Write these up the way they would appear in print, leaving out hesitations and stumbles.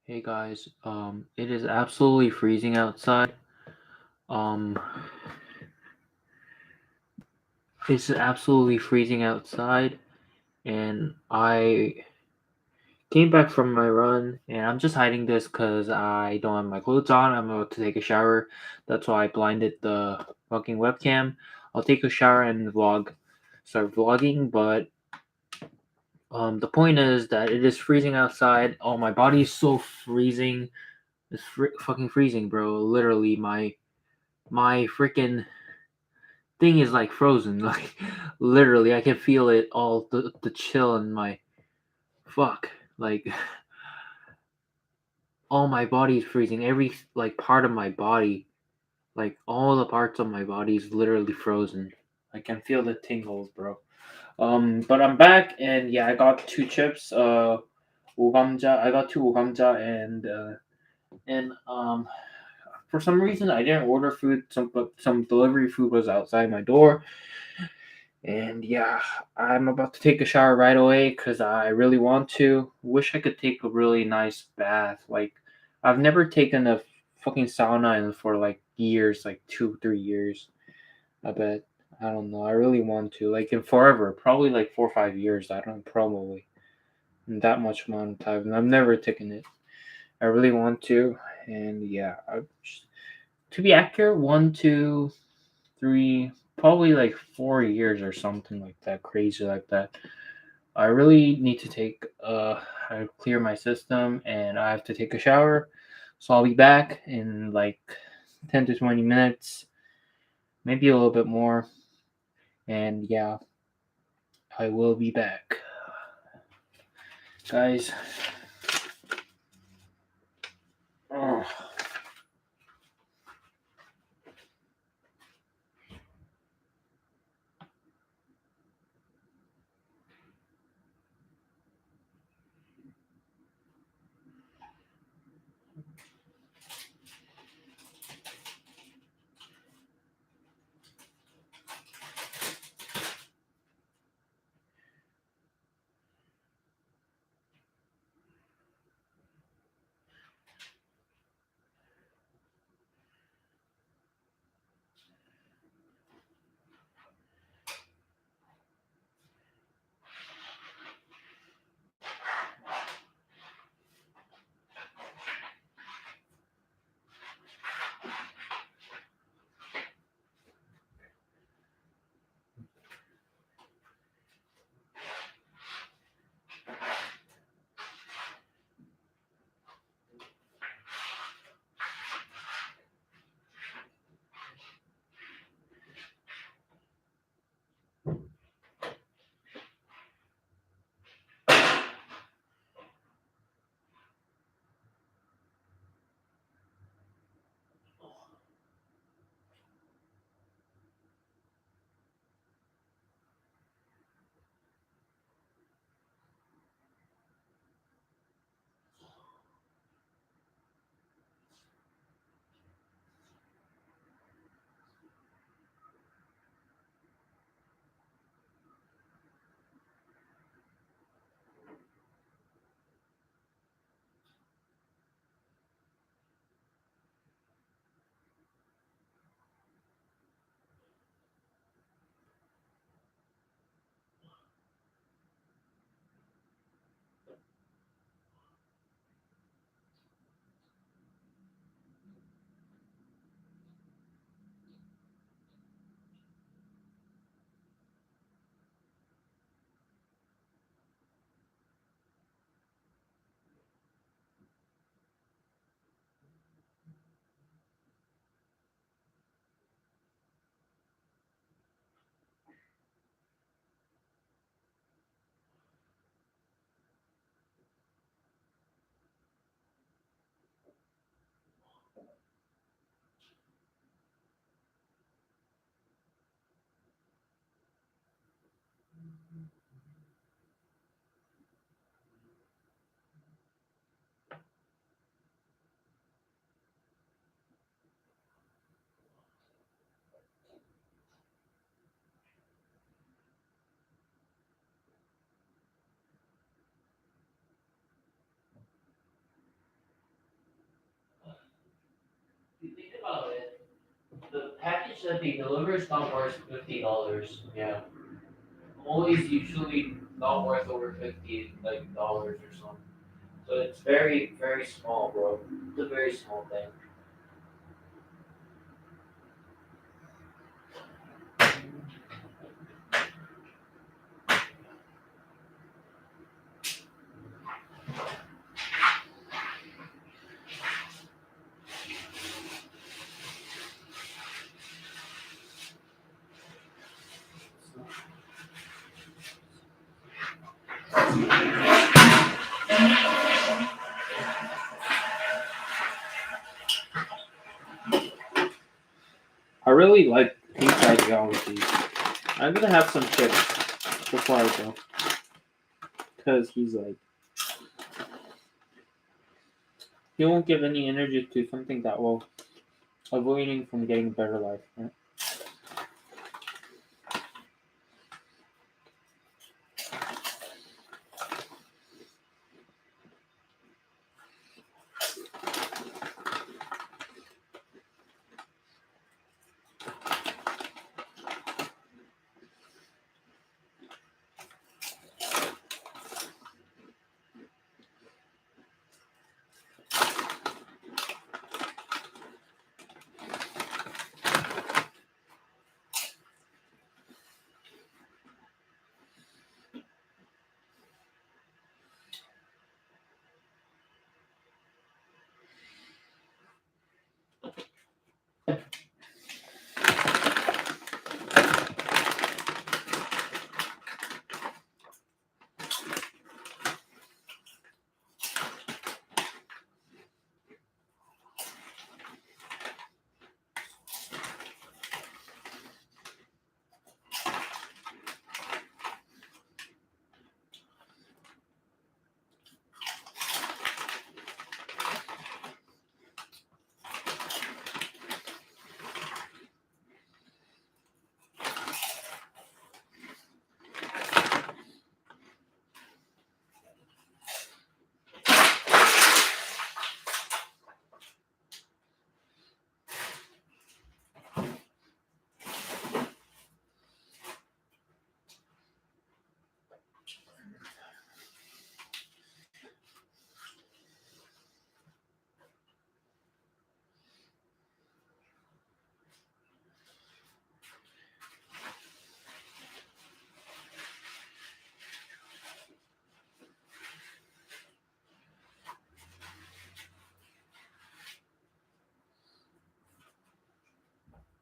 Hey guys, it is absolutely freezing outside. Um, it's absolutely freezing outside, and I came back from my run, and I'm just hiding this because I don't have my clothes on. I'm about to take a shower. That's why I blinded the fucking webcam. I'll take a shower and start vlogging, but the point is that it is freezing outside. Oh, my body is so freezing. It's fucking freezing, bro. Literally, my freaking thing is like frozen. Like literally, I can feel it all the chill in my fuck. Like all my body is freezing. Every like part of my body, like all the parts of my body is literally frozen. I can feel the tingles, bro. But I'm back and yeah, I got two chips. Ugamja. I got two ugamja and for some reason I didn't order food. Some delivery food was outside my door. And yeah, I'm about to take a shower right away because I really want to. Wish I could take a really nice bath. Like, I've never taken a fucking sauna for like years, like 2, 3 years. I bet. I don't know. I really want to. Like, in forever. Probably like 4 or 5 years. I don't probably. In that much amount of time. And I've never taken it. I really want to. And yeah, to be accurate, 1, 2, 3, probably like 4 years or something like that, crazy like that. I really need to I clear my system and I have to take a shower. So I'll be back in like 10 to 20 minutes, maybe a little bit more. And yeah, I will be back. Guys, oh, said the delivery is not worth $50. Yeah. I'm always usually not worth over 50 like dollars or something. So it's very, very small, bro. It's a very small thing. I really like Pete's ideology. I'm gonna have some chips before I go. Because he's like, he won't give any energy to something that will avoiding from getting a better life. Right?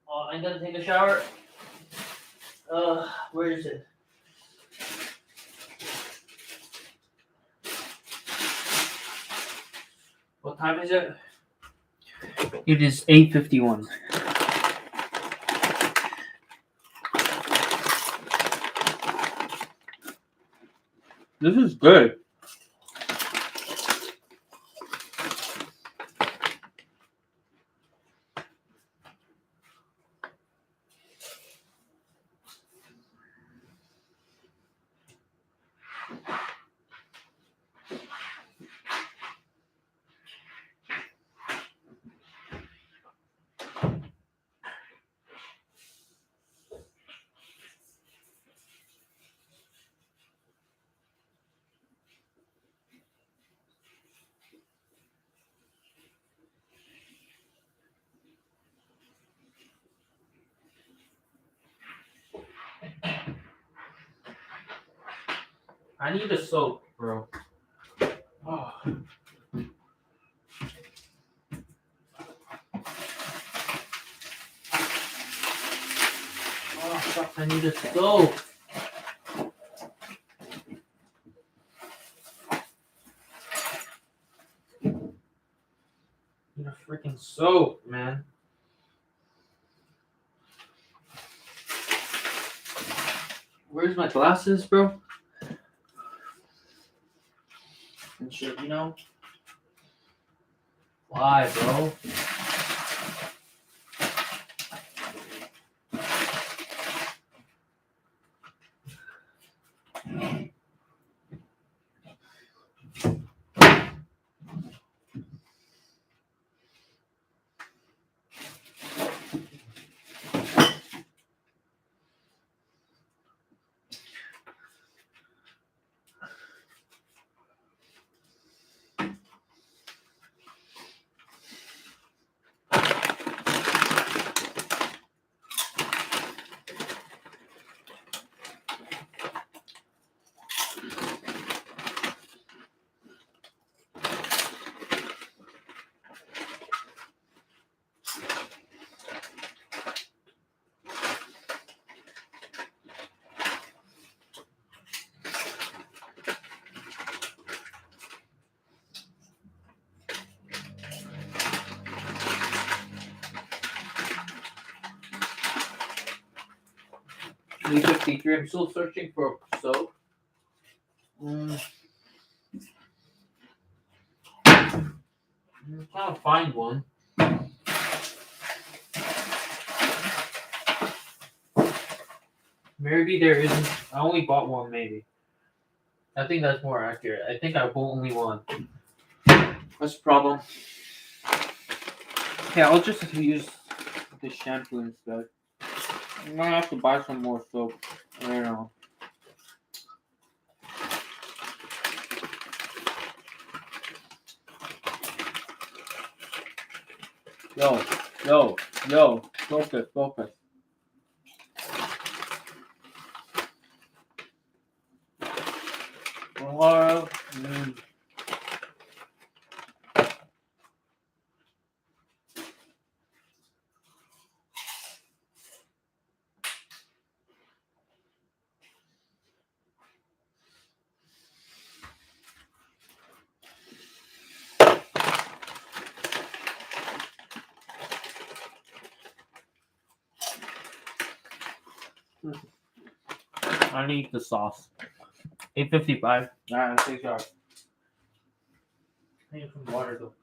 Oh, I'm gonna take a shower. Where is it? What time is it? It is 8:51. This is good. I need a soap, bro. Oh. Oh, fuck, I need a soap. I need a freaking soap, man. Where's my glasses, bro? And shit, you know? Why, bro? 353. I'm still searching for soap. I'm trying to find one. Maybe there isn't. I only bought one, maybe. I think that's more accurate. I think I bought only one. What's the problem? Yeah, I'll just use the shampoo instead. I'm gonna have to buy some more soap. I don't know. Yo, focus. Well, I need the sauce. 855. Alright, take care. I need some water though.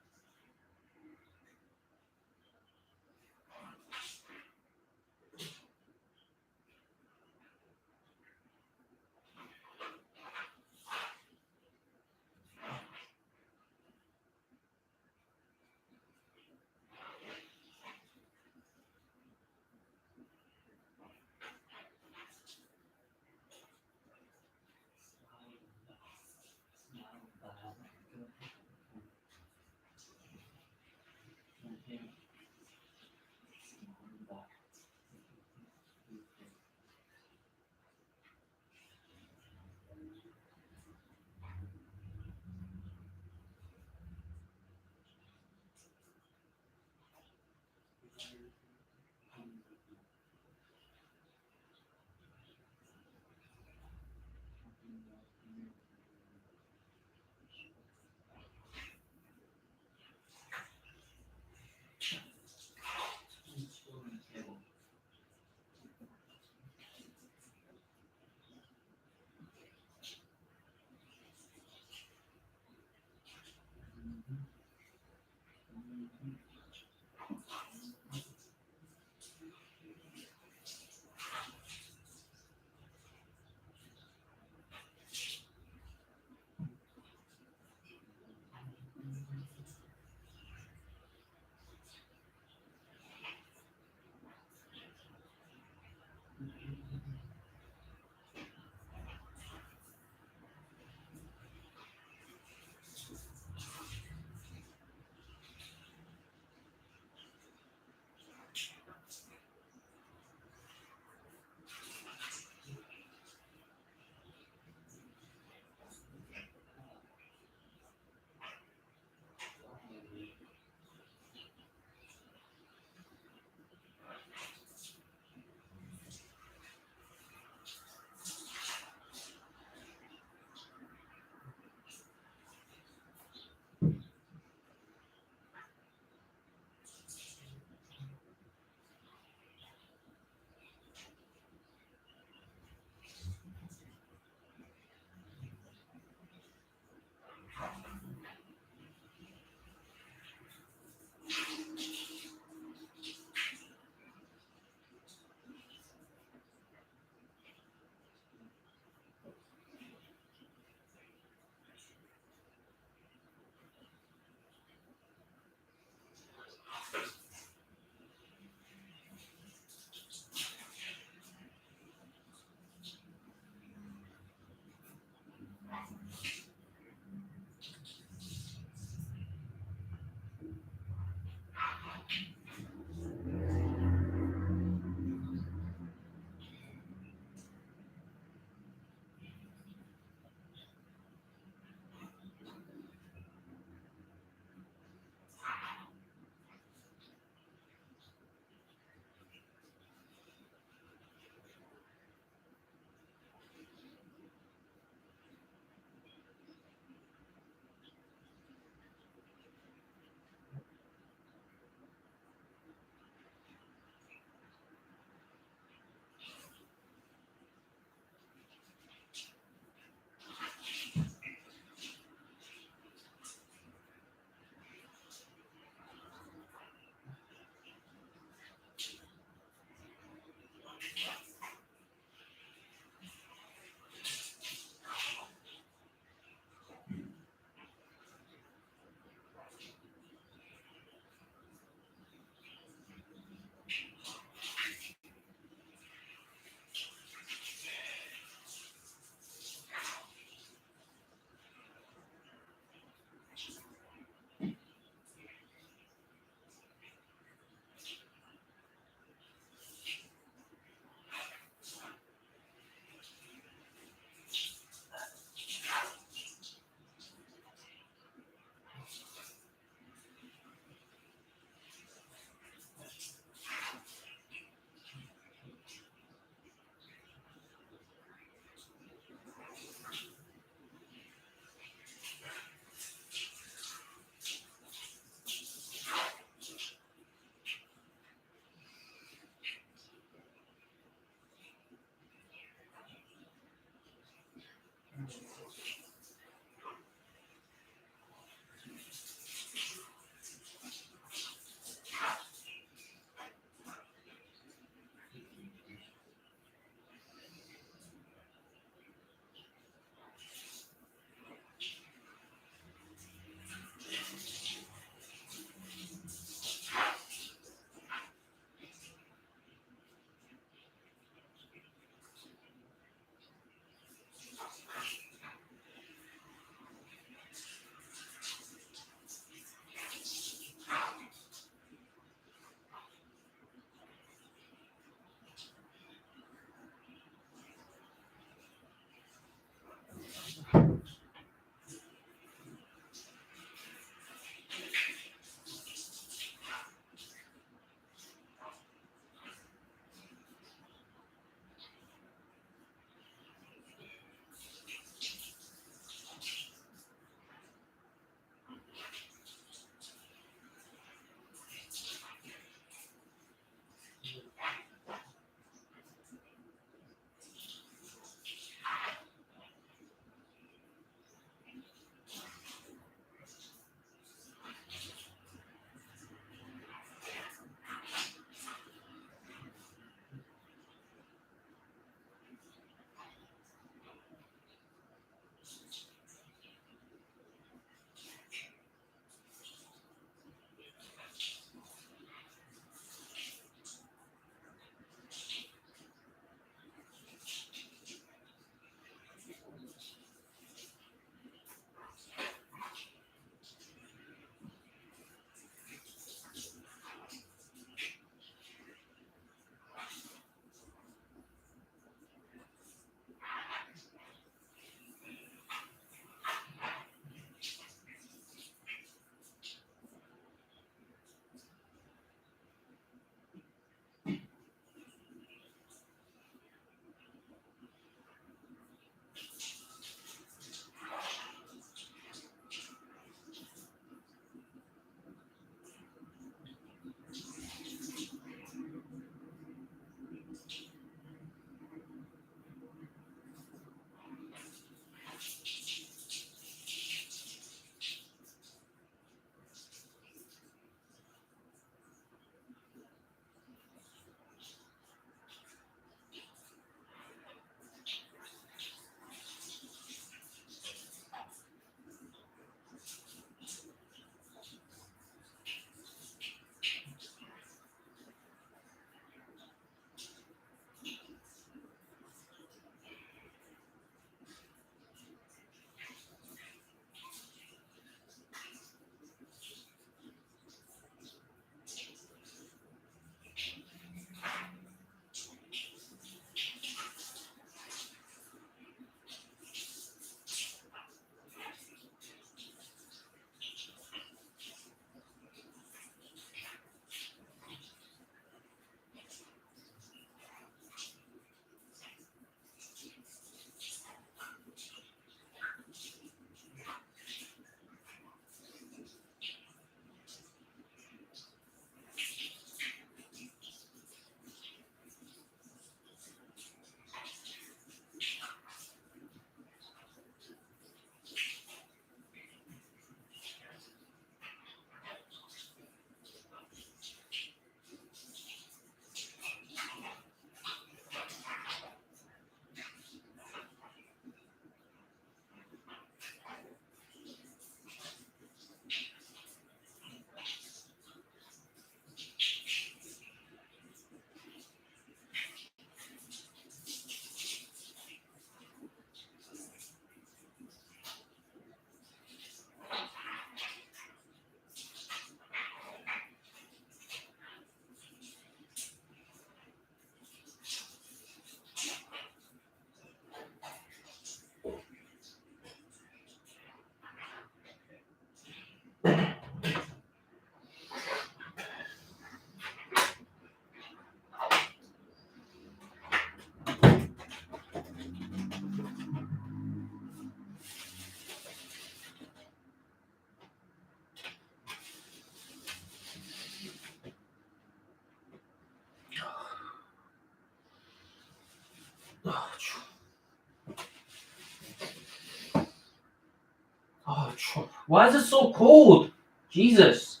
Why is it so cold? Jesus.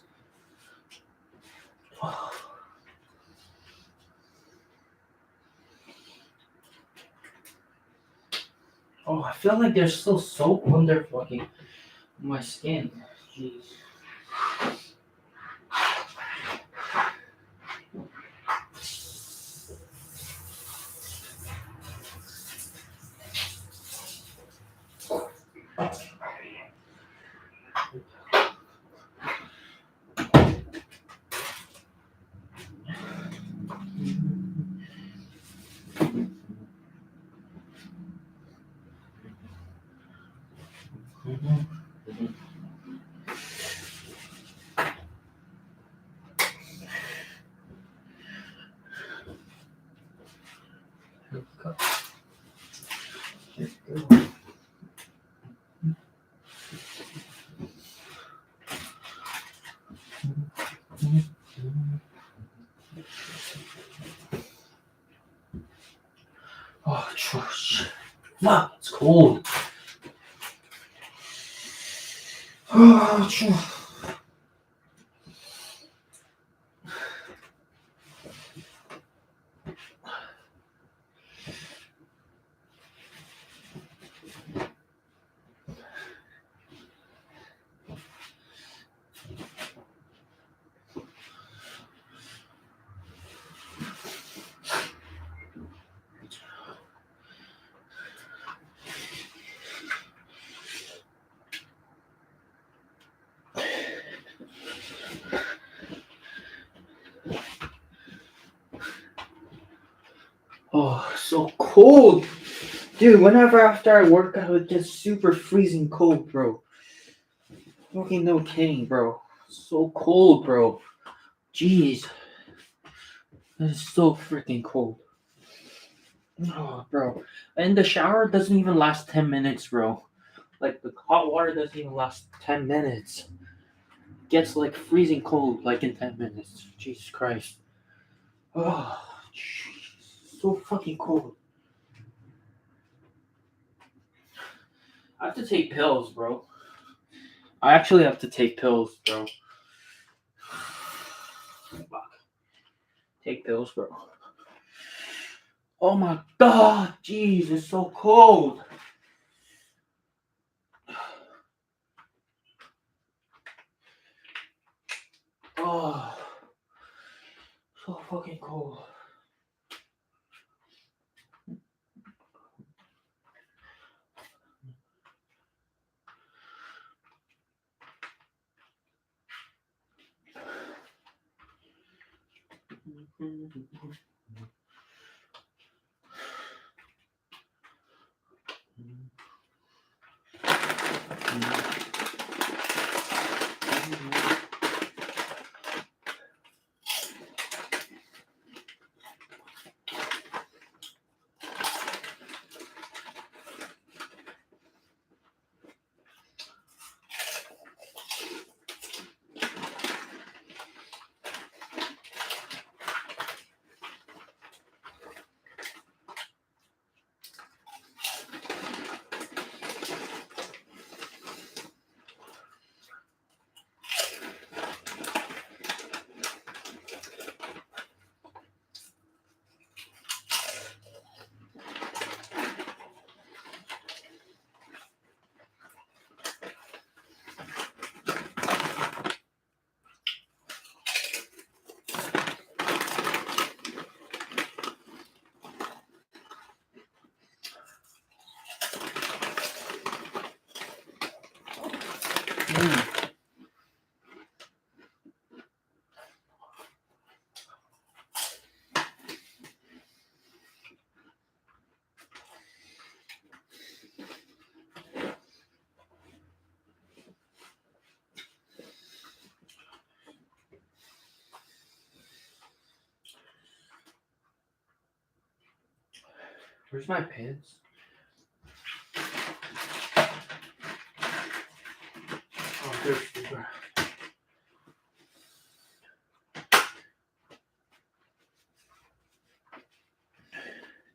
Oh, I feel like there's still soap under fucking my skin. Jeez. Oh, gosh. Fuck, it's cold. Oh, oh, so cold. Dude, whenever after I work out, it gets super freezing cold, bro. Fucking no kidding, bro. So cold, bro. Jeez. That is so freaking cold. Oh, bro. And the shower doesn't even last 10 minutes, bro. Like, the hot water doesn't even last 10 minutes. Gets, like, freezing cold, like, in 10 minutes. Jesus Christ. Oh, jeez. So fucking cold. I have to take pills, bro. I actually have to take pills, bro. Fuck. Take pills, bro. Oh my god, jeez, it's so cold. Oh, so fucking cold. Where's my pants? Oh, there's Uber.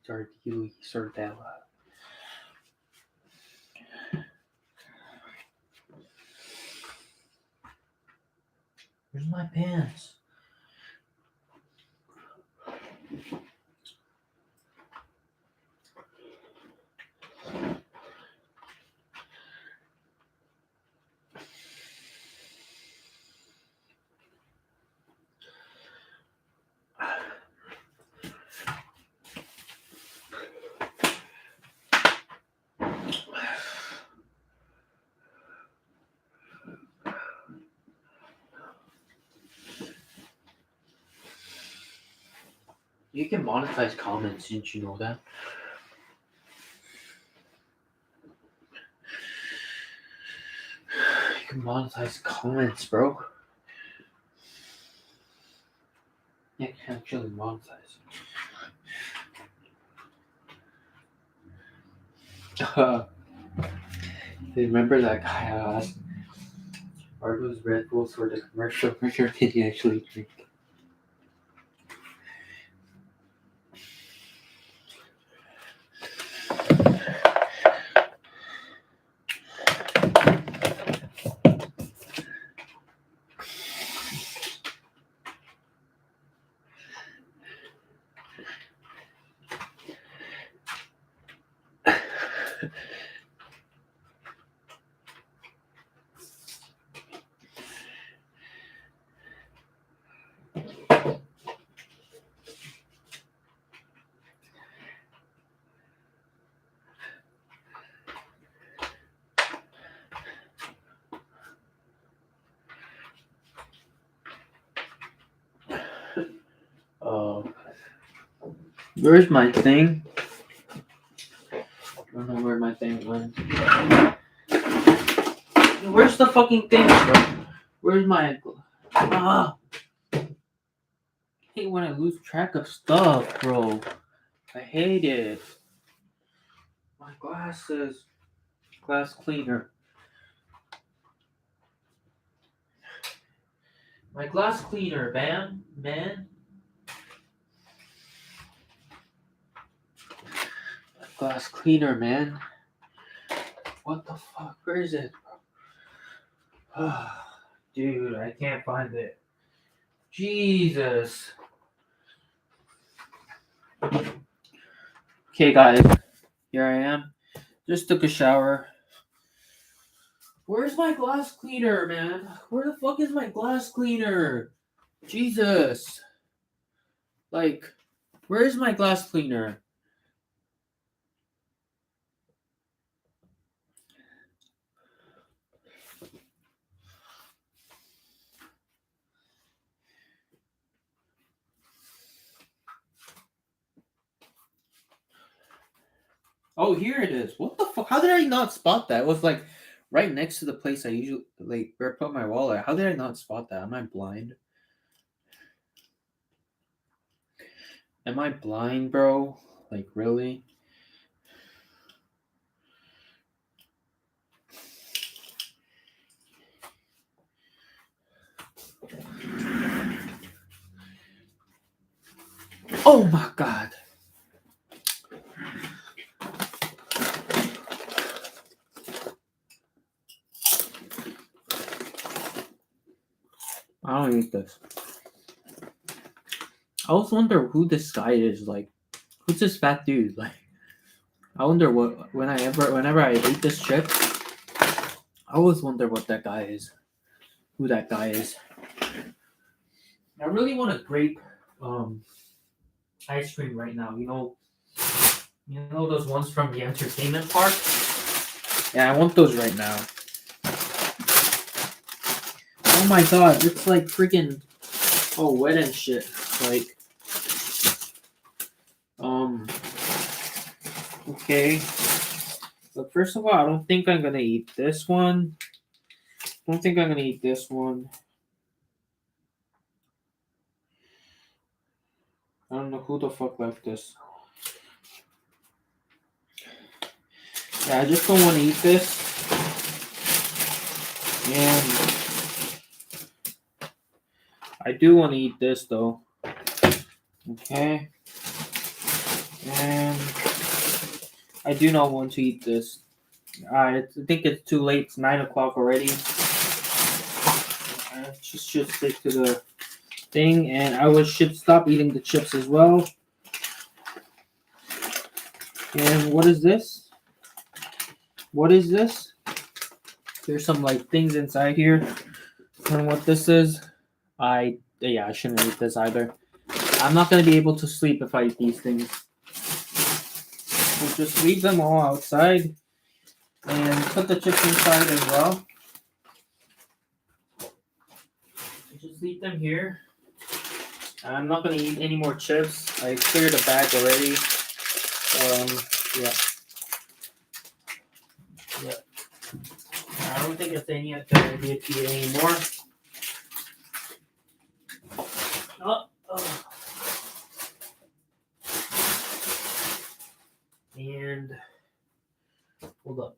Sardili, Sardella. pants. You can monetize comments, didn't you know that? You can monetize comments, bro. You can actually monetize. Remember that guy asked, are those Red Bulls for the commercial, or did he actually drink? Where's my thing? I don't know where my thing went. Where's the fucking thing, bro? Where's my... I hate when I lose track of stuff, bro. I hate it. My glasses. Glass cleaner. My glass cleaner, man. Glass cleaner, man. What the fuck? Where is it, bro? Dude, I can't find it. Jesus. Okay, guys. Here I am. Just took a shower. Where's my glass cleaner, man? Where the fuck is my glass cleaner? Jesus. Like, where's my glass cleaner? Oh, here it is. What the fuck? How did I not spot that? It was like right next to the place I usually like where I put my wallet. How did I not spot that? Am I blind? Am I blind, bro? Like, really? Oh my god. I don't eat this. I always wonder who this guy is. Like, who's this fat dude? Like, I wonder what whenever I eat this chip, I always wonder what that guy is. Who that guy is. I really want a grape ice cream right now. You know those ones from the entertainment park? Yeah, I want those right now. Oh my god, it's like freaking wet and shit. Like okay. But first of all, I don't think I'm gonna eat this one. I don't think I'm gonna eat this one. I don't know who the fuck left this. Yeah, I just don't want to eat this. And I do want to eat this though. Okay. And I do not want to eat this. I think it's too late. It's 9 o'clock already. just should stick to the thing, and I should stop eating the chips as well. And what is this? What is this? There's some like things inside here. And what this is, I shouldn't eat this either. I'm not gonna be able to sleep if I eat these things. We'll just leave them all outside and put the chips inside as well. Just leave them here. I'm not gonna eat any more chips. I cleared the bag already. Yeah. I don't think it's any good idea to eat anymore. And hold up.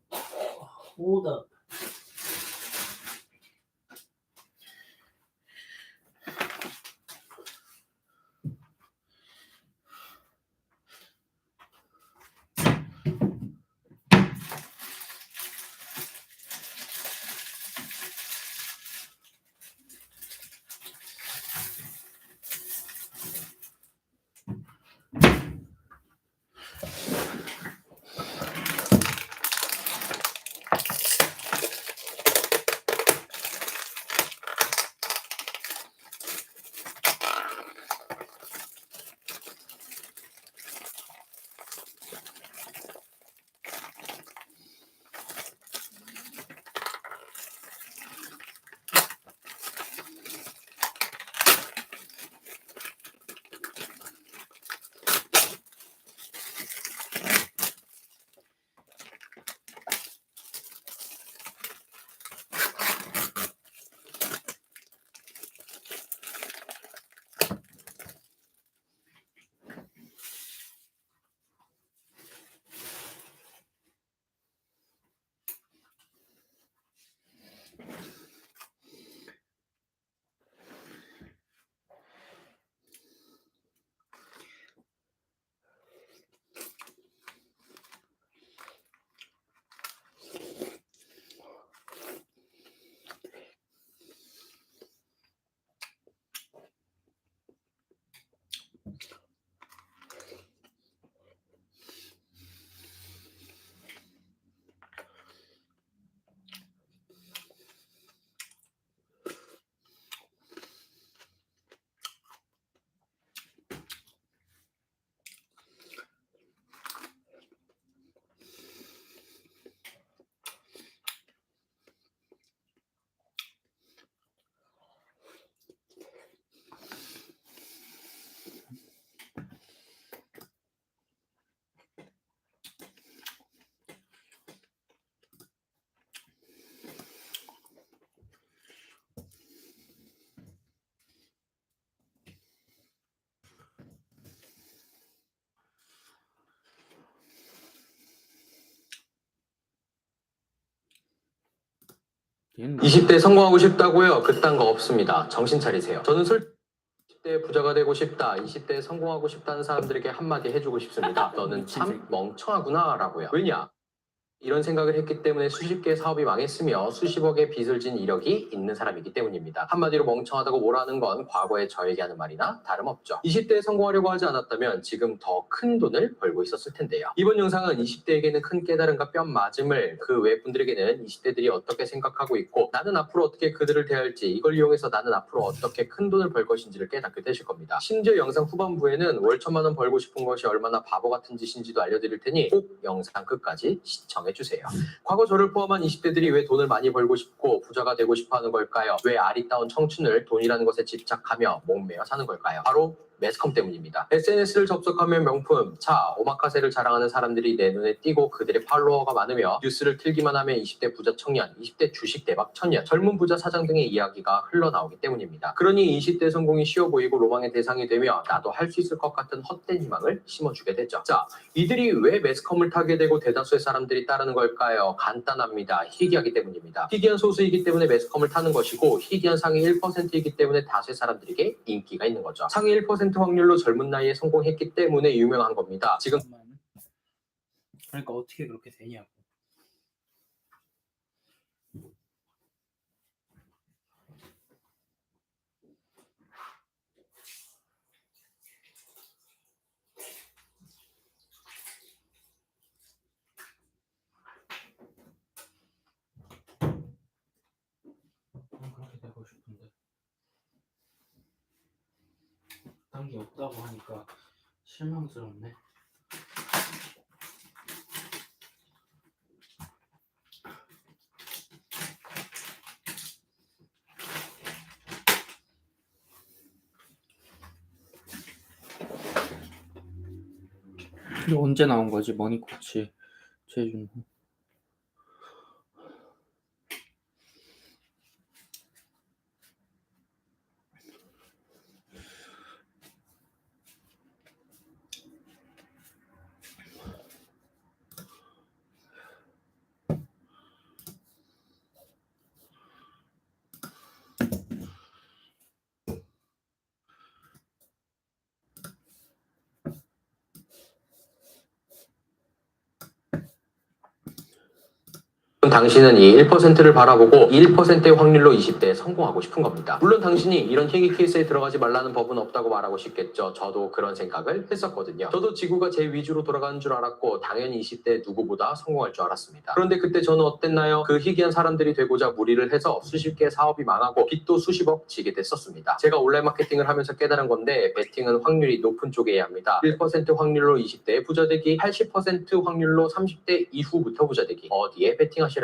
얘는 20대 성공하고 싶다고요? 그딴 거 없습니다. 정신 차리세요. 저는 20대 부자가 되고 싶다, 20대에 성공하고 싶다는 사람들에게 한마디 해주고 싶습니다. 너는 참 멍청하구나 라고요. 왜냐? 이런 생각을 했기 때문에 수십 개의 사업이 망했으며 수십억의 빚을 진 이력이 있는 사람이기 때문입니다. 한마디로 멍청하다고 뭐라는 건 과거에 저에게 하는 말이나 다름없죠. 20대에 성공하려고 하지 않았다면 지금 더 큰 돈을 벌고 있었을 텐데요. 이번 영상은 20대에게는 큰 깨달음과 뺨 맞음을, 그 외 분들에게는 20대들이 어떻게 생각하고 있고 나는 앞으로 어떻게 그들을 대할지, 이걸 이용해서 나는 앞으로 어떻게 큰 돈을 벌 것인지를 깨닫게 되실 겁니다. 심지어 영상 후반부에는 월 1,000만 원 벌고 싶은 것이 얼마나 바보 같은 짓인지도 알려드릴 테니 꼭 영상 끝까지 시청해 주세요. 과거 저를 포함한 20대들이 왜 돈을 많이 벌고 싶고 부자가 되고 싶어 하는 걸까요? 왜 아리따운 청춘을 돈이라는 것에 집착하며 목매어 사는 걸까요? 바로 매스컴 때문입니다. SNS를 접속하면 명품, 차, 오마카세를 자랑하는 사람들이 내 눈에 띄고 그들의 팔로워가 많으며 뉴스를 틀기만 하면 20대 부자 청년, 20대 주식 대박 청년, 젊은 부자 사장 등의 이야기가 흘러나오기 때문입니다. 그러니 20대 성공이 쉬워 보이고 로망의 대상이 되며 나도 할 수 있을 것 같은 헛된 희망을 심어주게 되죠. 자, 이들이 왜 매스컴을 타게 되고 대다수의 사람들이 따르는 걸까요? 간단합니다. 희귀하기 때문입니다. 희귀한 소수이기 때문에 매스컴을 타는 것이고, 희귀한 상위 1%이기 때문에 다수의 사람들에게 인기가 있는 거죠. 상위 1% 확률로 젊은 나이에 성공했기 때문에 유명한 겁니다. 지금 그러니까 어떻게 그렇게 되냐고. 그딴 게 없다고 하니까 실망스럽네. 이게 언제 나온 거지? 머니코치 최준호. 당신은 이 1%를 바라보고 1%의 확률로 20대에 성공하고 싶은 겁니다. 물론 당신이 이런 희귀 케이스에 들어가지 말라는 법은 없다고 말하고 싶겠죠. 저도 그런 생각을 했었거든요. 저도 지구가 제 위주로 돌아가는 줄 알았고 당연히 20대 누구보다 성공할 줄 알았습니다. 그런데 그때 저는 어땠나요? 그 희귀한 사람들이 되고자 무리를 해서 수십 개의 사업이 망하고 빚도 수십억 지게 됐었습니다. 제가 온라인 마케팅을 하면서 깨달은 건데 베팅은 확률이 높은 쪽에 해야 합니다. 1% 확률로 20대에 부자 되기, 80% 확률로 30대 이후부터 부자 되기. 어디에 베팅하시렵니까?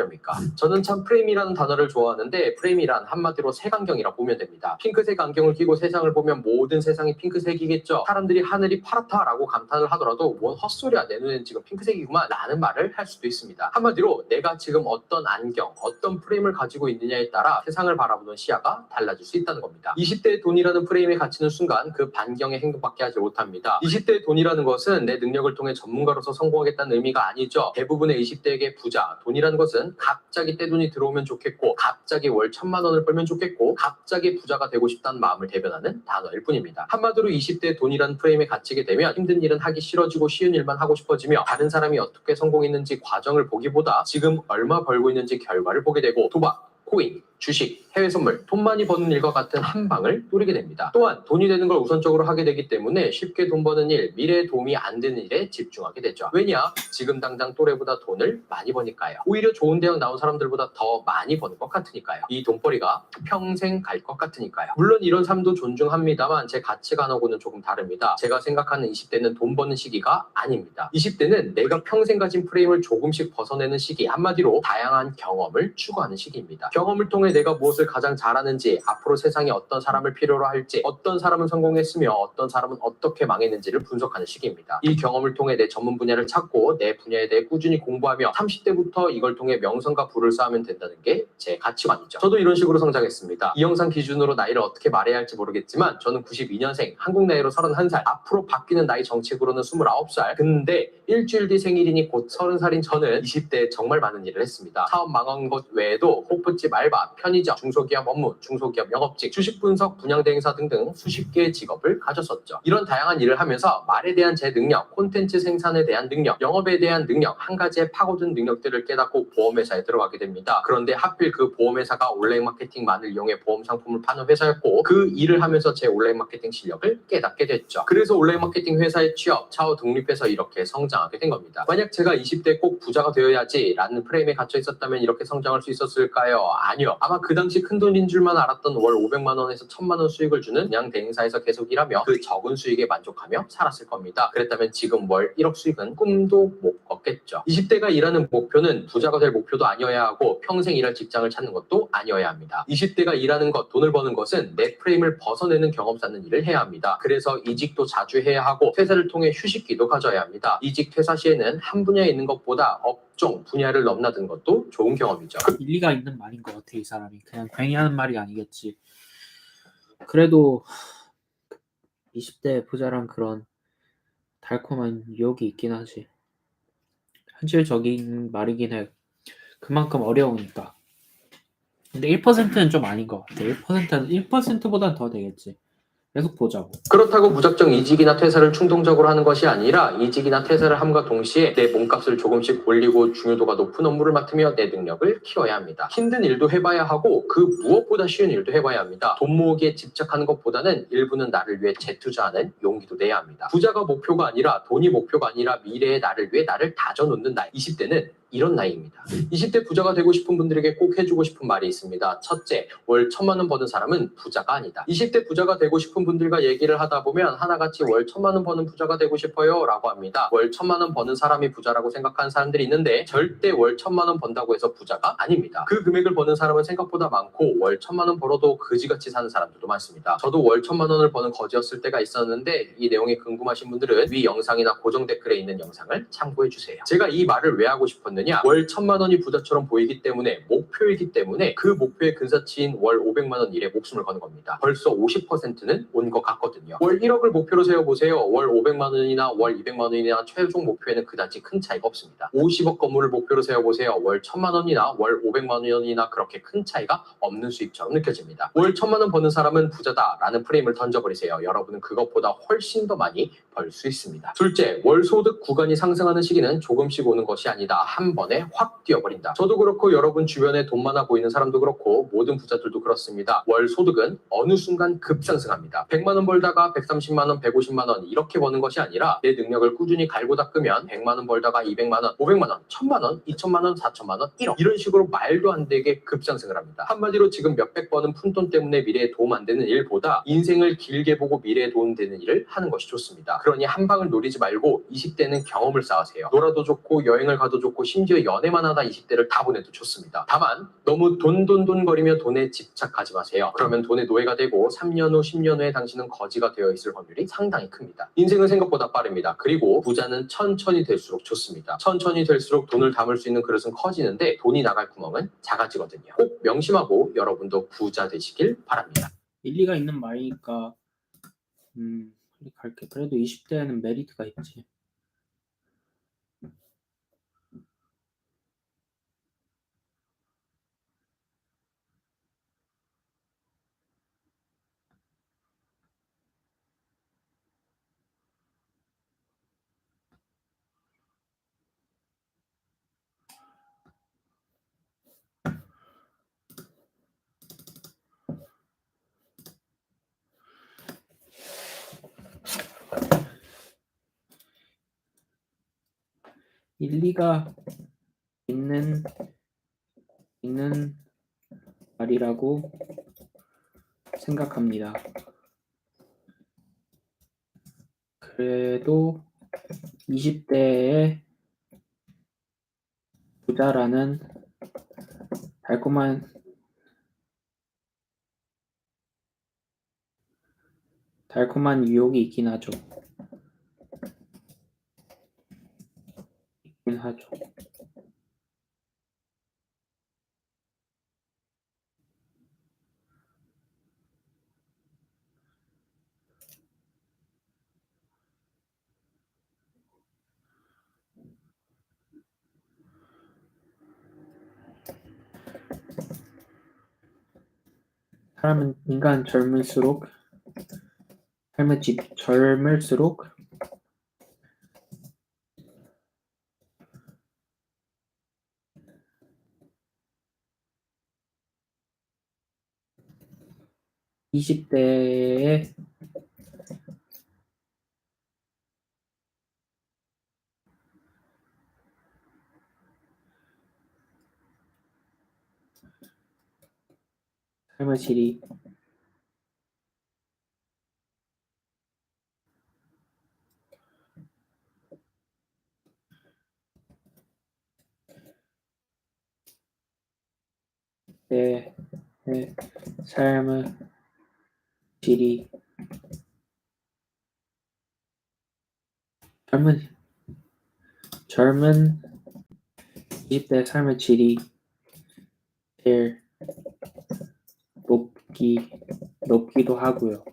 저는 참 프레임이라는 단어를 좋아하는데 프레임이란 한마디로 색안경이라 보면 됩니다. 핑크색 안경을 끼고 세상을 보면 모든 세상이 핑크색이겠죠. 사람들이 하늘이 파랗다라고 감탄을 하더라도 뭔 헛소리야, 내 눈엔 지금 핑크색이구만 라는 말을 할 수도 있습니다. 한마디로 내가 지금 어떤 안경, 어떤 프레임을 가지고 있느냐에 따라 세상을 바라보는 시야가 달라질 수 있다는 겁니다. 20대의 돈이라는 프레임에 갇히는 순간 그 반경의 행동밖에 하지 못합니다. 20대의 돈이라는 것은 내 능력을 통해 전문가로서 성공하겠다는 의미가 아니죠. 대부분의 20대에게 부자, 돈이라는 것은 갑자기 떼돈이 들어오면 좋겠고 갑자기 월 1,000만 원을 벌면 좋겠고 갑자기 부자가 되고 싶다는 마음을 대변하는 단어일 뿐입니다. 한마디로 20대의 돈이라는 프레임에 갇히게 되면 힘든 일은 하기 싫어지고 쉬운 일만 하고 싶어지며 다른 사람이 어떻게 성공했는지 과정을 보기보다 지금 얼마 벌고 있는지 결과를 보게 되고 도박, 코인, 주식, 해외 선물, 돈 많이 버는 일과 같은 한 방을 노리게 됩니다. 또한 돈이 되는 걸 우선적으로 하게 되기 때문에 쉽게 돈 버는 일, 미래에 도움이 안 되는 일에 집중하게 되죠. 왜냐? 지금 당장 또래보다 돈을 많이 버니까요. 오히려 좋은 대학 나온 사람들보다 더 많이 버는 것 같으니까요. 이 돈벌이가 평생 갈 것 같으니까요. 물론 이런 삶도 존중합니다만 제 가치관하고는 조금 다릅니다. 제가 생각하는 20대는 돈 버는 시기가 아닙니다. 20대는 내가 평생 가진 프레임을 조금씩 벗어내는 시기, 한마디로 다양한 경험을 추구하는 시기입니다. 경험을 통해 내가 무엇을 가장 잘하는지, 앞으로 세상에 어떤 사람을 필요로 할지, 어떤 사람은 성공했으며 어떤 사람은 어떻게 망했는지를 분석하는 시기입니다. 이 경험을 통해 내 전문 분야를 찾고 내 분야에 대해 꾸준히 공부하며 30대부터 이걸 통해 명성과 부를 쌓으면 된다는 게 제 가치관이죠. 저도 이런 식으로 성장했습니다. 이 영상 기준으로 나이를 어떻게 말해야 할지 모르겠지만 저는 92년생, 한국 나이로 31살, 앞으로 바뀌는 나이 정책으로는 29살. 근데 일주일 뒤 생일이니 곧 30살인 저는 20대에 정말 많은 일을 했습니다. 사업 망한 것 외에도 호프집 알바, 편의점, 중소기업 업무, 중소기업 영업직, 주식 분석, 분양 대행사 등등 수십 개의 직업을 가졌었죠. 이런 다양한 일을 하면서 말에 대한 제 능력, 콘텐츠 생산에 대한 능력, 영업에 대한 능력, 한 가지의 파고든 능력들을 깨닫고 보험회사에 들어가게 됩니다. 그런데 하필 그 보험회사가 온라인 마케팅만을 이용해 보험 상품을 파는 회사였고 그 일을 하면서 제 온라인 마케팅 실력을 깨닫게 됐죠. 그래서 온라인 마케팅 회사에 취업, 차후 독립해서 이렇게 성장하게 된 겁니다. 만약 제가 20대 꼭 부자가 되어야지 라는 프레임에 갇혀 있었다면 이렇게 성장할 수 있었을까요? 아니요. 아마 그 당시 큰돈인 줄만 알았던 월 500만 원에서 1,000만 원 수익을 주는 그냥 대행사에서 계속 일하며 그 적은 수익에 만족하며 살았을 겁니다. 그랬다면 지금 월 1억 수익은 꿈도 못 꿨겠죠. 20대가 일하는 목표는 부자가 될 목표도 아니어야 하고 평생 일할 직장을 찾는 것도 아니어야 합니다. 20대가 일하는 것, 돈을 버는 것은 내 프레임을 벗어내는 경험 쌓는 일을 해야 합니다. 그래서 이직도 자주 해야 하고 퇴사를 통해 휴식기도 가져야 합니다. 이직 퇴사 시에는 한 분야에 있는 것보다 업종, 분야를 넘나드는 것도 좋은 경험이죠. 일리가 있는 말인 것 같아. 이 사람이 그냥 괜히 하는 말이 아니겠지. 그래도 20대 부자란 그런 달콤한 유혹이 있긴 하지. 현실적인 말이긴 해. 그만큼 어려우니까. 근데 1%는 좀 아닌 것 같아. 1%보단 더 되겠지. 계속 보자고. 그렇다고 무작정 이직이나 퇴사를 충동적으로 하는 것이 아니라 이직이나 퇴사를 함과 동시에 내 몸값을 조금씩 올리고 중요도가 높은 업무를 맡으며 내 능력을 키워야 합니다. 힘든 일도 해봐야 하고 그 무엇보다 쉬운 일도 해봐야 합니다. 돈 모으기에 집착하는 것보다는 일부는 나를 위해 재투자하는 용기도 내야 합니다. 부자가 목표가 아니라 돈이 목표가 아니라 미래의 나를 위해 나를 다져놓는 나이. 20대는 이런 나이입니다. 20대 부자가 되고 싶은 분들에게 꼭 해주고 싶은 말이 있습니다. 첫째, 월 1,000만 원 버는 사람은 부자가 아니다. 20대 부자가 되고 싶은 분들과 얘기를 하다 보면 하나같이 월 1,000만 원 버는 부자가 되고 싶어요 라고 합니다. 월 1,000만 원 버는 사람이 부자라고 생각하는 사람들이 있는데 절대 월 1,000만 원 번다고 해서 부자가 아닙니다. 그 금액을 버는 사람은 생각보다 많고 월 1,000만 원 벌어도 그지같이 사는 사람들도 많습니다. 저도 월 1,000만 원을 버는 거지였을 때가 있었는데 이 내용이 궁금하신 분들은 위 영상이나 고정 댓글에 있는 영상을 참고해주세요. 제가 이 말을 왜 하고 싶었느냐, 월 1,000만 원이 부자처럼 보이기 때문에, 목표이기 때문에 그 목표의 근사치인 월 500만 원 일에 목숨을 거는 겁니다. 벌써 50%는 온 것 같거든요. 월 1억을 목표로 세워보세요. 월 500만 원이나 월 200만 원이나 최종 목표에는 그다지 큰 차이가 없습니다. 50억 건물을 목표로 세워보세요. 월 1,000만 원이나 월 500만 원이나 그렇게 큰 차이가 없는 수입처럼 느껴집니다. 월 1,000만 원 버는 사람은 부자다라는 프레임을 던져버리세요. 여러분은 그것보다 훨씬 더 많이 벌 수 있습니다. 둘째, 월 소득 구간이 상승하는 시기는 조금씩 오는 것이 아니다. 한 번에 확 뛰어버린다. 저도 그렇고 여러분 주변에 돈 많아 보이는 사람도 그렇고 모든 부자들도 그렇습니다. 월 소득은 어느 순간 급상승합니다. 100만 원 벌다가 130만 원, 150만 원 이렇게 버는 것이 아니라 내 능력을 꾸준히 갈고 닦으면 100만 원 벌다가 200만 원, 500만 원, 1,000만 원, 2,000만 원, 4,000만 원, 1억 이런 식으로 말도 안 되게 급상승을 합니다. 한마디로 지금 몇백 버는 푼돈 때문에 미래에 도움 안 되는 일보다 인생을 길게 보고 미래에 도움 되는 일을 하는 것이 좋습니다. 그러니 한 방을 노리지 말고 20대는 경험을 쌓으세요. 놀아도 좋고 여행을 가도 좋고 심지어 연애만 하다 20대를 다 보내도 좋습니다. 다만 너무 돈돈돈거리며 돈에 집착하지 마세요. 그러면 돈의 노예가 되고 3년 후 10년 후에 당신은 거지가 되어 있을 확률이 상당히 큽니다. 인생은 생각보다 빠릅니다. 그리고 부자는 천천히 될수록 좋습니다. 천천히 될수록 돈을 담을 수 있는 그릇은 커지는데 돈이 나갈 구멍은 작아지거든요. 꼭 명심하고 여러분도 부자 되시길 바랍니다. 일리가 있는 말이니까 클릭할게. 그래도 20대에는 메리트가 있지. 일리가 있는 말이라고 생각합니다. 그래도 20대의 부자라는 달콤한 유혹이 있긴 하죠. 인간 젊을수록 젊을수록 (20대의) 삶의 질이 내 삶의 질이 젊은 20대 삶의 질이 제일 높기도 하고요.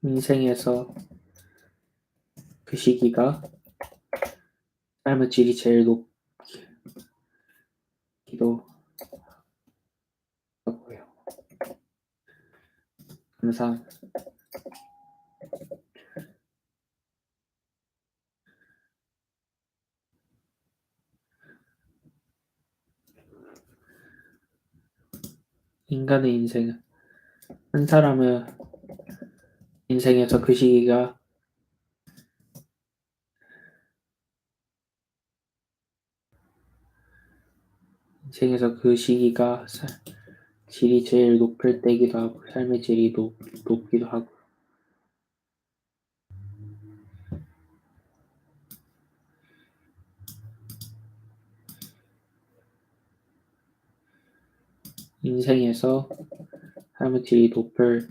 인생에서 그 시기가 삶의 질이 제일 높기도 하고요. 감사. 인간의 인생은 한 사람의 인생에서 그 시기가 질이 제일 높을 때이기도 하고 삶의 질이 높기도 하고 인생에서 삶의 질이 높을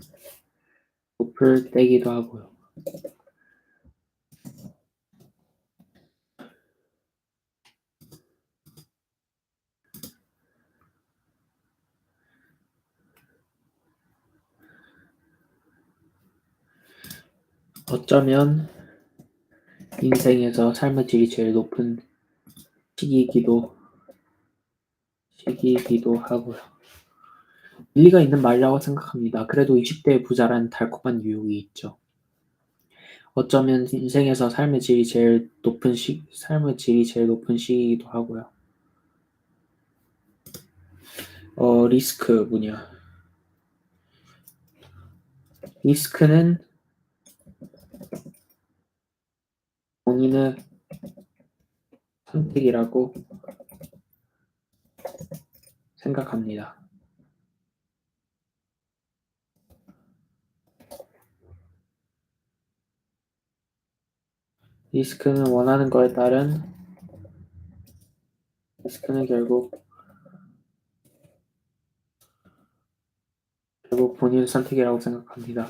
때이기도 하고요. 어쩌면 인생에서 삶의 질이 제일 높은 시기이기도 하고요. 일리가 있는 말이라고 생각합니다. 그래도 20대의 부자란 달콤한 유혹이 있죠. 어쩌면 인생에서 삶의 질이 제일 높은 시기이기도 하고요. 리스크 뭐냐? 리스크는 본인의 선택이라고 생각합니다. 리스크는 결국 본인의 선택이라고 생각합니다.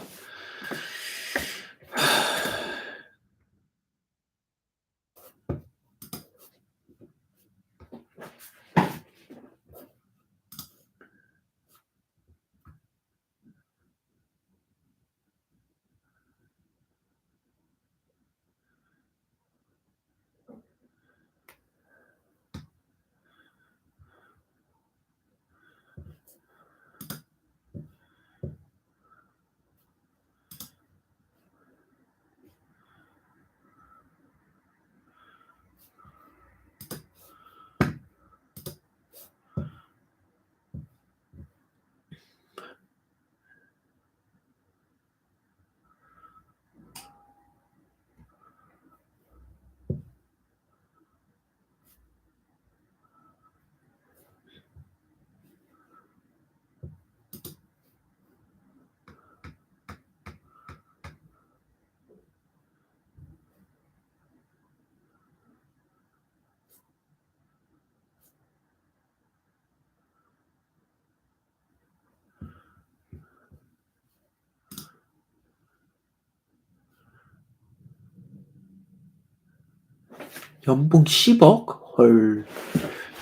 연봉 10억? 헐.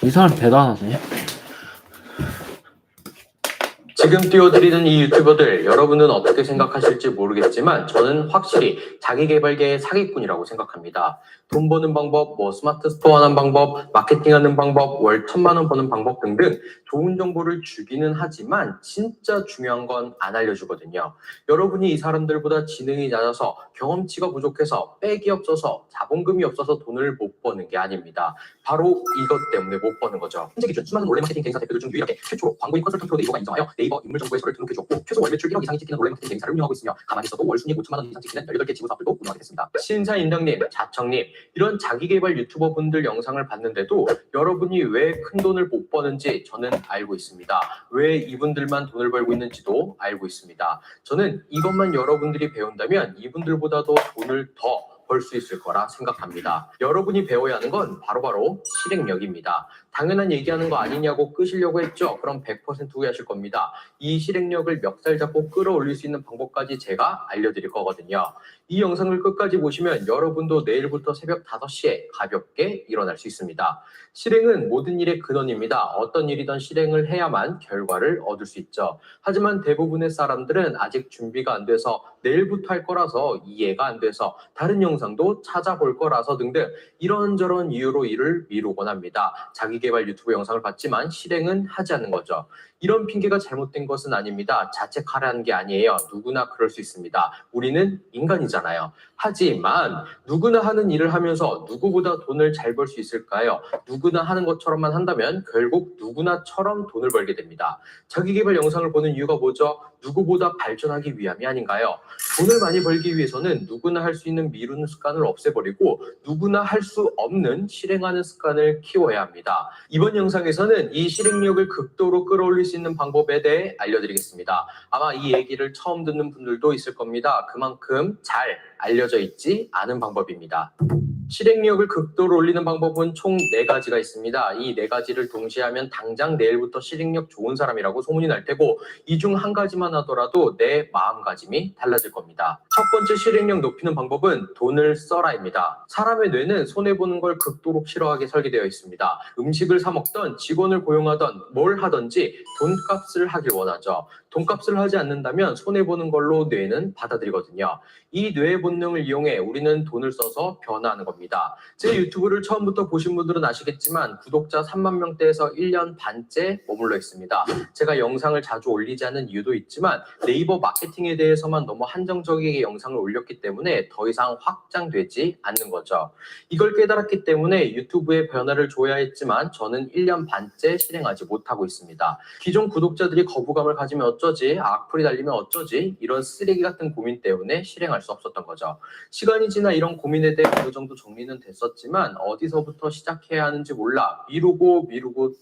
이 사람 대단하네. 지금 띄워드리는 이 유튜버들 여러분은 어떻게 생각하실지 모르겠지만 저는 확실히 자기계발계의 사기꾼이라고 생각합니다. 돈 버는 방법, 스마트 스토어 하는 방법, 마케팅하는 방법, 월 1,000만 원 버는 방법 등등 좋은 정보를 주기는 하지만 진짜 중요한 건 안 알려주거든요. 여러분이 이 사람들보다 지능이 낮아서 경험치가 부족해서 백이 없어서 자본금이 없어서 돈을 못 버는 게 아닙니다. 바로 이것 때문에 못 버는 거죠. 현재 기준 수많은 온라인 마케팅 대행사 대표들 중 유일하게 최초로 광고인 컨설턴트로 네이버가 인정하여 네이버 인물정보에 저를 등록해줬고 최소 월 매출 1억 이상이 찍히는 온라인 마케팅 대행사를 운영하고 있으며 가만히 있어도 월 순이익 5천만 원 이상 찍히는 18개 지부 사업들도 운영하게 됐습니다. 신사임당님, 자청님 이런 자기개발 유튜버 분들 영상을 봤는데도 여러분이 왜 큰 돈을 못 버는지 저는 알고 있습니다. 왜 이분들만 돈을 벌고 있는지도 알고 있습니다. 저는 이것만 여러분들이 배운다면 이분들보다도 돈을 더 벌 수 있을 거라 생각합니다. 여러분이 배워야 하는 건 바로바로 실행력입니다. 당연한 얘기하는 거 아니냐고 끄시려고 했죠? 그럼 100% 후회하실 겁니다. 이 실행력을 멱살 잡고 끌어올릴 수 있는 방법까지 제가 알려드릴 거거든요. 이 영상을 끝까지 보시면 여러분도 내일부터 새벽 5시에 가볍게 일어날 수 있습니다. 실행은 모든 일의 근원입니다. 어떤 일이든 실행을 해야만 결과를 얻을 수 있죠. 하지만 대부분의 사람들은 아직 준비가 안 돼서 내일부터 할 거라서 이해가 안 돼서 다른 영상도 찾아볼 거라서 등등 이런저런 이유로 일을 미루곤 합니다. 자기 자기계발 유튜브 영상을 봤지만 실행은 하지 않는 거죠. 이런 핑계가 잘못된 것은 아닙니다. 자책하라는 게 아니에요. 누구나 그럴 수 있습니다. 우리는 인간이잖아요. 하지만 누구나 하는 일을 하면서 누구보다 돈을 잘 벌 수 있을까요? 누구나 하는 것처럼만 한다면 결국 누구나처럼 돈을 벌게 됩니다. 자기계발 영상을 보는 이유가 뭐죠? 누구보다 발전하기 위함이 아닌가요? 돈을 많이 벌기 위해서는 누구나 할 수 있는 미루는 습관을 없애버리고 누구나 할 수 없는 실행하는 습관을 키워야 합니다. 이번 영상에서는 이 실행력을 극도로 끌어올릴 수 있는 방법에 대해 알려드리겠습니다. 아마 이 얘기를 처음 듣는 분들도 있을 겁니다. 그만큼 잘 알려져 있지 않은 방법입니다. 실행력을 극도로 올리는 방법은 총 4가지가 있습니다. 이 4가지를 동시에 하면 당장 내일부터 실행력 좋은 사람이라고 소문이 날 테고 이 중 한 가지만 하더라도 내 마음가짐이 달라질 겁니다. 첫 번째 실행력 높이는 방법은 돈을 써라입니다. 사람의 뇌는 손해보는 걸 극도로 싫어하게 설계되어 있습니다. 음식을 사 먹던 직원을 고용하던 뭘 하든지 돈값을 하길 원하죠. 돈값을 하지 않는다면 손해보는 걸로 뇌는 받아들이거든요. 이 뇌의 본능을 이용해 우리는 돈을 써서 변화하는 겁니다. 제 유튜브를 처음부터 보신 분들은 아시겠지만 구독자 3만 명대에서 1년 반째 머물러 있습니다. 제가 영상을 자주 올리지 않는 이유도 있지만 네이버 마케팅에 대해서만 너무 한정적이게 영상을 올렸기 때문에 더 이상 확장되지 않는 거죠. 이걸 깨달았기 때문에 유튜브의 변화를 줘야 했지만 저는 1년 반째 실행하지 못하고 있습니다. 기존 구독자들이 거부감을 가지면 어쩌지? 악플이 달리면 어쩌지? 이런 쓰레기 같은 고민 때문에 실행할 수 없었던 거죠. 시간이 지나 이런 고민에 대해 어느 정도 정리는 됐었지만 어디서부터 시작해야 하는지 몰라 미루고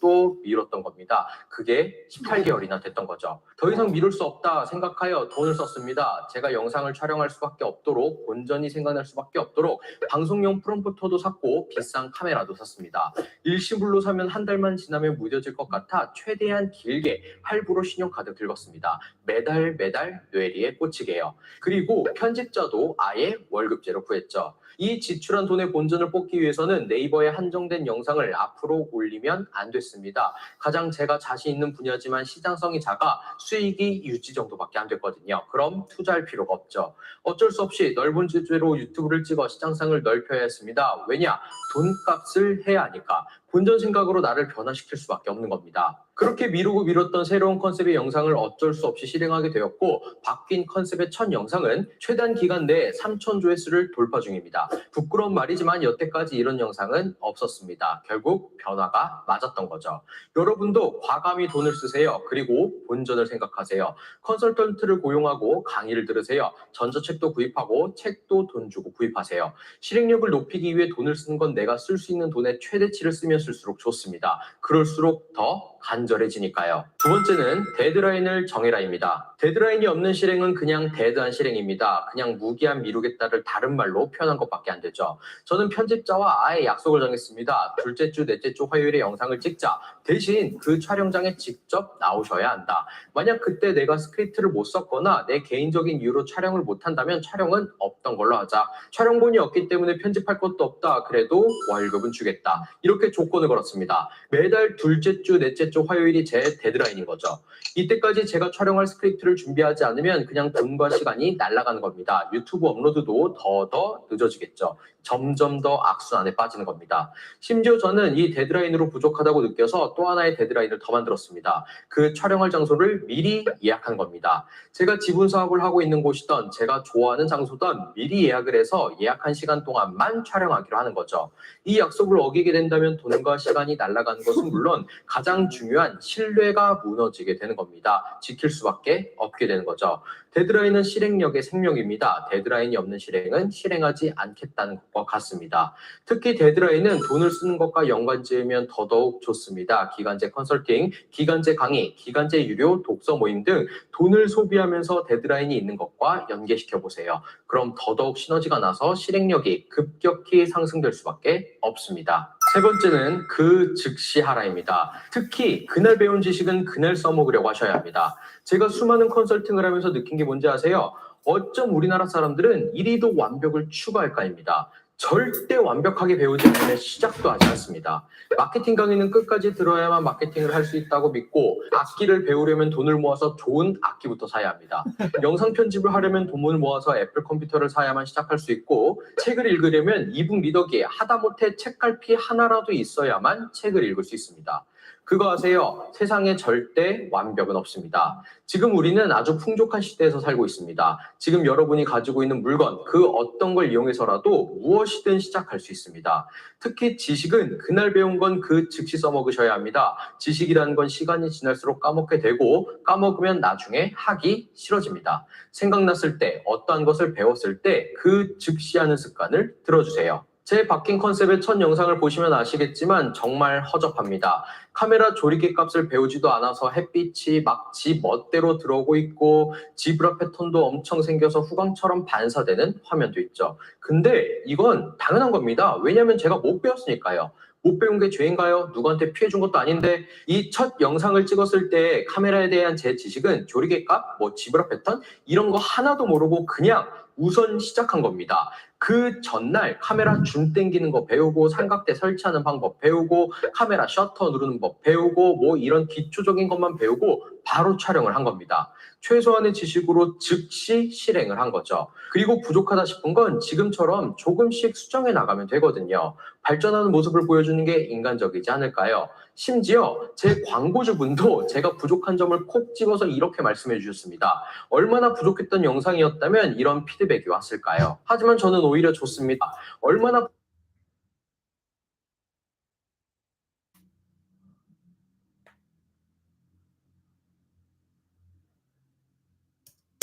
또 미뤘던 겁니다. 그게 18개월이나 됐던 거죠. 더 이상 미룰 수 없다 생각하여 돈을 썼습니다. 제가 영상을 촬영할 수밖에 없도록 본전이 생각날 수밖에 없도록 방송용 프롬프터도 샀고 비싼 카메라도 샀습니다. 일시불로 사면 한 달만 지나면 무뎌질 것 같아 최대한 길게 할부로 신용카드 긁었습니다. 매달 뇌리에 꽂히게요. 그리고 편집자도 아예 월급제로 구했죠. 이 지출한 돈의 본전을 뽑기 위해서는 네이버에 한정된 영상을 앞으로 올리면 안 됐습니다. 가장 제가 자신 있는 분야지만 시장성이 작아 수익이 유지 정도밖에 안 됐거든요. 그럼 투자할 필요가 없죠. 어쩔 수 없이 넓은 주제로 유튜브를 찍어 시장성을 넓혀야 했습니다. 왜냐? 돈값을 해야 하니까. 본전 생각으로 나를 변화시킬 수밖에 없는 겁니다. 그렇게 미루고 미뤘던 새로운 컨셉의 영상을 어쩔 수 없이 실행하게 되었고 바뀐 컨셉의 첫 영상은 최단 기간 내에 3,000 조회수를 돌파 중입니다. 부끄러운 말이지만 여태까지 이런 영상은 없었습니다. 결국 변화가 맞았던 거죠. 여러분도 과감히 돈을 쓰세요. 그리고 본전을 생각하세요. 컨설턴트를 고용하고 강의를 들으세요. 전자책도 구입하고 책도 돈 주고 구입하세요. 실행력을 높이기 위해 돈을 쓰는 건 내가 쓸 수 있는 돈의 최대치를 쓰면 쓸수록 좋습니다. 그럴수록 더 간절해지니까요. 두 번째는 데드라인을 정해라입니다. 데드라인이 없는 실행은 그냥 데드한 실행입니다. 그냥 무기한 미루겠다를 다른 말로 표현한 것밖에 안 되죠. 저는 편집자와 아예 약속을 정했습니다. 둘째 주, 넷째 주 화요일에 영상을 찍자. 대신 그 촬영장에 직접 나오셔야 한다. 만약 그때 내가 스크립트를 못 썼거나 내 개인적인 이유로 촬영을 못 한다면 촬영은 없던 걸로 하자. 촬영본이 없기 때문에 편집할 것도 없다. 그래도 월급은 주겠다. 이렇게 조건을 걸었습니다. 매달 둘째 주, 넷째 주 화요일이 제 데드라인인 거죠. 이때까지 제가 촬영할 스크립트를 준비하지 않으면 그냥 돈과 시간이 날아가는 겁니다. 유튜브 업로드도 더 늦어지겠죠. 점점 더 악순환에 빠지는 겁니다. 심지어 저는 이 데드라인으로 부족하다고 느껴서 또 하나의 데드라인을 더 만들었습니다. 그 촬영할 장소를 미리 예약한 겁니다. 제가 지분 사업을 하고 있는 곳이던 제가 좋아하는 장소던 미리 예약을 해서 예약한 시간 동안만 촬영하기로 하는 거죠. 이 약속을 어기게 된다면 돈과 시간이 날아가는 것은 물론 가장 중요한 신뢰가 무너지게 되는 겁니다. 지킬 수밖에 없게 되는 거죠. 데드라인은 실행력의 생명입니다. 데드라인이 없는 실행은 실행하지 않겠다는 것과 같습니다. 특히 데드라인은 돈을 쓰는 것과 연관지으면 더더욱 좋습니다. 기간제 컨설팅, 기간제 강의, 기간제 유료 독서 모임 등 돈을 소비하면서 데드라인이 있는 것과 연계시켜 보세요. 그럼 더더욱 시너지가 나서 실행력이 급격히 상승될 수밖에 없습니다. 세 번째는 그 즉시 하라입니다. 특히 그날 배운 지식은 그날 써먹으려고 하셔야 합니다. 제가 수많은 컨설팅을 하면서 느낀 게 뭔지 아세요? 어쩜 우리나라 사람들은 이리도 완벽을 추구할까입니다. 절대 완벽하게 배우지 않으면 시작도 하지 않습니다. 마케팅 강의는 끝까지 들어야만 마케팅을 할 수 있다고 믿고, 악기를 배우려면 돈을 모아서 좋은 악기부터 사야 합니다. 영상 편집을 하려면 돈을 모아서 애플 컴퓨터를 사야만 시작할 수 있고, 책을 읽으려면 이북 리더기에 하다못해 책갈피 하나라도 있어야만 책을 읽을 수 있습니다. 그거 아세요? 세상에 절대 완벽은 없습니다. 지금 우리는 아주 풍족한 시대에서 살고 있습니다. 지금 여러분이 가지고 있는 물건, 그 어떤 걸 이용해서라도 무엇이든 시작할 수 있습니다. 특히 지식은 그날 배운 건 그 즉시 써먹으셔야 합니다. 지식이라는 건 시간이 지날수록 까먹게 되고, 까먹으면 나중에 하기 싫어집니다. 생각났을 때, 어떠한 것을 배웠을 때 그 즉시 하는 습관을 들어주세요. 제 바뀐 컨셉의 첫 영상을 보시면 아시겠지만 정말 허접합니다. 카메라 조리개 값을 배우지도 않아서 햇빛이 막 지 멋대로 들어오고 있고, 지브라 패턴도 엄청 생겨서 후광처럼 반사되는 화면도 있죠. 근데 이건 당연한 겁니다. 왜냐면 제가 못 배웠으니까요. 못 배운 게 죄인가요? 누구한테 피해준 것도 아닌데. 이 첫 영상을 찍었을 때 카메라에 대한 제 지식은 조리개 값, 지브라 패턴 이런 거 하나도 모르고 그냥 우선 시작한 겁니다. 그 전날 카메라 줌 땡기는 거 배우고, 삼각대 설치하는 방법 배우고, 카메라 셔터 누르는 법 배우고, 이런 기초적인 것만 배우고 바로 촬영을 한 겁니다. 최소한의 지식으로 즉시 실행을 한 거죠. 그리고 부족하다 싶은 건 지금처럼 조금씩 수정해 나가면 되거든요. 발전하는 모습을 보여주는 게 인간적이지 않을까요? 심지어 제 광고주분도 제가 부족한 점을 콕 집어서 이렇게 말씀해 주셨습니다. 얼마나 부족했던 영상이었다면 이런 피드백이 왔을까요? 하지만 저는 오히려 좋습니다. 얼마나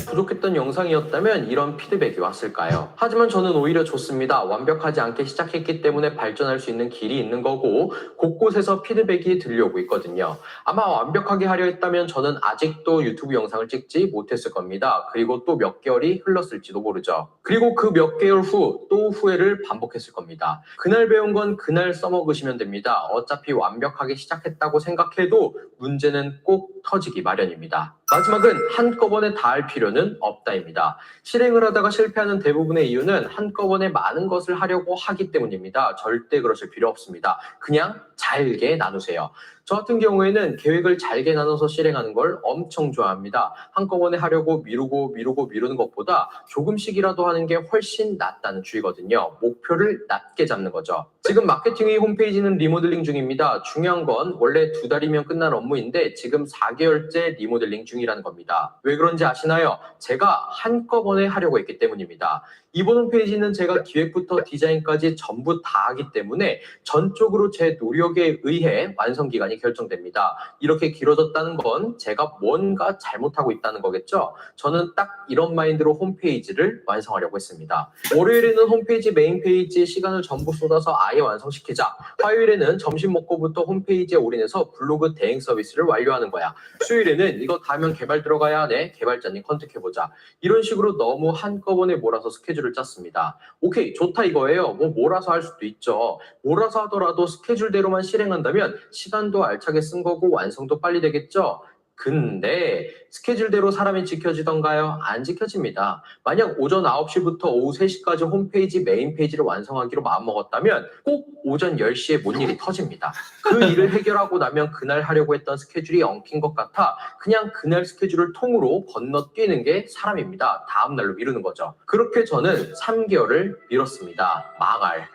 부족했던 영상이었다면 이런 피드백이 왔을까요? 하지만 저는 오히려 좋습니다. 완벽하지 않게 시작했기 때문에 발전할 수 있는 길이 있는 거고, 곳곳에서 피드백이 들려오고 있거든요. 아마 완벽하게 하려 했다면 저는 아직도 유튜브 영상을 찍지 못했을 겁니다. 그리고 또 몇 개월이 흘렀을지도 모르죠. 그리고 그 몇 개월 후 또 후회를 반복했을 겁니다. 그날 배운 건 그날 써먹으시면 됩니다. 어차피 완벽하게 시작했다고 생각해도 문제는 꼭 터지기 마련입니다. 마지막은 한꺼번에 다 할 필요는 없다입니다. 실행을 하다가 실패하는 대부분의 이유는 한꺼번에 많은 것을 하려고 하기 때문입니다. 절대 그러실 필요 없습니다. 그냥 잘게 나누세요. 저 같은 경우에는 계획을 잘게 나눠서 실행하는 걸 엄청 좋아합니다. 한꺼번에 하려고 미루는 것보다 조금씩이라도 하는 게 훨씬 낫다는 주의거든요. 목표를 낮게 잡는 거죠. 지금 마케팅의 홈페이지는 리모델링 중입니다. 중요한 건 원래 2달이면 끝날 업무인데 지금 4개월째 리모델링 중이라는 겁니다. 왜 그런지 아시나요? 제가 한꺼번에 하려고 했기 때문입니다. 이번 홈페이지는 제가 기획부터 디자인까지 전부 다 하기 때문에 전적으로 제 노력에 의해 완성 기간이 결정됩니다. 이렇게 길어졌다는 건 제가 뭔가 잘못하고 있다는 거겠죠? 저는 딱 이런 마인드로 홈페이지를 완성하려고 했습니다. 월요일에는 홈페이지 메인 페이지에 시간을 전부 쏟아서 아예 완성시키자. 화요일에는 점심 먹고부터 홈페이지에 올인해서 블로그 대행 서비스를 완료하는 거야. 수요일에는 이거 다 하면 개발 들어가야 하네. 개발자님 컨택해보자. 이런 식으로 너무 한꺼번에 몰아서 스케줄을 짰습니다. 오케이, 좋다 이거예요. 몰아서 할 수도 있죠. 몰아서 하더라도 스케줄대로만 실행한다면 시간도 알차게 쓴 거고 완성도 빨리 되겠죠. 근데 스케줄대로 사람이 지켜지던가요? 안 지켜집니다. 만약 오전 9시부터 오후 3시까지 홈페이지 메인 페이지를 완성하기로 마음먹었다면 꼭 오전 10시에 뭔 일이 터집니다. 그 일을 해결하고 나면 그날 하려고 했던 스케줄이 엉킨 것 같아 그냥 그날 스케줄을 통으로 건너뛰는 게 사람입니다. 다음 날로 미루는 거죠. 그렇게 저는 3개월을 미뤘습니다. 망할.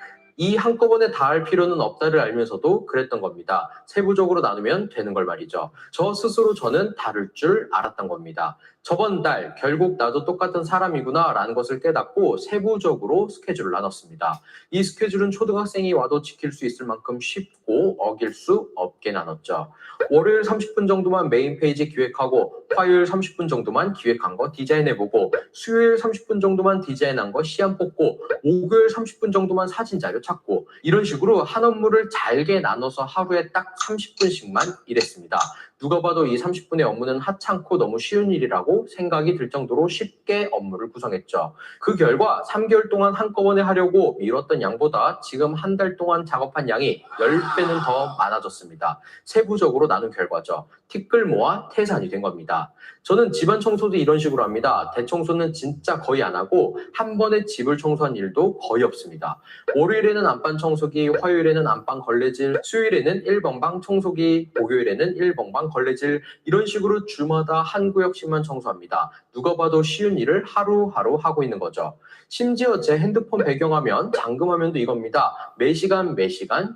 이 한꺼번에 다 할 필요는 없다를 알면서도 그랬던 겁니다. 세부적으로 나누면 되는 걸 말이죠. 저 스스로 저는 다를 줄 알았던 겁니다. 저번 달 결국 나도 똑같은 사람이구나 라는 것을 깨닫고 세부적으로 스케줄을 나눴습니다. 이 스케줄은 초등학생이 와도 지킬 수 있을 만큼 쉽고 어길 수 없게 나눴죠. 월요일 30분 정도만 메인 페이지 기획하고, 화요일 30분 정도만 기획한 거 디자인해보고, 수요일 30분 정도만 디자인한 거 시안 뽑고, 목요일 30분 정도만 사진 자료 찾고, 이런 식으로 한 업무를 잘게 나눠서 하루에 딱 30분씩만 일했습니다. 누가 봐도 이 30분의 업무는 하찮고 너무 쉬운 일이라고 생각이 들 정도로 쉽게 업무를 구성했죠. 그 결과 3개월 동안 한꺼번에 하려고 미뤘던 양보다 지금 한 달 동안 작업한 양이 10배는 더 많아졌습니다. 세부적으로 나눈 결과죠. 티끌 모아 태산이 된 겁니다. 저는 집안 청소도 이런 식으로 합니다. 대청소는 진짜 거의 안 하고 한 번에 집을 청소한 일도 거의 없습니다. 월요일에는 안방 청소기, 화요일에는 안방 걸레질, 수요일에는 1번방 청소기, 목요일에는 1번방 걸레질, 이런 식으로 주마다 한 구역씩만 청소합니다. 누가 봐도 쉬운 일을 하루하루 하고 있는 거죠. 심지어 제 핸드폰 배경화면, 잠금화면도 이겁니다. 매시간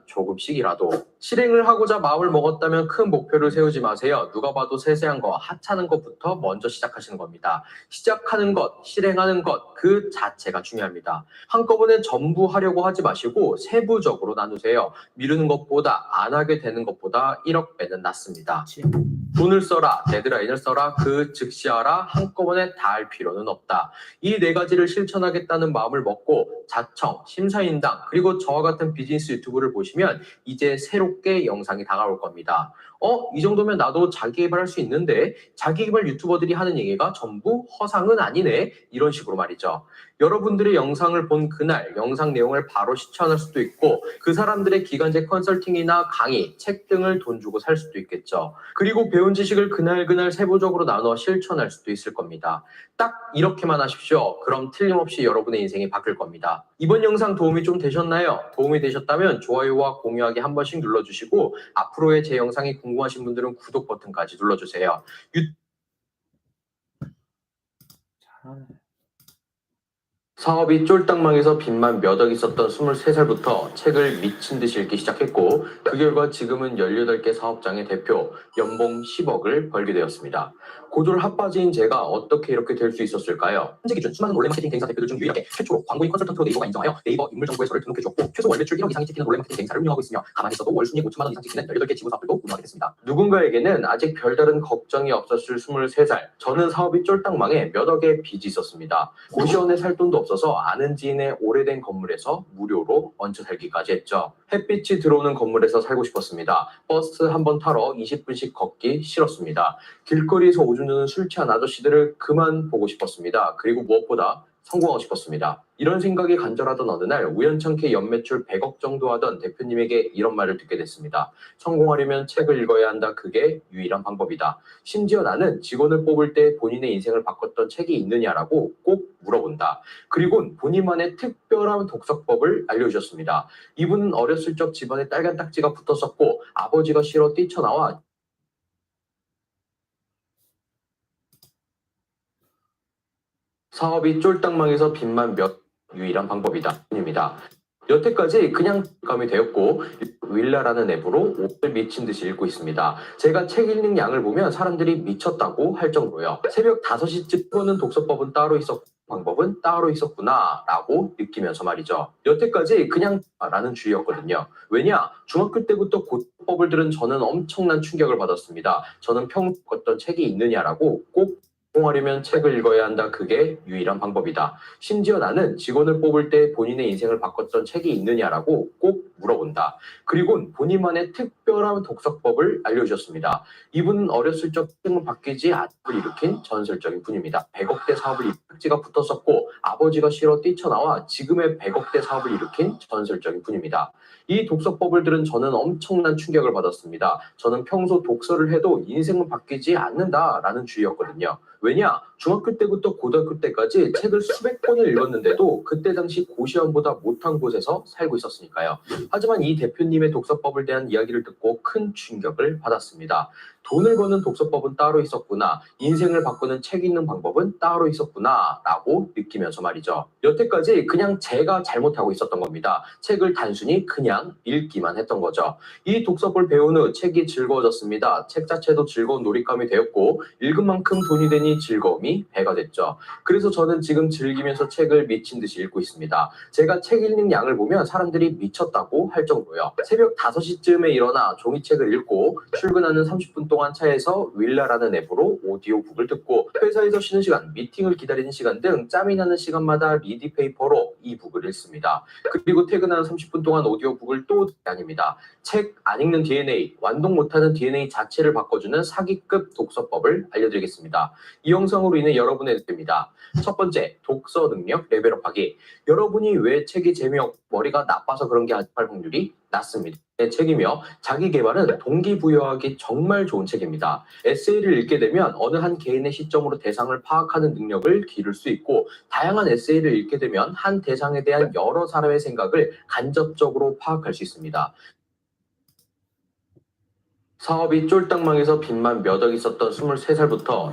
조금씩이라도. 실행을 하고자 마음을 먹었다면 큰 목표를 세우지 마세요. 누가 봐도 세세한 거, 하찮은 것부터 먼저 시작하시는 겁니다. 시작하는 것, 실행하는 것, 그 자체가 중요합니다. 한꺼번에 전부 하려고 하지 마시고 세부적으로 나누세요. 미루는 것보다 안 하게 되는 것보다 1억 배는 낫습니다. 돈을 써라, 데드라인을 써라, 그 즉시 하라, 한꺼번에 다 할 필요는 없다. 이 4가지를 실천하겠다는 마음을 먹고 자청, 심사인당, 그리고 저와 같은 비즈니스 유튜브를 보시면 이제 새롭게 영상이 다가올 겁니다. 이 정도면 나도 자기 개발할 수 있는데 자기 개발 유튜버들이 하는 얘기가 전부 허상은 아니네, 이런 식으로 말이죠. 여러분들의 영상을 본 그날 영상 내용을 바로 실천할 수도 있고 그 사람들의 기간제 컨설팅이나 강의, 책 등을 돈 주고 살 수도 있겠죠. 그리고 배운 지식을 그날 세부적으로 나눠 실천할 수도 있을 겁니다. 딱 이렇게만 하십시오. 그럼 틀림없이 여러분의 인생이 바뀔 겁니다. 이번 영상 도움이 좀 되셨나요? 도움이 되셨다면 좋아요와 공유하기 한 번씩 눌러주시고 앞으로의 제 영상이 궁금하신 분들은 구독 버튼까지 눌러주세요. 잘하네. 사업이 쫄딱 망해서 빚만 몇 억 있었던 23살부터 책을 미친 듯이 읽기 시작했고 그 결과 지금은 18개 사업장의 대표, 연봉 10억을 벌게 되었습니다. 고졸 핫바지인 제가 어떻게 이렇게 될 수 있었을까요? 현재 기준 수많은 온라인 마케팅 대행사 대표들 중 유일하게 최초로 광고인 컨설턴트로 네이버가 인정하여 네이버 인물정보에 저를 등록해줬고 최소 월 매출 1억 이상이 찍히는 온라인 마케팅 대행사를 운영하고 있으며 가만히 있어도 월 순이익 5천만 원 이상 찍히는 18개 지부 사업들도 운영하게 됐습니다. 누군가에게는 아직 별다른 걱정이 없었을 23살, 저는 사업이 쫄딱 망해 몇 억의 빚이 있었습니다. 고시원에 살 돈도 없어서 아는 지인의 오래된 건물에서 무료로 얹혀 살기까지 했죠. 햇빛이 들어오는 건물에서 살고 싶었습니다. 버스 한 번 타러 20분씩 걷기 싫었습니다. 길거리에서 오줌 누는 술 취한 아저씨들을 그만 보고 싶었습니다. 그리고 무엇보다 성공하고 싶었습니다. 이런 생각이 간절하던 어느 날 우연찮게 연매출 100억 정도 하던 대표님에게 이런 말을 듣게 됐습니다. 성공하려면 책을 읽어야 한다. 그게 유일한 방법이다. 심지어 나는 직원을 뽑을 때 본인의 인생을 바꿨던 책이 있느냐라고 꼭 물어본다. 그리고 본인만의 특별한 독서법을 알려주셨습니다. 이분은 어렸을 적 집안에 빨간 딱지가 붙었었고 아버지가 싫어 뛰쳐나와 사업이 쫄딱 망해서 빚만 유일한 방법이다. 입니다. 여태까지 그냥 감이 되었고 윌라라는 앱으로 오늘 미친 듯이 읽고 있습니다. 제가 책 읽는 양을 보면 사람들이 미쳤다고 할 정도요. 새벽 5시쯤 보는 독서법은 따로 있었고 방법은 따로 있었구나 라고 느끼면서 말이죠. 여태까지 그냥 라는 주의였거든요. 왜냐? 중학교 때부터 고법을 들은 저는 엄청난 충격을 받았습니다. 저는 평소 읽었던 책이 있느냐라고 꼭 성공하려면 책을 읽어야 한다. 그게 유일한 방법이다. 심지어 나는 직원을 뽑을 때 본인의 인생을 바꿨던 책이 있느냐라고 꼭 물어본다. 그리고 본인만의 특별한 독서법을 알려주셨습니다. 이분은 어렸을 적 생을 바뀌지 않고 일으킨 전설적인 분입니다. 100억대 사업을 딱지가 붙었었고 아버지가 싫어 뛰쳐나와 지금의 100억대 사업을 일으킨 전설적인 분입니다. 이 독서법을 들은 저는 엄청난 충격을 받았습니다. 저는 평소 독서를 해도 인생은 바뀌지 않는다라는 주의였거든요. 왜냐? 중학교 때부터 고등학교 때까지 책을 수백 권을 읽었는데도 그때 당시 고시원보다 못한 곳에서 살고 있었으니까요. 하지만 이 대표님의 독서법을 대한 이야기를 듣고 큰 충격을 받았습니다. 돈을 버는 독서법은 따로 있었구나. 인생을 바꾸는 책 읽는 방법은 따로 있었구나 라고 느끼면서 말이죠. 여태까지 그냥 제가 잘못하고 있었던 겁니다. 책을 단순히 그냥 읽기만 했던 거죠. 이 독서법을 배운 후 책이 즐거워졌습니다. 책 자체도 즐거운 놀잇감이 되었고 읽은 만큼 돈이 되니 즐거움이 배가 됐죠. 그래서 저는 지금 즐기면서 책을 미친 듯이 읽고 있습니다. 제가 책 읽는 양을 보면 사람들이 미쳤다고 할 정도요. 새벽 5시쯤에 일어나 종이책을 읽고 출근하는 30분 동안 동안 차에서 윌라라는 앱으로 오디오북을 듣고 회사에서 쉬는 시간, 미팅을 기다리는 시간 등 짬이 나는 시간마다 리디 페이퍼로 이 북을 읽습니다. 그리고 퇴근하는 30분 동안 오디오북을 또 아닙니다. 책 안 읽는 DNA, 완독 못하는 DNA 자체를 바꿔주는 사기급 독서법을 알려드리겠습니다. 이 영상으로 인해 여러분의 됩니다. 첫 번째, 독서 능력 레벨업하기. 여러분이 왜 책이 재미없고 머리가 나빠서 그런 게 아닐 확률이 낮습니다. 책이며 자기 개발은 동기부여하기 정말 좋은 책입니다. 에세이를 읽게 되면 어느 한 개인의 시점으로 대상을 파악하는 능력을 기를 수 있고 다양한 에세이를 읽게 되면 한 대상에 대한 여러 사람의 생각을 간접적으로 파악할 수 있습니다. 사업이 쫄딱 망해서 빚만 몇 억 있었던 23살부터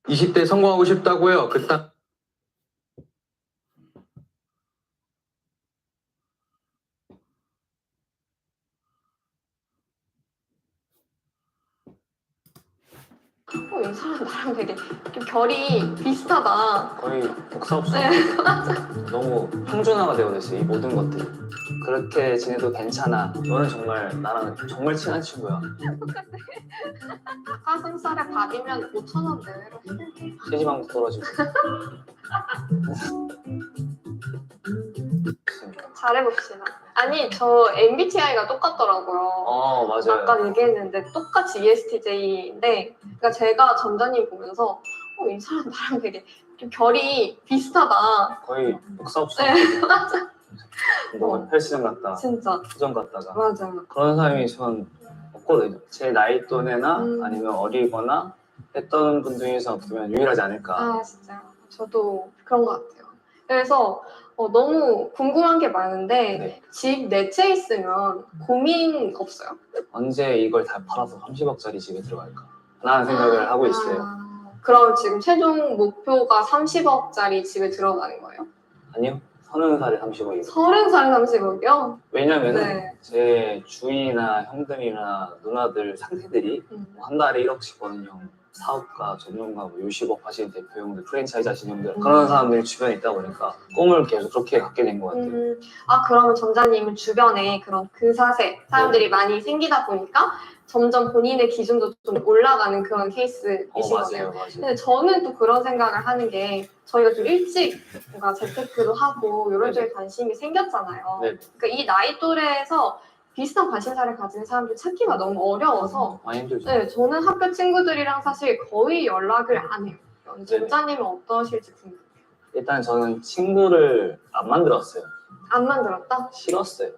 20대 성공하고 싶다고요? 그딴 이 사람 나랑 되게 좀 결이 비슷하다. 거의 복사업소 네. 너무 평준화가 되어버렸어 이 모든 것들이. 그렇게 지내도 괜찮아. 너는 정말 나랑 정말 친한 친구야. 닭가슴살에 밥이면 5,000원 내외로 해줄게. 체지방도 떨어지고. 잘해봅시다. 아니 저 MBTI가 똑같더라고요. 맞아요. 아까 얘기했는데 똑같이 ESTJ인데 그러니까 제가 점자님 보면서 이 사람 나랑 되게 좀 결이 비슷하다. 거의 복사업소 네. 뭐 헬스장 갔다 진짜 수정 갔다가 맞아요. 그런 사람이 전 없거든요. 제 나이 또래나 아니면 어리거나 했던 분 중에서 어떻게 보면 유일하지 않을까. 아 진짜 저도 그런 것 같아요. 그래서 너무 궁금한 게 많은데 네. 집 네 채 있으면 고민 없어요? 언제 이걸 다 팔아서 30억짜리 집에 들어갈까 라는 생각을 하고 있어요. 그럼 지금 최종 목표가 30억짜리 집에 들어가는 거예요? 아니요. 30살에 30억이요. 30살에 30억이요? 왜냐면은 네. 제 주위나 형들이나 누나들 상태들이 한 달에 1억씩 버는 형, 사업가, 전문가, 뭐 요식업 하시는 대표 형들, 프랜차이즈 하시는 형들 그런 사람들이 주변에 있다 보니까 꿈을 계속 그렇게 갖게 된 것 같아요. 그러면 점자님은 주변에 그런 그사세 사람들이 많이 생기다 보니까 점점 본인의 기준도 좀 올라가는 그런 케이스이신 거네요. 맞아요. 근데 저는 또 그런 생각을 하는 게 저희가 좀 일찍 뭔가 재테크도 하고 이런 쪽에 관심이 생겼잖아요. 네. 그러니까 이 나이 또래에서 비슷한 관심사를 가진 사람들 찾기가 너무 어려워서 많이 힘들죠. 네, 저는 학교 친구들이랑 사실 거의 연락을 안 해요. 점자님은 어떠실지 궁금해요. 일단 저는 친구를 안 만들었어요. 안 만들었다? 싫었어요.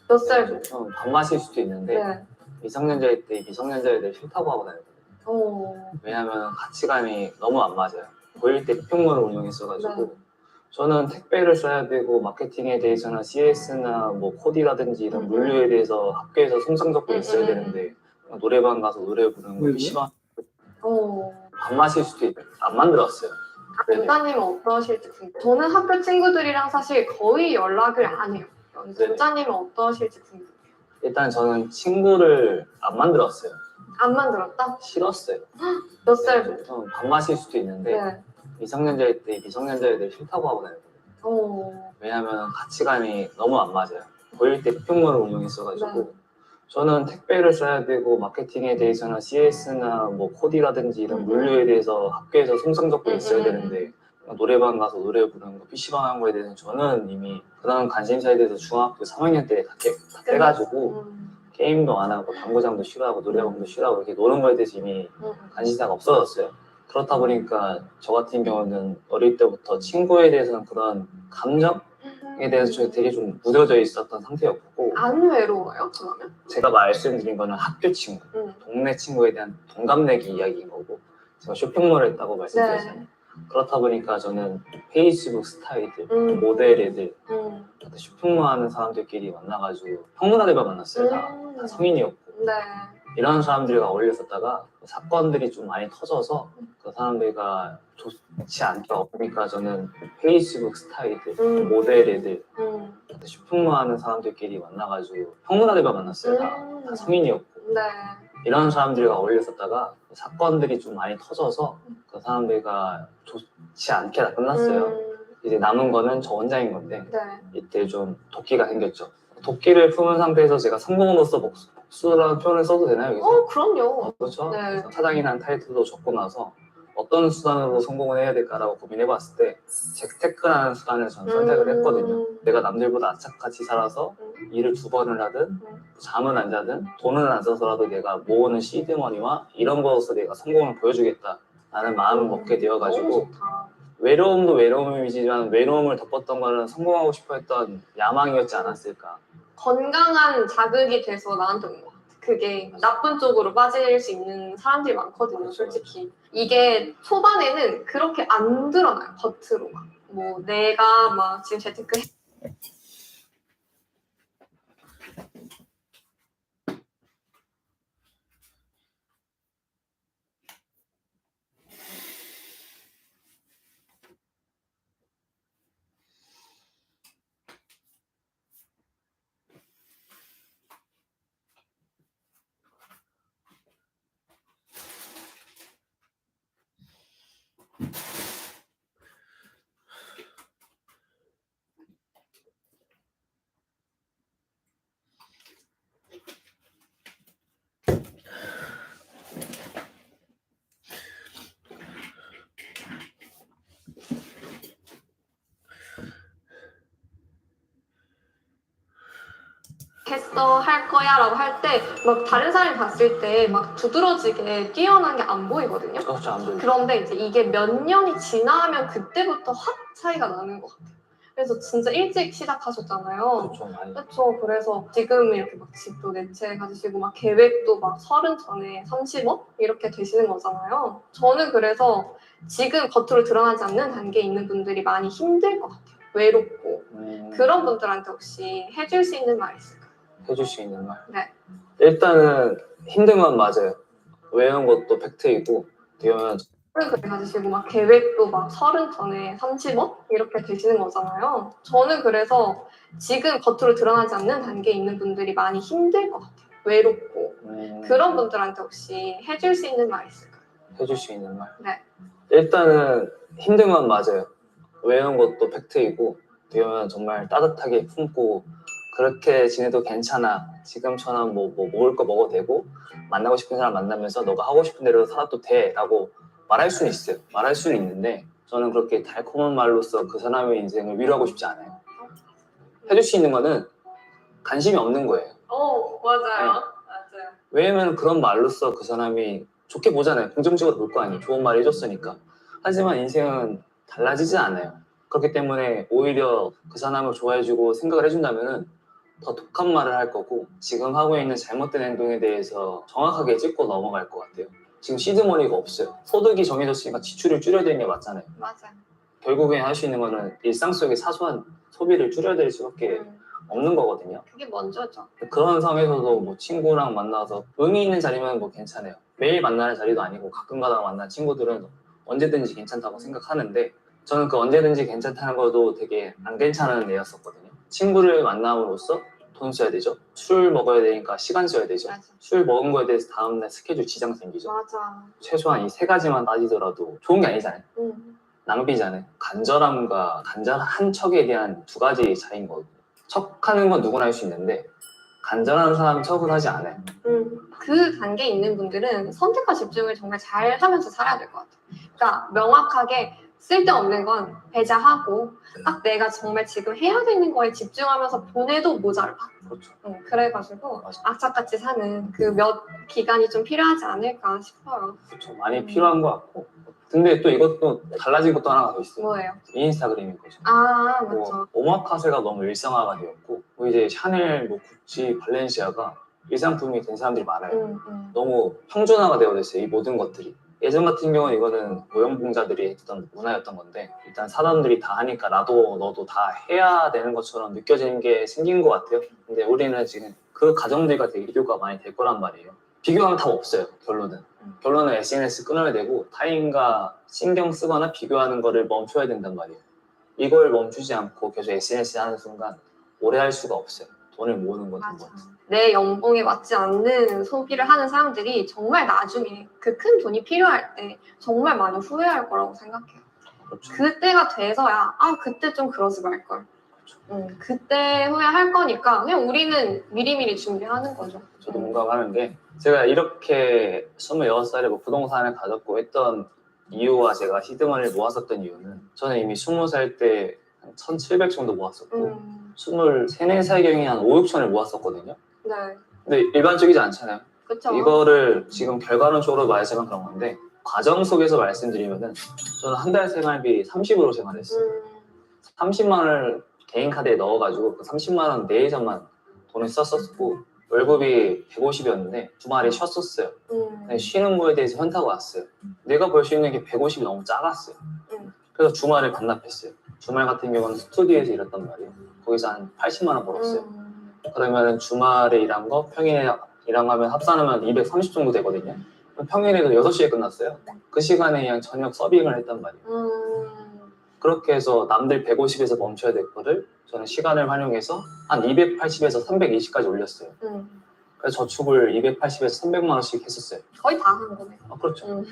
몇 살? 좀 밥맛일 수도 있는데 네. 미성년자일 때 미성년자애들 싫다고 하고 다녔거든요. 왜냐하면 가치관이 너무 안 맞아요. 고1 때 쇼핑몰을 운영했어가지고 네. 저는 택배를 써야 되고 마케팅에 대해서나 CS나 뭐 코디라든지 이런 물류에 대해서 학교에서 성장적으로 있어야 되는데 노래방 가서 노래 부르는 거 PC방 밥맛일 수도 있어요. 안 만들었어요. 점자님은 어떠실지 궁금해요. 저는 학교 친구들이랑 사실 거의 연락을 안 해요. 점자님은 어떠실지 궁금해요. 일단 저는 친구를 안 만들었어요. 안 만들었다? 싫었어요. 몇 살? 좀 밥맛일 수도 있는데 네. 미성년자일 때 미성년자애들 싫다고 하고 다녔거든요. 왜냐하면 가치관이 너무 안 맞아요. 고1 때 쇼핑몰을 운영했어가지고 저는 택배를 써야 되고 마케팅에 대해서나 CS나 뭐 코디라든지 이런 물류에 대해서 학교에서 성장적으로 있어야 되는데 노래방 가서 노래 부르는 거 PC방 하는 거에 대해서는 저는 이미 그런 관심사에 대해서 중학교 3학년 때 다 깨가지고 게임도 안 하고 당구장도 싫어하고 노래방도 싫어하고 이렇게 노는 거에 대해서 이미 관심사가 없어졌어요. 그렇다 보니까 저 같은 경우는 어릴 때부터 친구에 대해서는 그런 감정에 대해서 되게 좀 무뎌져 있었던 상태였고 안 외로워요, 그러면? 제가 말씀드린 거는 학교 친구, 동네 친구에 대한 동갑내기 이야기인 거고 제가 쇼핑몰을 했다고 말씀드렸잖아요. 그렇다 보니까 저는 페이스북 스타일들, 모델 애들, 쇼핑몰 하는 사람들끼리 만나가지고 평문화대발 만났어요. 다 성인이었고 네. 이런 사람들과 어울렸었다가 사건들이 좀 많이 터져서 그 사람들과 좋지 않다 보니까 저는 페이스북 스타일들, 모델 애들, 쇼핑몰 하는 사람들끼리 만나가지고 평문화대발 만났어요. 다 성인이었고 네. 이런 사람들과 어울렸었다가 사건들이 좀 많이 터져서 그 사람들과 좋지 원치 않게 다 끝났어요. 이제 남은 거는 저 혼자인 건데 네. 이때 좀 도끼가 생겼죠. 도끼를 품은 상태에서 제가 성공으로서 복수라는 표현을 써도 되나요? 여기서? 그럼요. 그렇죠. 네. 그래서 사장이라는 타이틀도 적고 나서 어떤 수단으로 성공을 해야 될까라고 고민해봤을 때 재테크라는 수단을 저는 선택을 했거든요. 내가 남들보다 악착같이 살아서 일을 2번을 하든 잠을 안 자든 돈을 안 써서라도 내가 모으는 시드머니와 이런 거로서 내가 성공을 보여주겠다라는 마음을 먹게 되어가지고 너무 좋다. 외로움도 외로움이지만 외로움을 덮었던 거는 성공하고 싶어 했던 야망이었지 않았을까. 건강한 자극이 돼서 나한테 온 것 같아. 그게 나쁜 쪽으로 빠질 수 있는 사람들이 많거든요, 솔직히. 이게 초반에는 그렇게 안 드러나요, 겉으로 막. 뭐 내가 막 지금 재테크 했어, 할 거야 라고 할 때 막 다른 사람이 봤을 때 막 두드러지게 뛰어난 게 안 보이거든요. 그렇죠, 안 보이죠. 그런데 이제 이게 몇 년이 지나면 그때부터 확 차이가 나는 것 같아요. 그래서 진짜 일찍 시작하셨잖아요. 그렇죠, 많이. 그렇죠. 그래서 지금 이렇게 막 집도 4채 가지시고 막 계획도 막 30 전에 30억 이렇게 되시는 거잖아요. 저는 그래서 지금 겉으로 드러나지 않는 단계에 있는 분들이 많이 힘들 것 같아요. 외롭고. 그런 분들한테 혹시 해줄 수 있는 말 있을까요? 해줄 수 있는 말? 네. 일단은 힘든 건 맞아요. 외우는 것도 팩트이고 되면 그래 가지시고 막 계획도 막 30 전에 30억 이렇게 되시는 거잖아요. 저는 그래서 지금 겉으로 드러나지 않는 단계에 있는 분들이 많이 힘들 것 같아요. 외롭고. 그런 분들한테 혹시 해줄 수 있는 말 있을까요? 해줄 수 있는 말? 네. 일단은 힘든 건 맞아요. 외우는 것도 팩트이고 되면 정말 따뜻하게 품고 그렇게 지내도 괜찮아. 지금처럼 뭐 먹을 거 먹어도 되고 만나고 싶은 사람 만나면서 너가 하고 싶은 대로 살아도 돼 라고 말할 수는 있어요. 말할 수는 있는데 저는 그렇게 달콤한 말로써 그 사람의 인생을 위로하고 싶지 않아요. 해줄 수 있는 거는 관심이 없는 거예요. 맞아요. 네. 맞아요. 왜냐면 그런 말로써 그 사람이 좋게 보잖아요. 긍정적으로 볼 거 아니에요. 좋은 말 해줬으니까. 하지만 인생은 달라지지 않아요. 그렇기 때문에 오히려 그 사람을 좋아해주고 생각을 해준다면 더 독한 말을 할 거고 지금 하고 있는 잘못된 행동에 대해서 정확하게 짚고 넘어갈 것 같아요. 지금 시드머니가 없어요. 소득이 정해졌으니까 지출을 줄여야 되는 게 맞잖아요. 맞아요. 결국엔 할 수 있는 거는 일상 속의 사소한 소비를 줄여야 될 수밖에 없는 거거든요. 그게 먼저죠. 그런 상황에서도 뭐 친구랑 만나서 의미 있는 자리면 뭐 괜찮아요. 매일 만나는 자리도 아니고 가끔 가다가 만난 친구들은 언제든지 괜찮다고 생각하는데 저는 그 언제든지 괜찮다는 것도 되게 안 괜찮은 애였었거든요. 친구를 만남으로써 돈 써야 되죠. 술 먹어야 되니까 시간 써야 되죠. 맞아. 술 먹은 거에 대해서 다음날 스케줄 지장 생기죠. 맞아. 최소한 이 3가지만 따지더라도 좋은 게 아니잖아요. 응. 낭비잖아요. 간절함과 간절한 척에 대한 2가지 차이인 거거든요. 척하는 건 누구나 할 수 있는데 간절한 사람은 척을 하지 않아요. 그 단계에 있는 분들은 선택과 집중을 정말 잘 하면서 살아야 될 것 같아요. 그러니까 명확하게 쓸데없는 건 배제하고 딱 내가 정말 지금 해야 되는 거에 집중하면서 보내도 모자라. 그렇죠. 그래가지고 맞아. 악착같이 사는 그 몇 기간이 좀 필요하지 않을까 싶어요. 그렇죠. 많이 필요한 것 같고 근데 또 이것도 달라진 것도 하나가 더 있어요. 뭐예요? 인스타그램인 거죠. 아, 뭐 맞죠. 오마카세가 너무 일상화가 되었고 뭐 이제 샤넬, 뭐 구찌, 발렌시아가 일상품이 된 사람들이 많아요. 너무 평준화가 되어졌어요. 이 모든 것들이. 예전 같은 경우는 이거는 고용봉자들이 했던 문화였던 건데 일단 사람들이 다 하니까 나도 너도 다 해야 되는 것처럼 느껴지는 게 생긴 것 같아요. 근데 우리는 지금 그 가정들과 되게 비교가 많이 될 거란 말이에요. 비교하면 답 없어요. 결론은 SNS 끊어야 되고 타인과 신경 쓰거나 비교하는 거를 멈춰야 된단 말이에요. 이걸 멈추지 않고 계속 SNS 하는 순간 오래 할 수가 없어요. 돈을 모으는 것도 맞아. 뭐지. 내 연봉에 맞지 않는 소비를 하는 사람들이 정말 나중에 그 큰 돈이 필요할 때 정말 많이 후회할 거라고 생각해요. 그렇죠. 그때가 돼서야 그때 좀 그러지 말걸. 그때 후회할 거니까 그냥 우리는 미리미리 준비하는 거죠. 저도 공감하는 게 제가 이렇게 26살에 뭐 부동산을 가졌고 했던 이유와 제가 시드머니를 모았었던 이유는 저는 이미 20살 때 한 1,700 정도 모았었고 23, 4살경에 한 5, 6천을 모았었거든요. 네. 근데 일반적이지 않잖아요. 그쵸. 이거를 지금 결과론적으로 말하자면 그런 건데 과정 속에서 말씀드리면은 저는 한 달 생활비 30으로 생활했어요. 30만 원을 개인 카드에 넣어가지고 그 30만 원 내에서만 돈을 썼었고 월급이 150이었는데 주말에 쉬었었어요. 근데 쉬는 거에 대해서 현타가 왔어요. 내가 벌 수 있는 게 150이 너무 작았어요. 그래서 주말을 반납했어요. 주말 같은 경우는 스튜디오에서 일했단 말이에요. 거기서 한 80만 원 벌었어요. 그러면 주말에 일한 거 평일에 일한 거면 합산하면 230 정도 되거든요. 평일에도 6시에 끝났어요. 그 시간에 그냥 저녁 서빙을 했단 말이에요. 그렇게 해서 남들 150에서 멈춰야 될 거를 저는 시간을 활용해서 한 280에서 320까지 올렸어요. 그래서 저축을 280에서 300만 원씩 했었어요. 거의 다 한 거네. 그렇죠.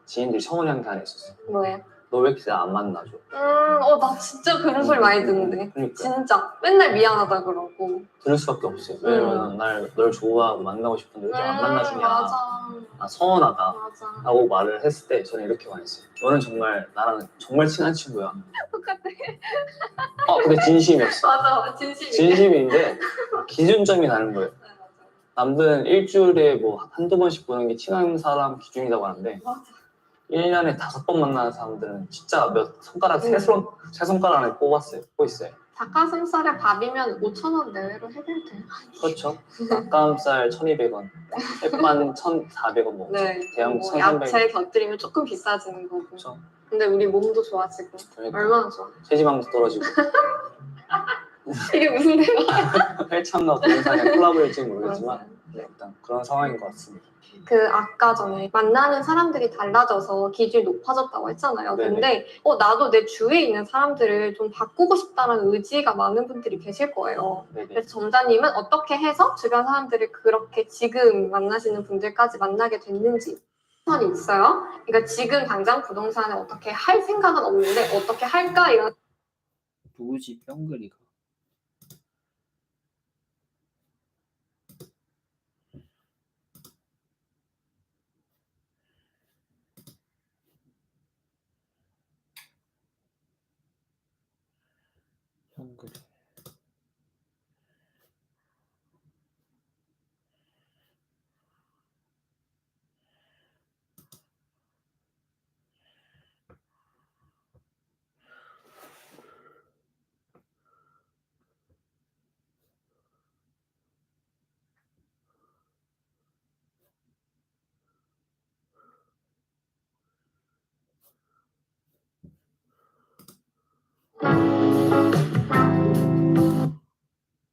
지인들이 청원이한테 하나 있었어요. 뭐예요? 너 왜 이렇게 나 안 만나줘? 나 진짜 그런 소리 많이 듣는데. 그러니까. 진짜 맨날 미안하다 그러고. 들을 수밖에 없어요. 왜냐면 널 좋아하고 만나고 싶은데 왜 이렇게 안 만나주냐. 맞아. 서운하다. 맞아. 라고 말을 했을 때 저는 이렇게 말했어요. 너는 정말 나랑 정말 친한 친구야. 똑같아. 근데 진심이었어. 맞아. 진심이야. 진심인데 기준점이 다른 거예요. 네, 맞아. 남들은 일주일에 뭐 한두 번씩 보는 게 친한 사람 기준이라고 하는데 맞아. 1년에 5번 만나는 사람들은 진짜 몇 손가락 세 손가락 안에 꼽았어요. 꼽고 있어요. 닭가슴살에 밥이면 5,000원 내외로 해결돼요. 그렇죠. 닭가슴살 1,200원, 햇반 1,400원 먹죠. 네. 대형 뭐 1,300원. 야채 곁들이면 조금 비싸지는 거고. 그렇죠. 근데 우리 몸도 좋아지고. 그러니까. 얼마나 좋아. 체지방도 떨어지고 이게 무슨 대화? 헬창과 부동산의 콜라보일지는 모르겠지만 맞아요. 일단 그런 상황인 것 같습니다. 아까 전에 만나는 사람들이 달라져서 기준이 높아졌다고 했잖아요. 네네. 근데 나도 내 주위에 있는 사람들을 좀 바꾸고 싶다는 의지가 많은 분들이 계실 거예요. 네네. 그래서 점자님은 어떻게 해서 주변 사람들을 그렇게 지금 만나시는 분들까지 만나게 됐는지 선이 있어요? 그러니까 지금 당장 부동산을 어떻게 할 생각은 없는데 어떻게 할까 이런. 누구지 뿅그리가? 뿅그리.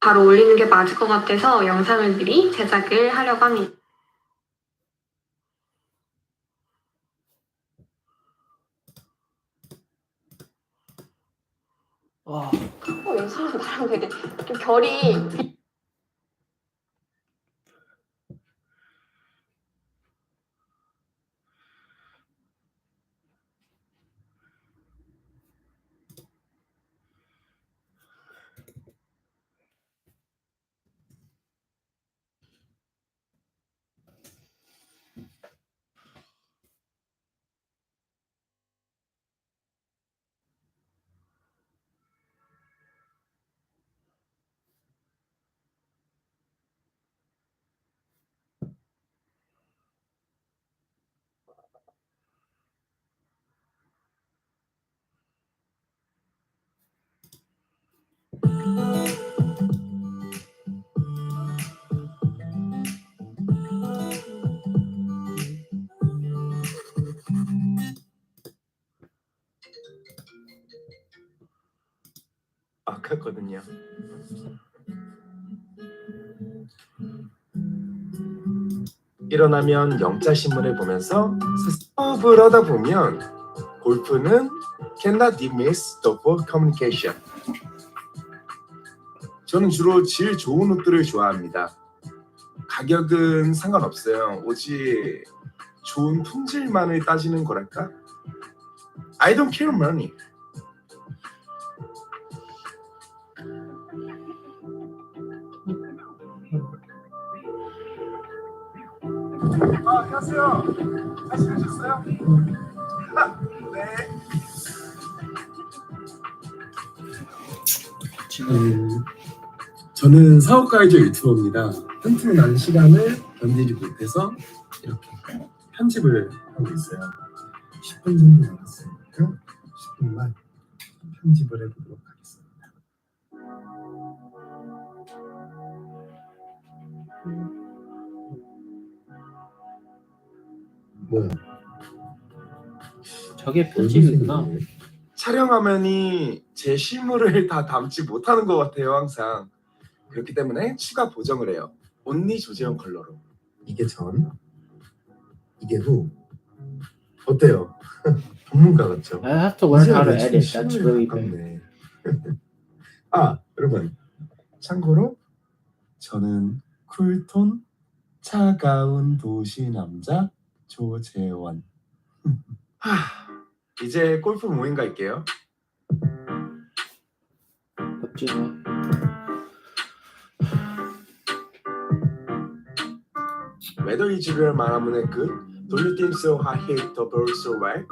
바로 올리는 게 맞을 것 같아서 영상을 미리 제작을 하려고 합니다. 이 사람 나랑 되게 좀 결이 아깝거든요. 일어나면 영자신문을 보면서 수업을 하다 보면 골프는 cannot miss the ball communication. 저는 주로 질 좋은 옷들을 좋아합니다. 가격은 상관없어요. 오직 좋은 품질만을 따지는 거랄까? I don't care money. 안녕하세요. 잘 지내셨어요? 네. 저는 사업 가이드 유튜버입니다. 튼튼한 시간을 견디지 못해서 이렇게 편집을 하고 있어요. 10분 정도 남았으니까 10분만 편집을 해보도록 하겠습니다. 뭐야? 저게 편집이구나. 촬영 화면이 제 실물을 다 담지 못하는 것 같아요, 항상. 그렇기 때문에 추가 보정을 해요. 온리 조제형 컬러로. 이게 전, 이게 후. 어때요? 전문가 같죠? I have to learn how to 이제 edit. 실물에 That's really bad. 가깝네. 아, 여러분. 참고로 저는 쿨톤 차가운 도시 남자 조재원. 이제 골프 모임 갈게요. 멋지네. Whether is your 마라문의 끝? Do you think so? I hate the bird so well?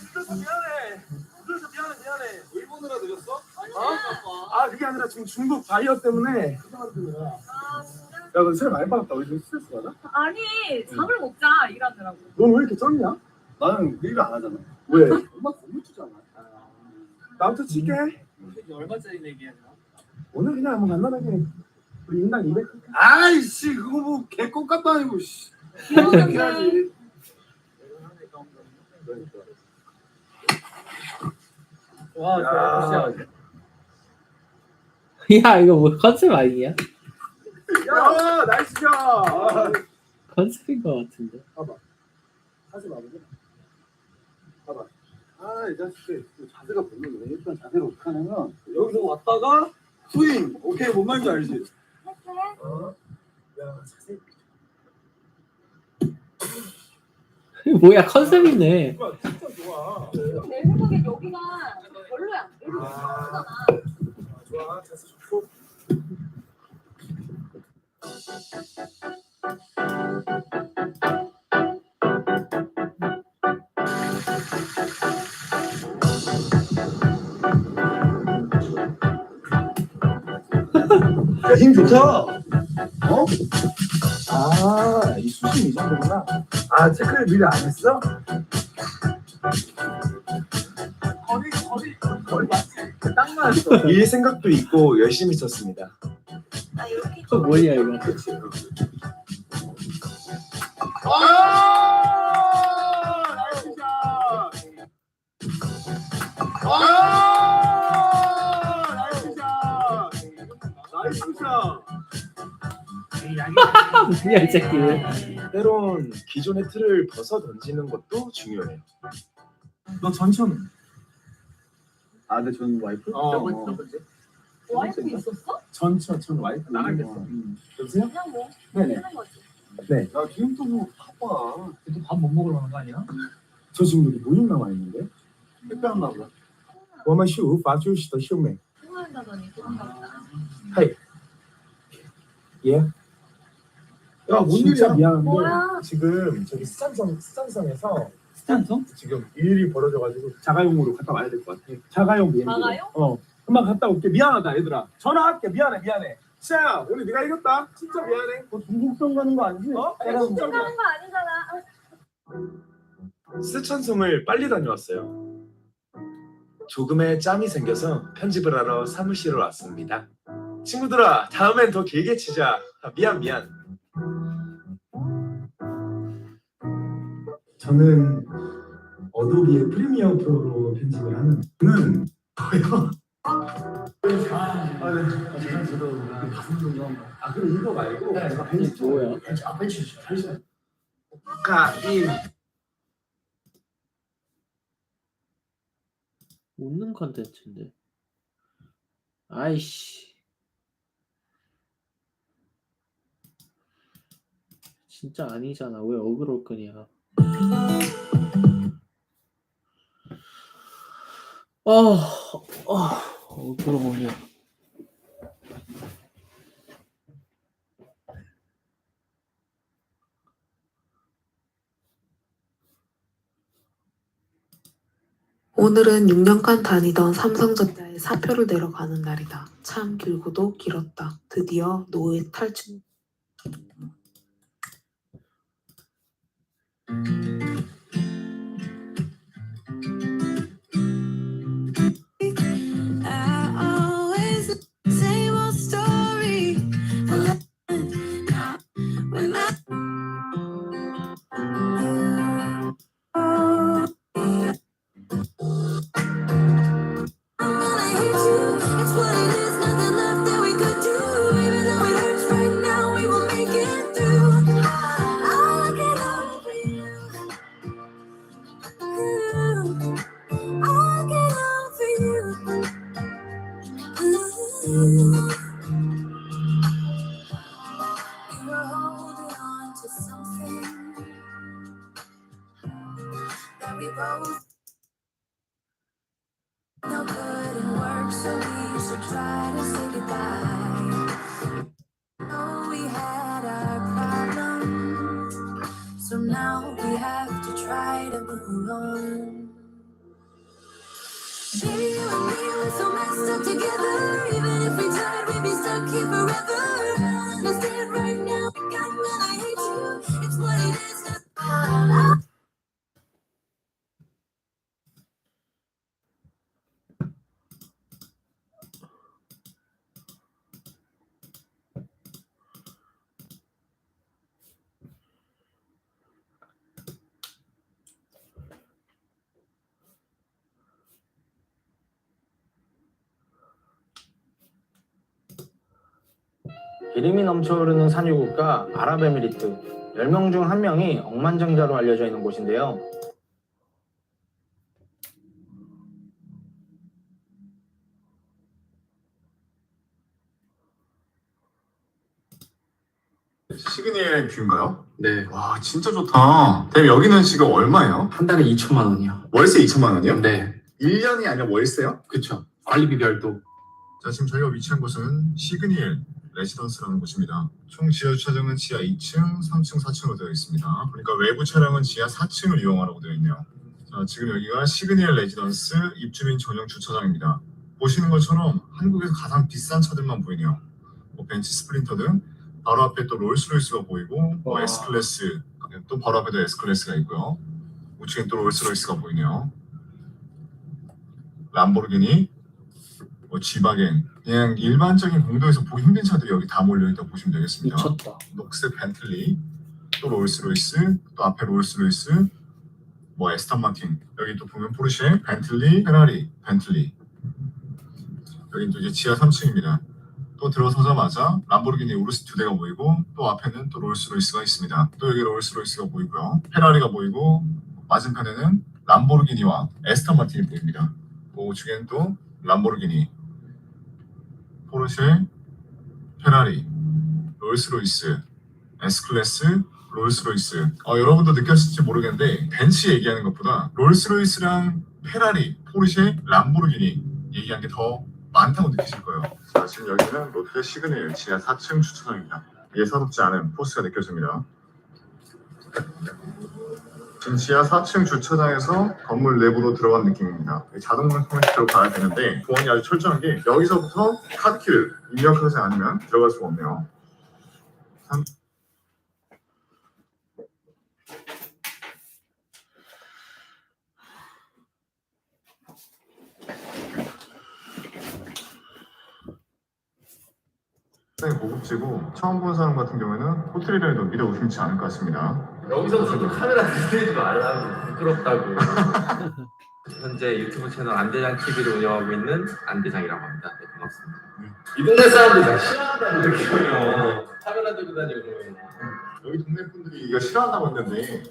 늦어서 미안해. 일본으로 늦었어? 아 그게 아니라 지금 중국 바이어 때문에 야, 너 술 많이 받았다. 왜 이렇게 스트레스 받아? 아니 잠을 못 자 일하느라고. 넌 왜 이렇게 쪘냐? 나는 일 안 하잖아. 왜? 엄마 건물 주잖아. 나부터 칠게. 얼마짜리 내기야? 오늘 그냥 뭐 간단하게 우리 인당 200. 아이씨 그거 뭐 개꽃값도 아니고 씨. 귀여운데. 와, 야. 야, 이거 뭐 컨셉 아니야? 야 나이스 샷. 컨셉인 것 같은데. 하지 말고. 봐봐. 아, 이 자식들 자세가 별로네. 일단 자세를 어떻게 하냐면 여기서 왔다가 스윙. 오케이, 뭔 말인지 알지? 야, 자세. 뭐야, 컨셉이네. 좋아, 진짜 좋아. 내 생각엔 여기가 별로야. 여기 아. 예쁘잖아. 좋아, 자세 좋고. 야, 힘 좋다. 어? 아, 이 수심이 이 정도구나. 아, 체크를 미리 안 했어? 거리 맞지? 딱 맞았어. 일 생각도 있고 열심히 쳤습니다. 나 이렇게 또 뭐야, 이거. 그렇지. 나이스 샷. 나이스 샷. 나이스 샷. 뭐야, 이 새끼. 때론 기존의 틀을 벗어 던지는 것도 중요해요. 너 전천. 아, 내 전 와이프? 와이프 있었어? 전 와이프. 나가겠어. 여보세요? 그냥 뭐 네네. 하는 거지. 네. 야, 지금 또뭐 바빠. 근데 밥 못 먹으러 가는 거 아니야? 저 지금 여기 모임 나와 있는데. 특별한가 보다. 我们是无法注视的秀美。 통화한다더니 그런가 보다. 예. 야, 뭔 진짜 일이야? 미안한데 뭐야? 지금 저기 스탄성에서 스탄성? 지금 일이 벌어져가지고 자가용으로 갔다 와야 될 것 같아. 자가용 비행기. 자가용? 금방 갔다 올게. 미안하다 얘들아. 전화할게. 미안해. 시아야, 오늘 네가 이겼다. 진짜 미안해. 너 중국성 가는 거 아니지? 내가 생각하는 거 아니잖아. 스촨성을 빨리 다녀왔어요. 조금의 짬이 생겨서 편집을 하러 사무실로 왔습니다. 친구들아, 다음엔 더 길게 치자. 미안. 저는 어도비의 프리미어 프로로 편집을 하는 저는 뭐요? 그럼 이거 말고 벤치 뭐야? 벤치 가임. 웃는 컨텐츠인데. 아이씨. 진짜 아니잖아. 왜 어그로 끄냐. 들어보세요. 오늘은 6년간 다니던 삼성전자에 사표를 내러 가는 날이다. 참 길고도 길었다. 드디어 노예 탈출. So now we have to try to move on. Baby, you and me, we're so messed up together. Even if we tried, we'd be stuck here forever. Understand right now, God, man, I hate you. It's what it is. 기름이 넘쳐흐르는 산유국가 아랍에미리트 10명 중 1명이 억만장자로 알려져 있는 곳인데요. 시그니엘 뷰인가요? 네. 와 진짜 좋다. 대면 여기는 지금 얼마예요? 한 달에 2천만 원이요. 월세 2천만 원이요? 네. 1년이 아니라 월세요? 그쵸. 관리비 별도. 자 지금 저희가 위치한 곳은 시그니엘 레지던스라는 곳입니다. 총 지하 주차장은 지하 2층, 3층, 4층으로 되어 있습니다. 그러니까 외부 차량은 지하 4층을 이용하라고 되어 있네요. 자 지금 여기가 시그니엘 레지던스 입주민 전용 주차장입니다. 보시는 것처럼 한국에서 가장 비싼 차들만 보이네요. 뭐 벤츠 스프린터 등 바로 앞에 또 롤스로이스가 보이고 뭐 S클래스 또 바로 앞에도 S클래스가 있고요. 우측엔 또 롤스로이스가 보이네요. 람보르기니, 뭐 지바겐 그냥 일반적인 공도에서 보기 힘든 차들이 여기 다 몰려있다고 보시면 되겠습니다. 미쳤다. 녹색 벤틀리, 또 롤스로이스, 또 앞에 롤스로이스, 뭐 에스턴 마틴 여기 또 보면 포르쉐, 벤틀리, 페라리, 벤틀리 여기 또 이제 지하 3층입니다. 또 들어서자마자 람보르기니 우루스 2대가 보이고 또 앞에는 또 롤스로이스가 있습니다. 또 여기 롤스로이스가 보이고요. 페라리가 보이고 맞은편에는 람보르기니와 에스턴 마틴이 보입니다. 또 우측에는 또 람보르기니, 포르쉐, 페라리, 롤스로이스, S클래스, 롤스로이스 여러분도 느꼈을지 모르겠는데 벤츠 얘기하는 것보다 롤스로이스랑 페라리, 포르쉐, 람보르기니 얘기한 게 더 많다고 느끼실 거예요. 자, 지금 여기는 롯데 시그니엘 지하 4층 주차장입니다. 예사롭지 않은 포스가 느껴집니다. 지금 지하 4층 주차장에서 건물 내부로 들어간 느낌입니다. 자동문 통해서 들어가야 되는데 보안이 아주 철저한 게 여기서부터 카드키를 입력하지 않으면 들어갈 수가 없네요. 굉장히 고급지고 처음 본 사람 같은 경우에는 호텔이라도 믿어 의심치 않을 것 같습니다. 여기서부터 카메라 들이지 말라고 부끄럽다고. 현재 유튜브 채널 안대장 TV를 운영하고 있는 안대장이라고 합니다. 네, 반갑습니다. 이 동네 사람들이 다 싫어한다는 느낌이에요. 카메라 들고 다니고. 여기 동네 분들이 이거 싫어한다고 했는데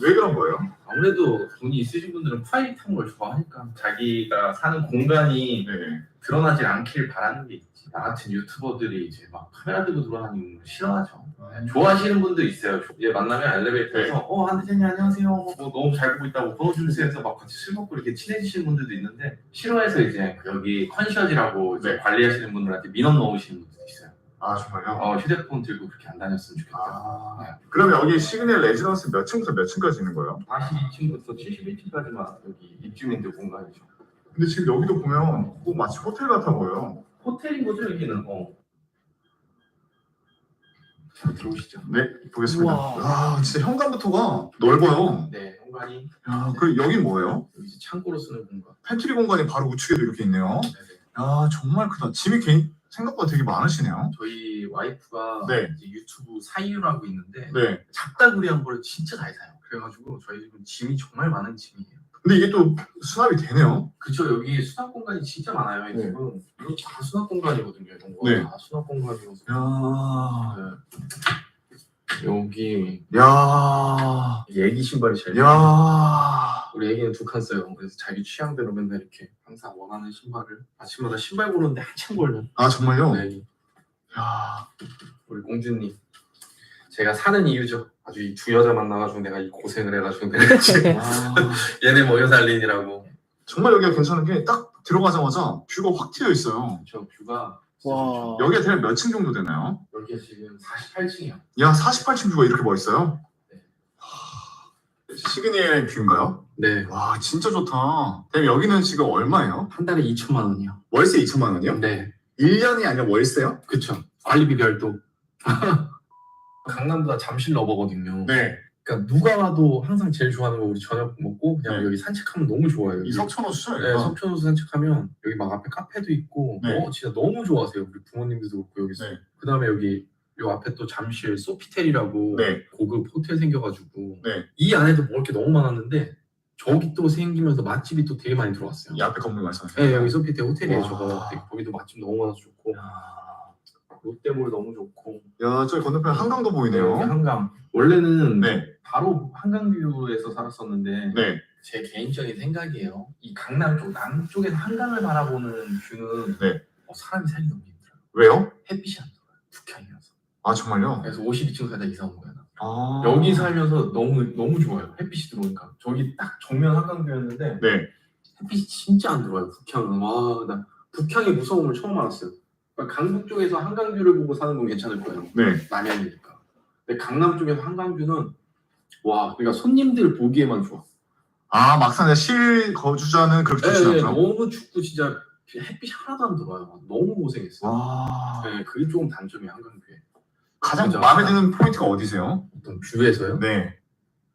왜 그런 거예요? 아무래도 돈이 있으신 분들은 프라이빗한 걸 좋아하니까 자기가 사는 공간이 네. 드러나지 않길 바라는 게 있지. 나 같은 유튜버들이 이제 막 카메라 들고 돌아다니는 거 싫어하죠. 좋아하시는 분들 있어요. 얘 만나면 엘리베이터에서 한대장님 안녕하세요. 뭐 너무 잘 보고 있다고 번호 주세요 해서 막 같이 술 먹고 이렇게 친해지시는 분들도 있는데 싫어해서 이제 여기 컨시어지라고 이제 관리하시는 분들한테 민원 넣으시는 분들도 있어요. 아 정말요? 휴대폰 들고 그렇게 안 다녔으면 좋겠다. 아, 그럼 여기 시그니엘 레지던스 몇 층부터 몇 층까지 있는 거예요? 42층부터 71층까지만 여기 입주민들 공간이죠. 근데 지금 여기도 보면 꼭 마치 호텔 같아 보여요. 호텔인 거죠 여기는. 잘 들어오시죠. 네, 보겠습니다. 우와. 아, 진짜 현관부터가 넓어요. 네, 공간이 야, 그 여긴 뭐예요? 여기 이제 창고로 쓰는 공간. 팬트리 공간이 바로 우측에도 이렇게 있네요. 네네. 야, 정말 크다. 짐이 생각보다 되게 많으시네요. 저희 와이프가 네. 이제 유튜브 사이유라고 있는데 네. 잡다구리한 걸 진짜 잘 사요. 그래가지고 저희 집은 짐이 정말 많은 짐이에요. 근데 이게 또 수납이 되네요. 그쵸, 여기 수납 공간이 진짜 많아요. 이 네. 집은 이거 다 수납 공간이거든요. 이런 거 네. 다 수납 공간이어서. 야, 여기 야, 애기 신발이 제일 야. 우리 애기는 2칸 써요. 그래서 자기 취향대로 맨날 이렇게 항상 원하는 신발을 아침마다 신발 고르는데 한참 걸려. 아, 정말요? 네. 야, 우리 공주님 제가 사는 이유죠. 아주 이 두 여자 만나가지고 내가 이 고생을 해가지고 내가 지금 아. 얘네 먹여 살리느라고. 정말 여기가 괜찮은 게 딱 들어가자마자 뷰가 확 트여 있어요. 저 뷰가 와. 여기가 대략 몇 층 정도 되나요? 여기가 지금 48층이요. 야, 48층 뷰가 이렇게 멋있어요? 네. 시그니엘 뷰인가요? 네. 와, 진짜 좋다. 그럼 여기는 지금 얼마예요? 한 달에 2천만 원이요. 월세 2천만 원이요? 네. 1년이 아니라 월세요? 그쵸. 관리비 별도. 강남보다 잠실 러버거든요. 네. 그러니까 누가 와도 항상 제일 좋아하는 거 우리 저녁 먹고 그냥 네. 여기 산책하면 너무 좋아요. 이 석촌호수죠? 네, 석촌호수 산책하면 여기 막 앞에 카페도 있고 네. 진짜 너무 좋아하세요. 우리 부모님들도 그렇고 여기서. 네. 그 다음에 여기 요 앞에 또 잠실 소피텔이라고 네. 고급 호텔 생겨가지고 네. 이 안에도 먹을 게 너무 많았는데 저기 또 생기면서 맛집이 또 되게 많이 들어왔어요. 이 앞에 건물 말씀하세요? 네, 여기 소피텔 호텔이에요. 와. 저거 되게 거기도 맛집 너무 많아서 좋고 롯데몰 너무 좋고. 야, 저기 건너편에 한강도 여기 보이네요. 한강. 원래는 네. 바로 한강뷰에서 살았었는데 네. 제 개인적인 생각이에요. 이 강남 쪽 남쪽에서 한강을 바라보는 뷰는 네. 사람이 살기 너무 힘들어요. 왜요? 햇빛이 안 들어요. 북향이라서. 아, 정말요? 그래서 52층 살다 이사 온 거야. 나. 아. 여기 살면서 너무 좋아요. 햇빛이 들어오니까. 저기 딱 정면 한강뷰였는데 네. 햇빛이 진짜 안 들어와요. 북향은. 와, 나 북향의 무서움을 처음 알았어요. 그러니까 강북 쪽에서 한강뷰를 보고 사는 건 괜찮을 거예요. 네. 남양이니까. 근데 강남 쪽에서 한강뷰는 와, 그러니까 손님들 보기에만 좋아. 아, 막상 실거주자는 그렇게 좋지 네, 않죠? 너무 춥고 진짜 햇빛이 하나도 안 들어와요. 너무 고생했어요. 와. 네, 그게 조금 단점이에요, 한강뷰에. 가장 그죠? 마음에 드는 포인트가 어디세요? 어떤 뷰에서요? 네.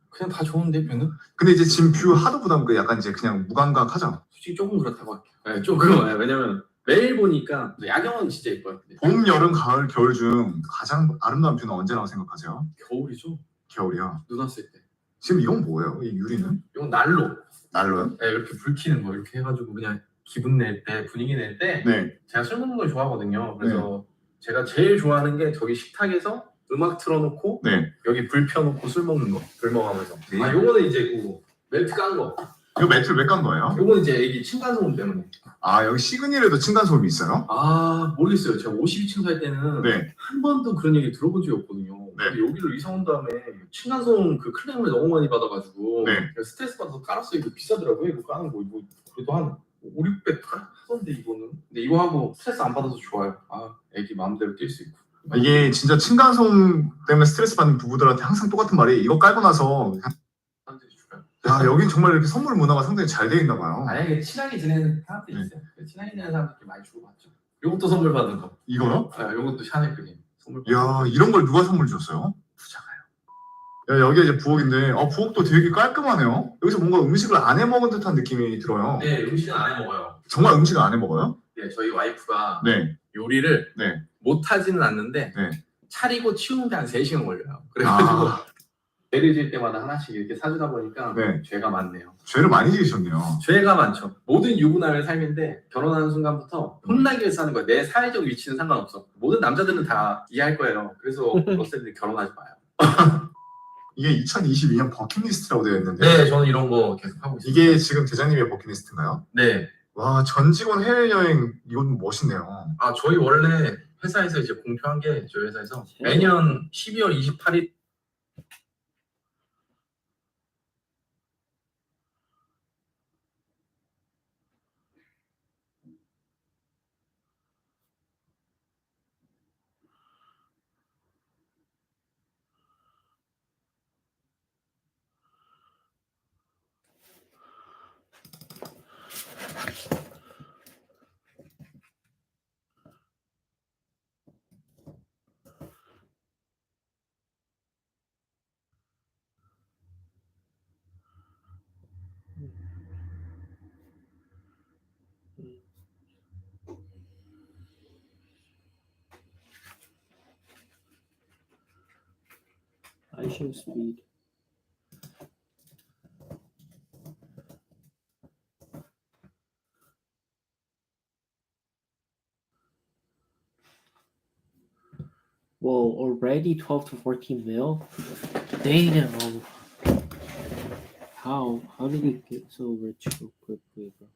그냥 다 좋은데 뷰는? 근데 이제 지금 뷰 하도 부담 그 약간 이제 그냥 무감각하죠? 솔직히 조금 그렇다고 할게요. 네, 조금. 왜냐면 매일 보니까 야경은 진짜 예뻐요. 근데 봄, 여름, 가을, 겨울 중 가장 아름다운 뷰는 언제라고 생각하세요? 겨울이죠. 겨울이요. 눈 왔을 때. 지금 이건 뭐예요? 이 유리는? 이건 난로. 난로요? 네, 이렇게 불 켜는 거 이렇게 해가지고 그냥 기분 낼 때, 분위기 낼 때 네. 제가 술 먹는 걸 좋아하거든요. 그래서 제가 제일 좋아하는 게 저기 식탁에서 음악 틀어놓고 네. 여기 불 펴놓고 술 먹는 거, 불 먹으면서. 네. 아, 요거는 이제 그 멜트 깐 거. 이거 매트를 왜 깐 거예요? 요거는 이제 애기 층간소음 때문에. 아, 여기 시그니엘에도 층간소음이 있어요? 아, 모르겠어요. 제가 52층 살 때는 네. 한 번도 그런 얘기 들어본 적이 없거든요. 네. 근데 여기로 이사 온 다음에 층간소음 그 클레임을 너무 많이 받아가지고 네. 그래서 스트레스 받아서 깔았어요. 이거 비싸더라고요. 이거 까는 거. 이거 그래도 한 5, 600 하던데 이거는. 근데 이거 하고 스트레스 안 받아서 좋아요. 아, 애기 마음대로 뛸 수 있고. 이게 진짜 층간소음 때문에 스트레스 받는 부부들한테 항상 똑같은 말이 이거 깔고 나서 사람들이 좋아요. 야, 여긴 정말 이렇게 선물 문화가 상당히 잘 돼 있나 봐요. 만약에 친하게 지내는 사람들이 네. 있어요. 친하게 지내는 사람들이 많이 주고받죠. 요것도 선물 받은 거. 이거요? 아, 요것도 샤넬 크림 선물 받은 야, 이런 걸 누가 선물 줬어요? 부자가요. 야, 여기가 이제 부엌인데 부엌도 되게 깔끔하네요. 여기서 뭔가 음식을 안 해 먹은 듯한 느낌이 들어요. 네, 음식은 안 해 먹어요. 정말 음식을 안 해 먹어요? 네, 저희 와이프가 네. 요리를 네. 못하지는 않는데 네. 차리고 치우는데 한 3시간 걸려요. 그래가지고 아, 죄를 질 때마다 하나씩 이렇게 사주다 보니까 네. 죄가 많네요. 죄를 많이 지으셨네요. 죄가 많죠. 모든 유부남의 삶인데 결혼하는 순간부터 혼나기 위해서 하는 거예요. 내 사회적 위치는 상관없어. 모든 남자들은 다 이해할 거예요. 그래서 러셀들이 결혼하지 마요. 이게 2022년 버킷리스트라고 되어 있는데 네, 저는 이런 거 계속 하고 있어요. 이게 지금 대장님의 버킷리스트인가요? 네. 와, 전 직원 해외여행 이건 멋있네요. 아, 저희 원래 회사에서 이제 공표한 게 저희 회사에서 매년 12월 28일 Icing speed. Whoa, already 12 to 14 mil? Damn. How did we get so rich so quickly, bro?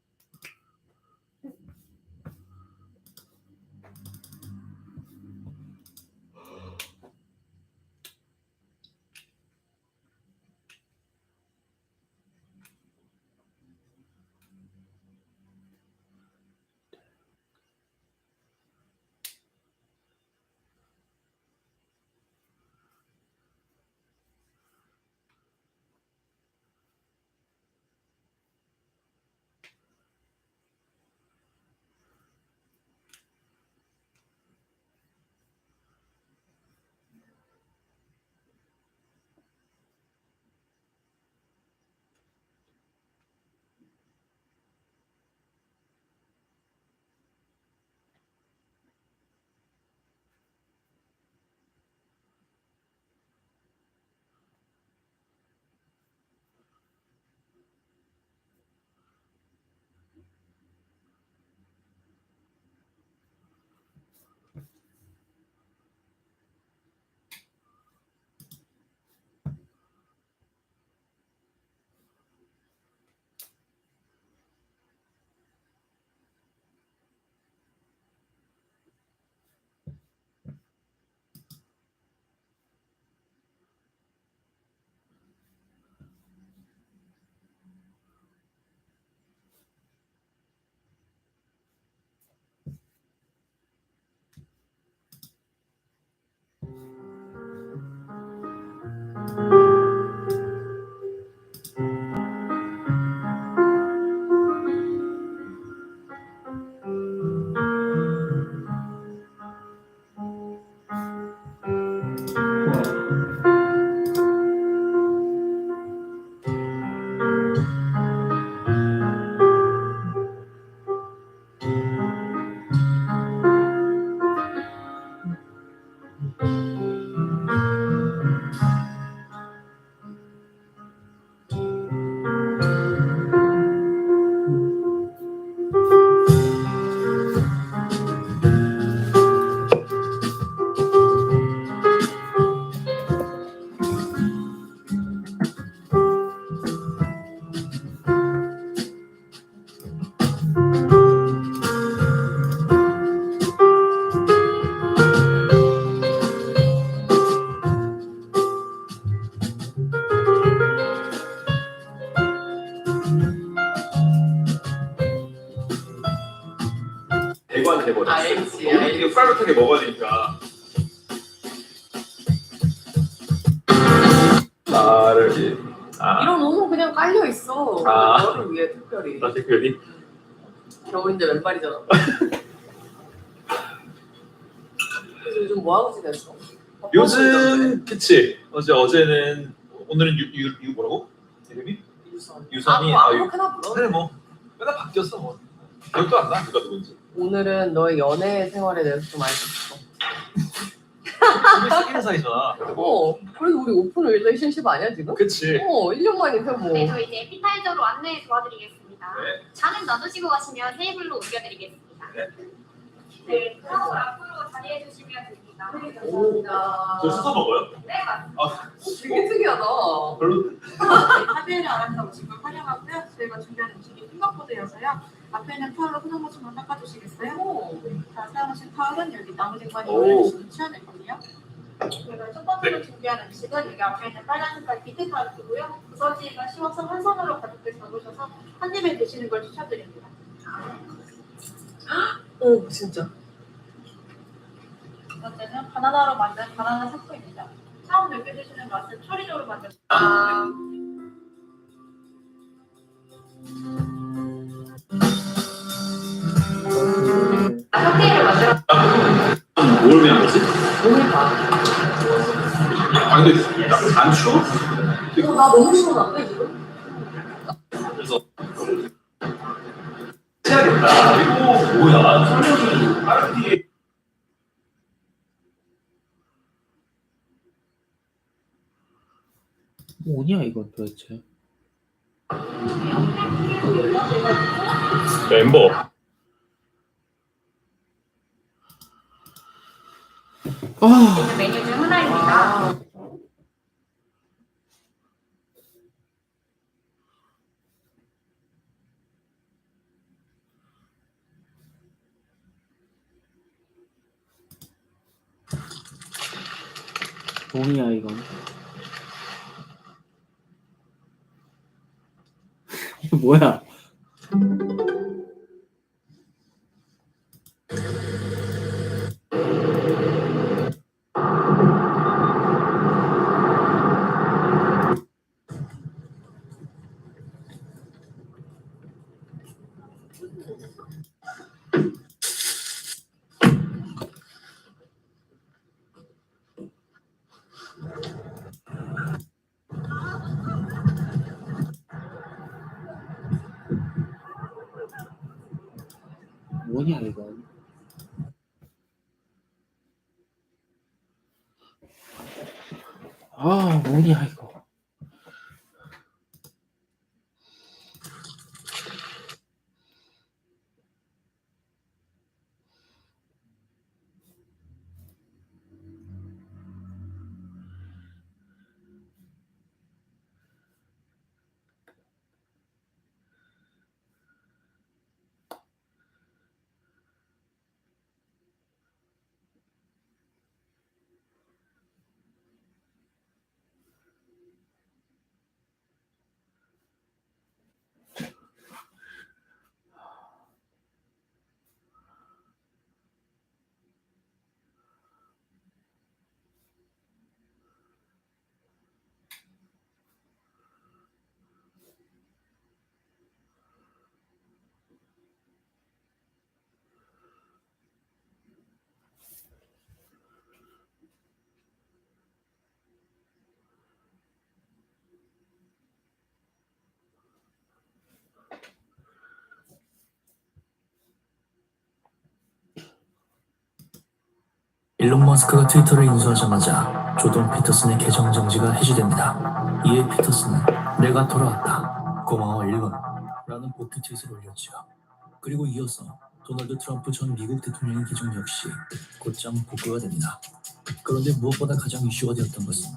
대관 해버렸어. 이게 프라이빗하게 먹어야 되니까. 나를 이런 너무 그냥 깔려 있어. 너를 위해 특별히. 나 특별히 겨울인데 왼발이잖아. 그래서 요즘 뭐 하고 지냈어? 요즘 그치 어제는 오늘은 유 뭐라고? 이름이? 유선이 뭐 아무렇게나 불러. 그래 뭐 맨날 바뀌었어 뭐 기억도 안 나 누가 누군지. 오늘은 너의 연애 생활에 대해서 좀 알고 싶어. 우리 사귀는 사이잖아. 그래도 우리 오픈 릴레이션십 아니야 지금? 그치. 1년 만인데 뭐. 네, 저 이제 에피타이저로 안내 도와드리겠습니다. 네. 잔은 놔두시고 가시면 테이블로 옮겨드리겠습니다. 네. 네, 그럼 앞으로 자리해 주시면 됩니다. 감사합니다. 저 수서 먹어요? 네, 맞습니다. 되게 특이하다. 별로. 사비를 알아서 오신 걸 환영하고요. 저희가 준비한 음식이 핑거푸드여서요. 앞에 있는 타올로 손 한 번씩만 닦아주시겠어요? 자, 사용하신 타올은 여기 나무쟁반에 올려주시면 치워냈거든요. 저희가 첫 번째로 준비한 음식은 여기 앞에 있는 빨간 색깔 비트파이고요. 부서지기가 쉬워서 한 손으로 가볍게 잡으셔서 한 입에 드시는 걸 추천드립니다. 오, 진짜. 두 번째는 바나나로 만든 바나나 사코입니다. 처음 느껴주시는 맛은 초리조로 만든 칵테일을 만들어 뭘 위한 거지? 모르겠다. 아 근데 안 추워? 나 너무 시원한데, 지금? 그래서 해야겠다. 이거 뭐야? 설명이 RT 뭐냐 이건 도대체? 멤버. 있는 메뉴 중 하나입니다. 뭐냐 이건? 이거 뭐야? 뭐냐 이건? 아 뭐냐 이거? 일론 머스크가 트위터를 인수하자마자 조던 피터슨의 계정 정지가 해지됩니다. 이에 피터슨은 내가 돌아왔다. 고마워 일론. 라는 복귀 트윗을 올렸죠. 그리고 이어서 도널드 트럼프 전 미국 대통령의 계정 역시 곧장 복구가 됩니다. 그런데 무엇보다 가장 이슈가 되었던 것은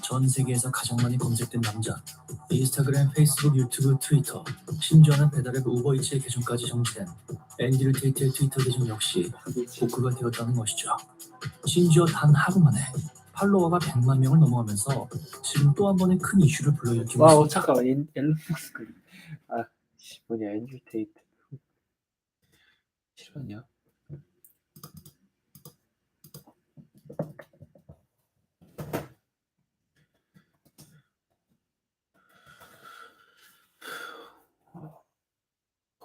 전 세계에서 가장 많이 검색된 남자, 인스타그램, 페이스북, 유튜브, 트위터, 심지어는 배달앱 우버이츠의 계정까지 정지된 앤드류 테이트의 트위터 계정 역시 복구가 되었다는 것이죠. 심지어 단 하루 만에 팔로워가 100만 명을 넘어가면서 지금 또 한 번의 큰 이슈를 불러일으키고 와 있습니다. 잠깐만 앨런 머스크 뭐냐 앤드류 테이트 싫어하냐?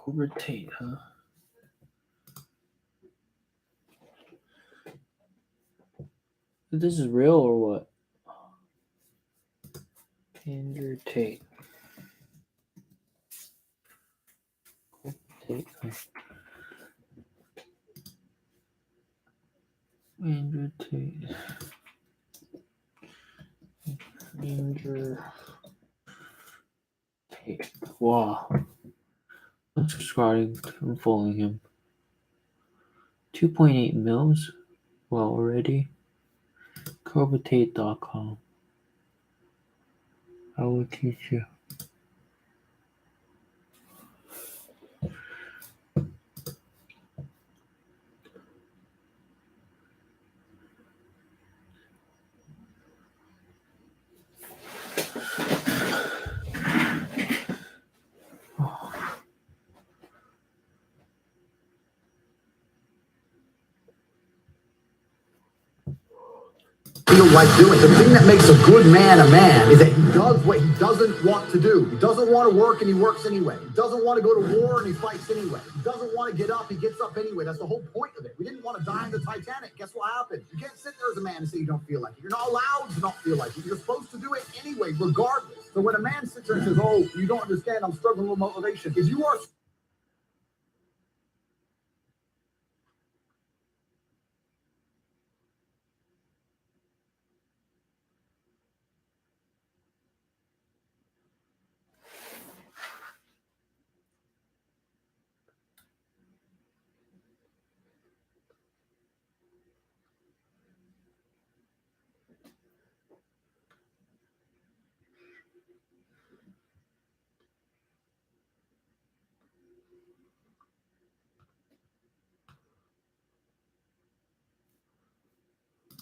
Overtake, huh? This is real or what? Andrew Tate. Tate. Andrew Tate. Andrew Tate. Wow. I'm subscribing. I'm following him. 2.8 mils. well already. Covertate.com. I will teach you. Feel like doing. The thing that makes a good man a man is that he does what he doesn't want to do. He doesn't want to work and he works anyway. He doesn't want to go to war and he fights anyway. He doesn't want to get up, he gets up anyway. That's the whole point of it. We didn't want to die in the Titanic. Guess what happened? You can't sit there as a man and say you don't feel like it. You're not allowed to not feel like it. You're supposed to do it anyway, regardless. So when a man sits there and says, oh, you don't understand, I'm struggling with motivation. If you are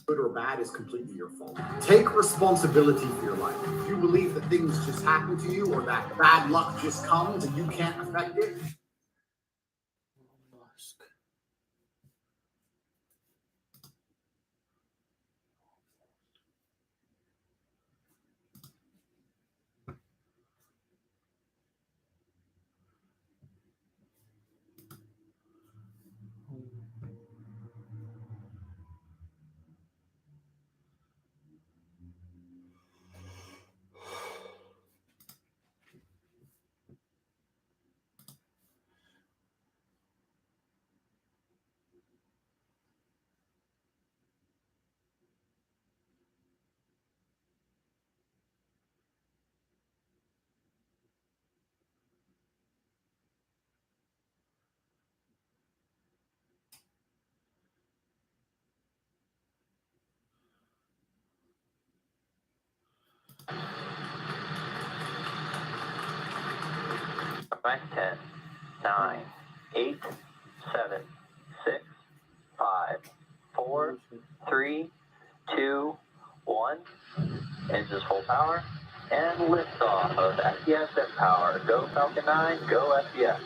good or bad is completely your fault. Take responsibility for your life. If you believe that things just happen to you or that bad luck just comes and you can't affect it, Right, 10, 9, 8, 7, 6, 5, 4, 3, 2, 1. Engines full power and liftoff of SES mPOWER. Go Falcon 9, go SES.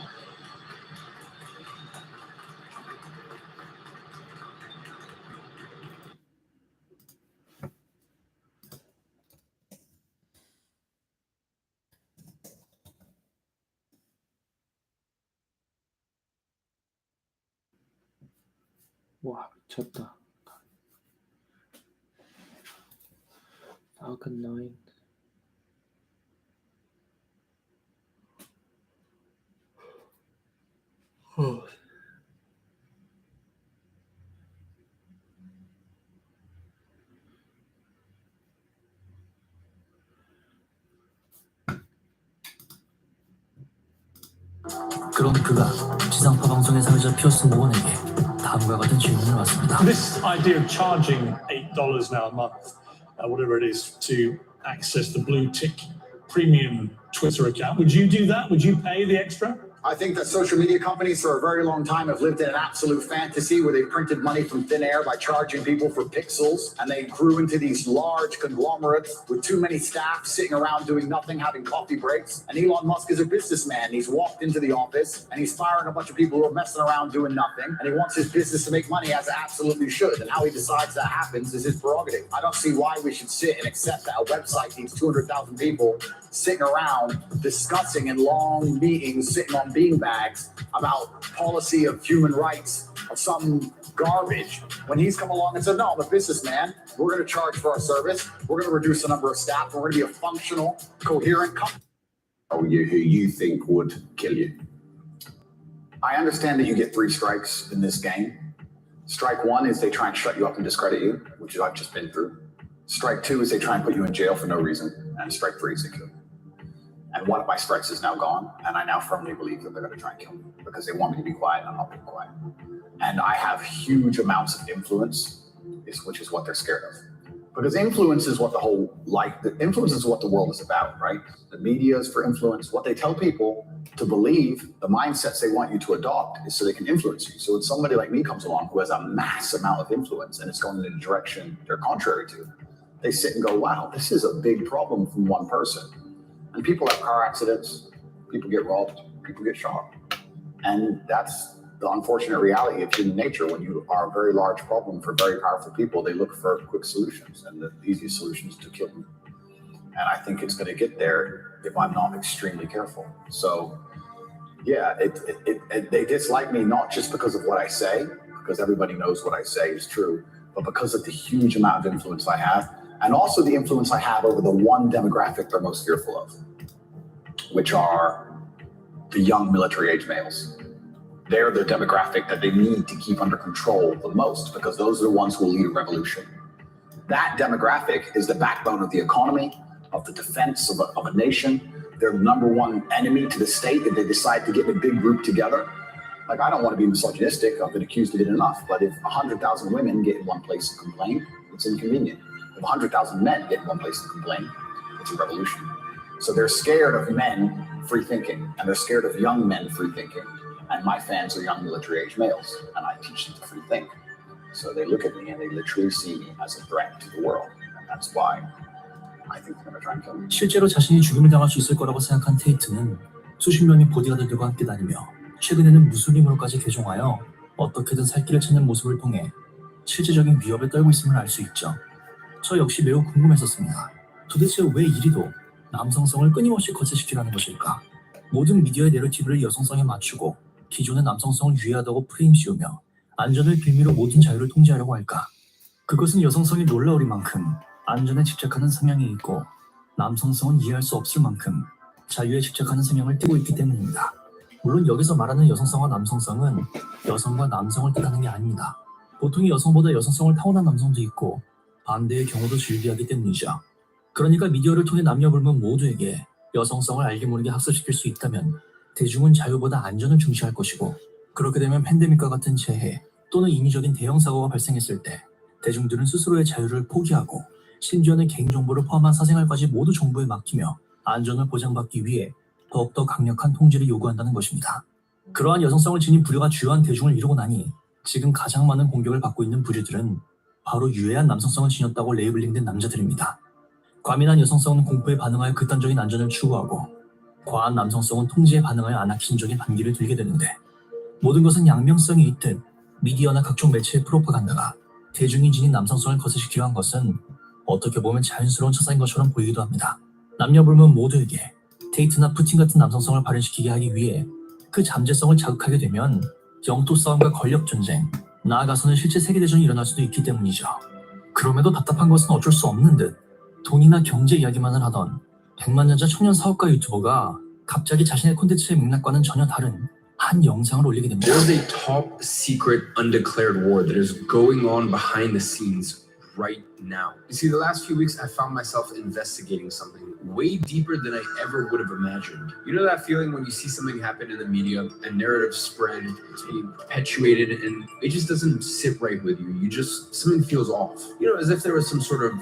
와 미쳤다. Falcon 9. 그런 그가 지상파 방송의 사회자 피어스 모건에게 다음과 같은 질문을 왔습니다. This idea of charging $8 now a month, whatever it is, to access the blue tick premium Twitter account, would you do that? Would you pay the extra? I think that social media companies for a very long time have lived in an absolute fantasy where they printed money from thin air by charging people for pixels, and they grew into these large conglomerates with too many staff sitting around doing nothing, having coffee breaks. And Elon Musk is a businessman. He's walked into the office and he's firing a bunch of people who are messing around doing nothing, and he wants his business to make money, as it absolutely should. And how he decides that happens is his prerogative. I don't see why we should sit and accept that a website needs 200,000 people sitting around discussing in long meetings, sitting on beanbags about policy of human rights of some garbage, when he's come along and said, no, I'm a businessman, we're going to charge for our service, we're going to reduce the number of staff, we're going to be a functional, coherent company. Who you think would kill you? I understand that you get 3 strikes in this game. Strike 1 is they try and shut you up and discredit you, which I've just been through. Strike 2 is they try and put you in jail for no reason. And strike 3 is they kill you. And one of my strikes is now gone, and I now firmly believe that they're going to try and kill me because they want me to be quiet, and I'm not being quiet. And I have huge amounts of influence which is what they're scared of. Because influence is what influence is what the world is about, right? The media is for influence. What they tell people to believe, the mindsets they want you to adopt is so they can influence you. So when somebody like me comes along who has a mass amount of influence and it's going in a direction they're contrary to, they sit and go, wow, this is a big problem from one person. And people have car accidents, people get robbed, people get shot. And that's the unfortunate reality of human nature. When you are a very large problem for very powerful people, they look for quick solutions, and the easiest solution is to kill them. And I think it's going to get there if I'm not extremely careful. So yeah, they dislike me not just because of what I say, because everybody knows what I say is true, but because of the huge amount of influence I have, and also the influence I have over the one demographic they're most fearful of, which are the young military-age males. They're the demographic that they need to keep under control the most, because those are the ones who will lead a revolution. That demographic is the backbone of the economy, of the defense of a nation. They're the number one enemy to the state if they decide to get in a big group together. Like, I don't want to be misogynistic. I've been accused of it enough. But if 100,000 women get in one place and complain, it's inconvenient. If 100,000 men get in one place and complain, it's a revolution. So they're scared of men free thinking, and they're scared of young men free thinking. And my fans are young military-age males, and I teach them to free think. So they look at me and they literally see me as a threat to the world. And that's why I think they're going to try and kill me. 실제로 자신이 죽임을 당할 수 있을 거라고 생각한 테이트는 수십 명의 보디가드들과 함께 다니며 최근에는 무술림으로까지 개종하여 어떻게든 살 길을 찾는 모습을 통해 실제적인 위협에 떨고 있음을 알 수 있죠. 저 역시 매우 궁금했었습니다. 도대체 왜 이리도 남성성을 끊임없이 거세시키라는 것일까? 모든 미디어의 내러티브를 여성성에 맞추고 기존의 남성성을 유해하다고 프레임 씌우며 안전을 빌미로 모든 자유를 통제하려고 할까? 그것은 여성성이 놀라울 만큼 안전에 집착하는 성향이 있고 남성성은 이해할 수 없을 만큼 자유에 집착하는 성향을 띠고 있기 때문입니다. 물론 여기서 말하는 여성성과 남성성은 여성과 남성을 뜻하는 게 아닙니다. 보통의 여성보다 여성성을 타고난 남성도 있고 반대의 경우도 즐비하기 때문이죠. 그러니까 미디어를 통해 남녀불문 모두에게 여성성을 알게 모르게 학습시킬 수 있다면 대중은 자유보다 안전을 중시할 것이고, 그렇게 되면 팬데믹과 같은 재해 또는 인위적인 대형 사고가 발생했을 때 대중들은 스스로의 자유를 포기하고 심지어는 개인정보를 포함한 사생활까지 모두 정부에 맡기며 안전을 보장받기 위해 더욱더 강력한 통제를 요구한다는 것입니다. 그러한 여성성을 지닌 부류가 주요한 대중을 이루고 나니 지금 가장 많은 공격을 받고 있는 부류들은 바로 유해한 남성성을 지녔다고 레이블링된 남자들입니다. 과민한 여성성은 공포에 반응하여 극단적인 안전을 추구하고, 과한 남성성은 통제에 반응하여 아나키즘적인 반기를 들게 되는데, 모든 것은 양면성이 있듯 미디어나 각종 매체의 프로파간다가 대중이 지닌 남성성을 거세시키려 한 것은 어떻게 보면 자연스러운 처사인 것처럼 보이기도 합니다. 남녀불문 모두에게 테이트나 푸틴 같은 남성성을 발현시키게 하기 위해 그 잠재성을 자극하게 되면 영토 싸움과 권력 전쟁, 나아가서는 실제 세계대전이 일어날 수도 있기 때문이죠. 그럼에도 답답한 것은 어쩔 수 없는 듯 돈이나 경제 이야기만을 하던 백만년자 청년 사업가 유튜버가 갑자기 자신의 콘텐츠의 맥락과는 전혀 다른 한 영상을 올리게 됩니다. There's a top secret undeclared war that is going on behind the scenes right now. You see, the last few weeks I found myself investigating something way deeper than I ever would have imagined. You know that feeling when you see something happen in the media, a narrative spread, it's being perpetuated, and it just doesn't sit right with you. Something feels off. You know, as if there was some sort of,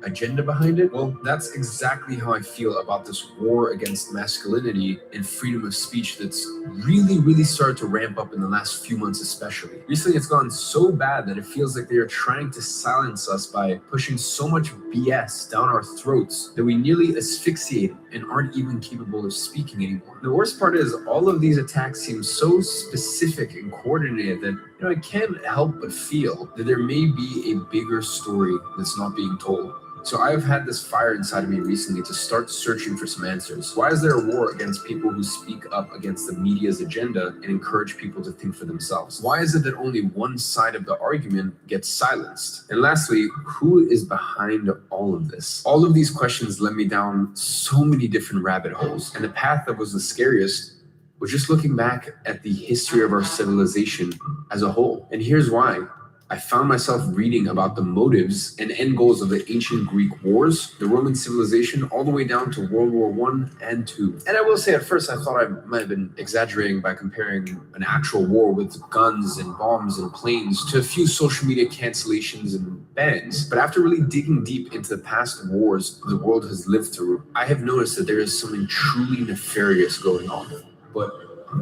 agenda behind it. Well, that's exactly how I feel about this war against masculinity and freedom of speech that's really started to ramp up in the last few months especially. Recently it's gone so bad that it feels like they are trying to silence us by pushing so much BS down our throats that we nearly asphyxiate and aren't even capable of speaking anymore. The worst part is all of these attacks seem so specific and coordinated that I can't help but feel that there may be a bigger story that's not being told. So I've had this fire inside of me recently to start searching for some answers. Why is there a war against people who speak up against the media's agenda and encourage people to think for themselves? Why is it that only one side of the argument gets silenced? And lastly, who is behind all of this? All of these questions led me down so many different rabbit holes, and the path that was the scariest was just looking back at the history of our civilization as a whole. And here's why. I found myself reading about the motives and end goals of the ancient Greek wars, the Roman civilization, all the way down to World War I and II. And I will say at first I thought I might have been exaggerating by comparing an actual war with guns and bombs and planes to a few social media cancellations and bans. But after really digging deep into the past wars the world has lived through, I have noticed that there is something truly nefarious going on. But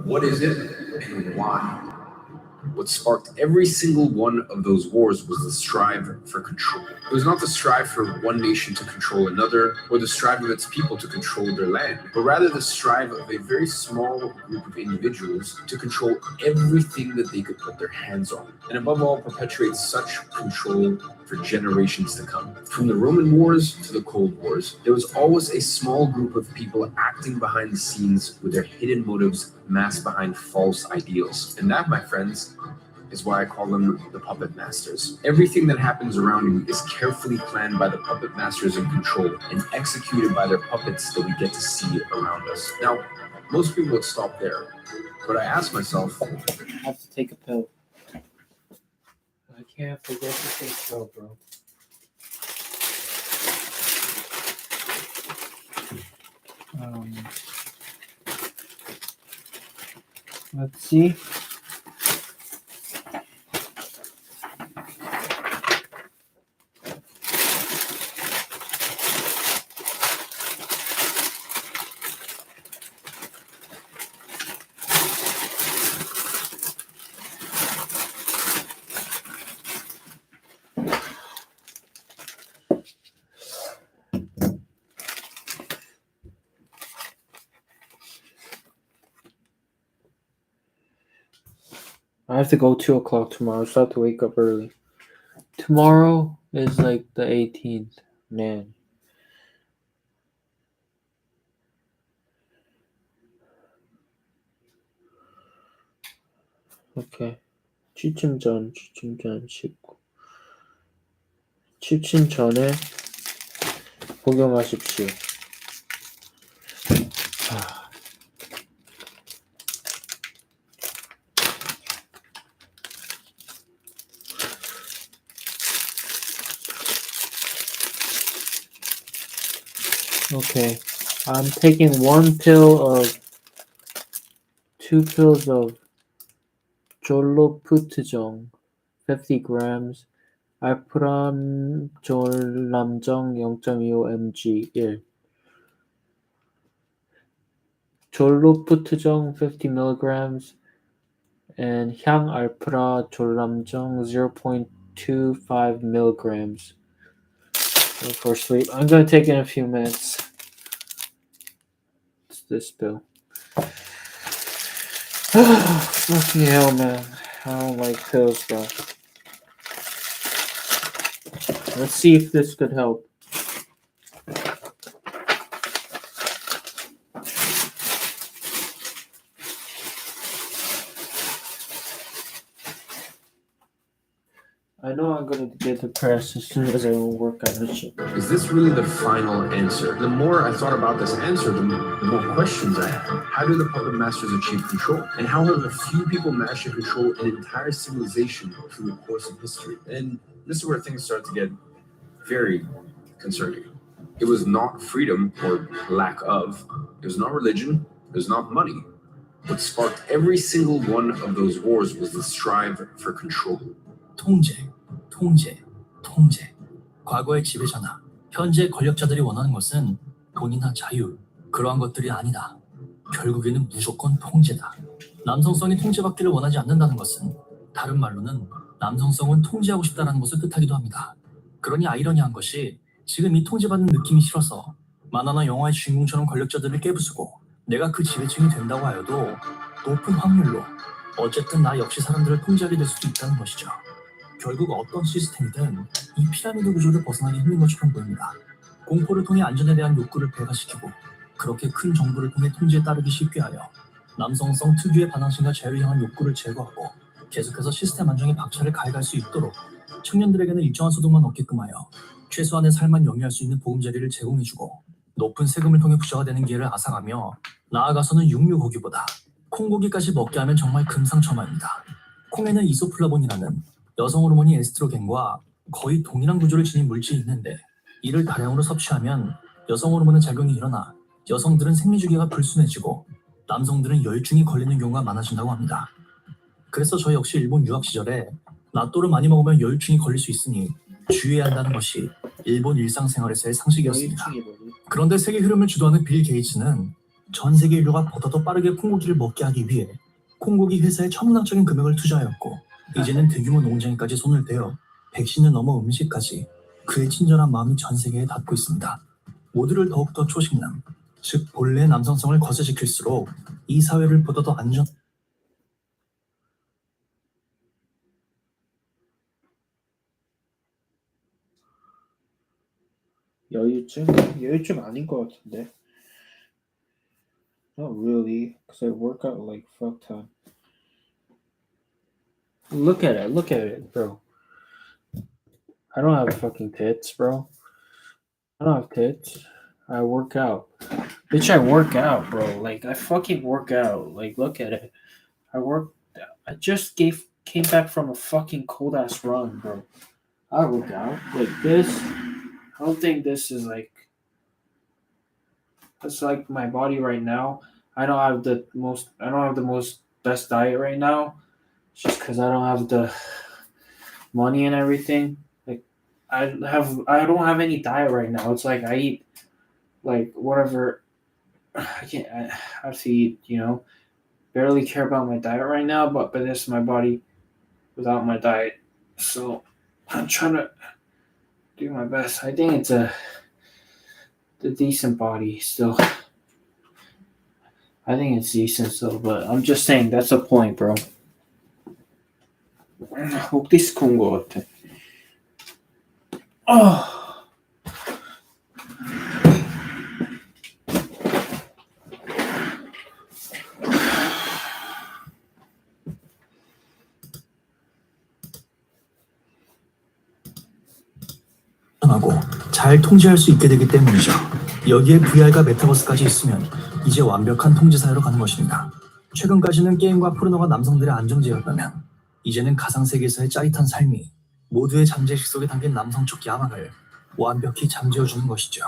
what is it and why? What sparked every single one of those wars was the strive for control. It was not the strive for one nation to control another, or the strive of its people to control their land, but rather the strive of a very small group of individuals to control everything that they could put their hands on, and above all, perpetuate such control for generations to come. From the Roman Wars to the Cold Wars, there was always a small group of people acting behind the scenes with their hidden motives masked behind false ideals. And that, my friends, is why I call them the puppet masters. Everything that happens around you is carefully planned by the puppet masters in control and executed by their puppets that we get to see around us. Now, most people would stop there, but I ask myself, I have to take a pill. I can't forget to take a pill, bro. Let's see. I have to go 2 o'clock tomorrow, so I have to wake up early. Tomorrow is like the 18th, man. Okay. 취침 전 씻고. 취침 전에 복용하십시오. Okay, I'm taking 2 pills of 졸로푸트정, 50 grams, 알프람졸람정 0.25 mg, 1. 졸로푸트정 50 milligrams, and 향알프라졸람정 0.25 milligrams. For sleep. I'm gonna take it in a few minutes. It's this pill. Fucking hell, man. I don't like pills, bro. Let's see if this could help. I know I'm gonna get depressed as soon as I work on this shit. is this really the final answer? The more I thought about this answer, the more questions I had. How do the puppet masters achieve control? And how have a few people managed to control an entire civilization through the course of history? And this is where things start to get very concerning. It was not freedom or lack of. It was not religion. It was not money. What sparked every single one of those wars was the strive for control. 통제. 과거의 지배자나 현재 권력자들이 원하는 것은 돈이나 자유, 그러한 것들이 아니다. 결국에는 무조건 통제다. 남성성이 통제받기를 원하지 않는다는 것은 다른 말로는 남성성은 통제하고 싶다는 것을 뜻하기도 합니다. 그러니 아이러니한 것이 지금 이 통제받는 느낌이 싫어서 만화나 영화의 주인공처럼 권력자들을 깨부수고 내가 그 지배층이 된다고 하여도 높은 확률로 어쨌든 나 역시 사람들을 통제하게 될 수도 있다는 것이죠. 결국 어떤 시스템이든 이 피라미드 구조를 벗어나기 힘든 것처럼 보입니다. 공포를 통해 안전에 대한 욕구를 배가시키고 그렇게 큰 정부를 통해 통제에 따르기 쉽게 하여 남성성 특유의 반항심과 자유를 향한 욕구를 제거하고 계속해서 시스템 안정에 박차를 가해갈 수 있도록 청년들에게는 일정한 소득만 얻게끔 하여 최소한의 삶만 영위할 수 있는 보금자리를 제공해주고 높은 세금을 통해 부자가 되는 기회를 앗아가며 나아가서는 육류고기보다 콩고기까지 먹게 하면 정말 금상첨화입니다. 콩에는 이소플라본이라는 여성 호르몬이 에스트로겐과 거의 동일한 구조를 지닌 물질이 있는데 이를 다량으로 섭취하면 여성 호르몬의 작용이 일어나 여성들은 생리주기가 불순해지고 남성들은 열중이 걸리는 경우가 많아진다고 합니다. 그래서 저 역시 일본 유학 시절에 나또를 많이 먹으면 열중이 걸릴 수 있으니 주의해야 한다는 것이 일본 일상생활에서의 상식이었습니다. 그런데 세계 흐름을 주도하는 빌 게이츠는 전 세계 인류가 보다 더 빠르게 콩고기를 먹게 하기 위해 콩고기 회사에 천문학적인 금액을 투자하였고 이제는 대규모 농장에까지 손을 대어 백신을 넘어 음식까지 그의 친절한 마음이 전 세계에 닿고 있습니다. 모두를 더욱더 초식남, 즉 본래의 남성성을 거세지킬수록 이 사회를 보다 더 안전 여유증 아닌 것 같은데. Not really, because I work out like fuck ton. Look at it, bro. I don't have fucking tits, bro. I don't have tits. I work out. Bitch, I work out, bro. Like, I fucking work out. Like, look at it. I just came back from a fucking cold ass run, bro. I work out. Like this. I don't think this is like. It's like my body right now. I don't have the most best diet right now, just because I don't have the money and everything. Like, I don't have any diet right now. It's like I eat like whatever. I have to eat. Barely care about my diet right now. But this is my body without my diet. So I'm trying to do my best. I think it's a decent body still. I think it's decent still, but I'm just saying that's the point, bro. 목 디스크 온 것 같아. 하고 잘 통제할 수 있게 되기 때문이죠. 여기에 VR과 메타버스까지 있으면 이제 완벽한 통제사회로 가는 것입니다. 최근까지는 게임과 포르노가 남성들의 안정제였다면 이제는 가상세계에서의 짜릿한 삶이 모두의 잠재의식 속에 담긴 남성적 야망을 완벽히 잠재워주는 것이죠.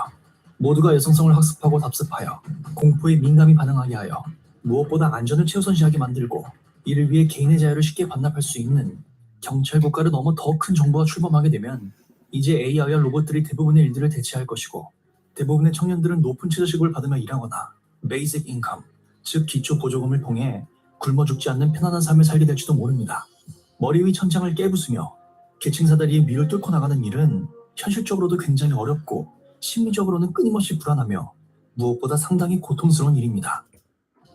모두가 여성성을 학습하고 답습하여 공포에 민감히 반응하게 하여 무엇보다 안전을 최우선시하게 만들고 이를 위해 개인의 자유를 쉽게 반납할 수 있는 경찰 국가를 넘어 더 큰 정보가 출범하게 되면 이제 AI와 로봇들이 대부분의 일들을 대체할 것이고 대부분의 청년들은 높은 최저시급을 받으며 일하거나 베이직 인컴, 즉 기초 보조금을 통해 굶어 죽지 않는 편안한 삶을 살게 될지도 모릅니다. 머리 위 천장을 깨부수며 계층사다리의 위를 뚫고 나가는 일은 현실적으로도 굉장히 어렵고 심리적으로는 끊임없이 불안하며 무엇보다 상당히 고통스러운 일입니다.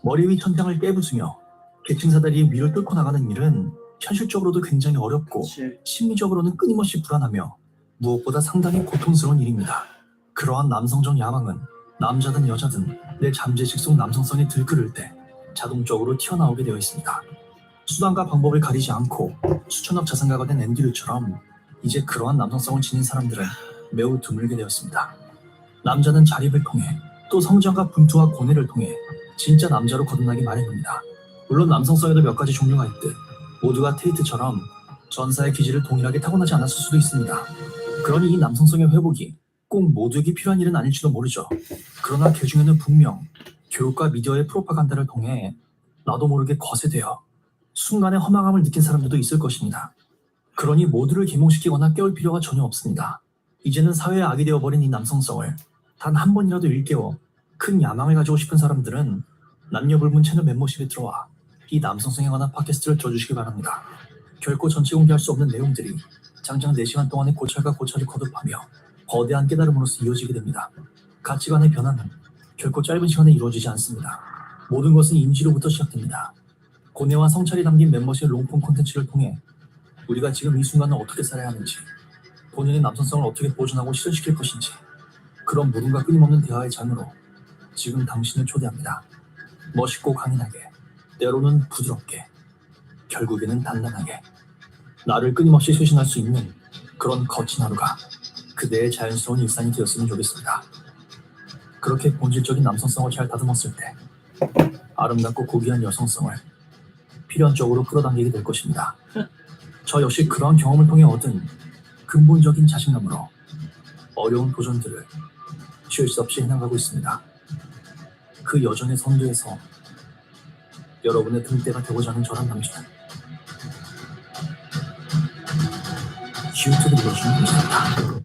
머리 위 천장을 깨부수며 계층사다리의 위를 뚫고 나가는 일은 현실적으로도 굉장히 어렵고 심리적으로는 끊임없이 불안하며 무엇보다 상당히 고통스러운 일입니다. 그러한 남성적 야망은 남자든 여자든 내 잠재의식 속 남성성이 들끓을 때 자동적으로 튀어나오게 되어 있습니다. 수단과 방법을 가리지 않고 수천억 자산가가 된 앤드류처럼 이제 그러한 남성성을 지닌 사람들은 매우 드물게 되었습니다. 남자는 자립을 통해 또 성장과 분투와 고뇌를 통해 진짜 남자로 거듭나기 마련입니다. 물론 남성성에도 몇 가지 종류가 있듯 모두가 테이트처럼 전사의 기질을 동일하게 타고나지 않았을 수도 있습니다. 그러니 이 남성성의 회복이 꼭 모두에게 필요한 일은 아닐지도 모르죠. 그러나 그 중에는 분명 교육과 미디어의 프로파간다를 통해 나도 모르게 거세되어 순간의 허망함을 느낀 사람들도 있을 것입니다. 그러니 모두를 계몽시키거나 깨울 필요가 전혀 없습니다. 이제는 사회의 악이 되어버린 이 남성성을 단 한 번이라도 일깨워 큰 야망을 가지고 싶은 사람들은 남녀불문 채널 멤버십에 들어와 이 남성성에 관한 팟캐스트를 들어주시기 바랍니다. 결코 전체 공개할 수 없는 내용들이 장장 4시간 동안의 고찰과 고찰을 거듭하며 거대한 깨달음으로써 이어지게 됩니다. 가치관의 변화는 결코 짧은 시간에 이루어지지 않습니다. 모든 것은 인지로부터 시작됩니다. 고뇌와 성찰이 담긴 멤버십 롱폼 콘텐츠를 통해 우리가 지금 이 순간을 어떻게 살아야 하는지, 본인의 남성성을 어떻게 보존하고 실현시킬 것인지, 그런 모든가 끊임없는 대화의 장으로 지금 당신을 초대합니다. 멋있고 강인하게, 때로는 부드럽게, 결국에는 단단하게 나를 끊임없이 쇄신할 수 있는 그런 거친 하루가 그대의 자연스러운 일상이 되었으면 좋겠습니다. 그렇게 본질적인 남성성을 잘 다듬었을 때 아름답고 고귀한 여성성을 필연적으로 끌어당기게 될 것입니다. 저 역시 그러한 경험을 통해 얻은 근본적인 자신감으로 어려운 도전들을 쉴 수 없이 해나가고 있습니다. 그 여정의 선두에서 여러분의 등대가 되고자 하는 저란 당신은 기웃소리 불러주면 감사합니다.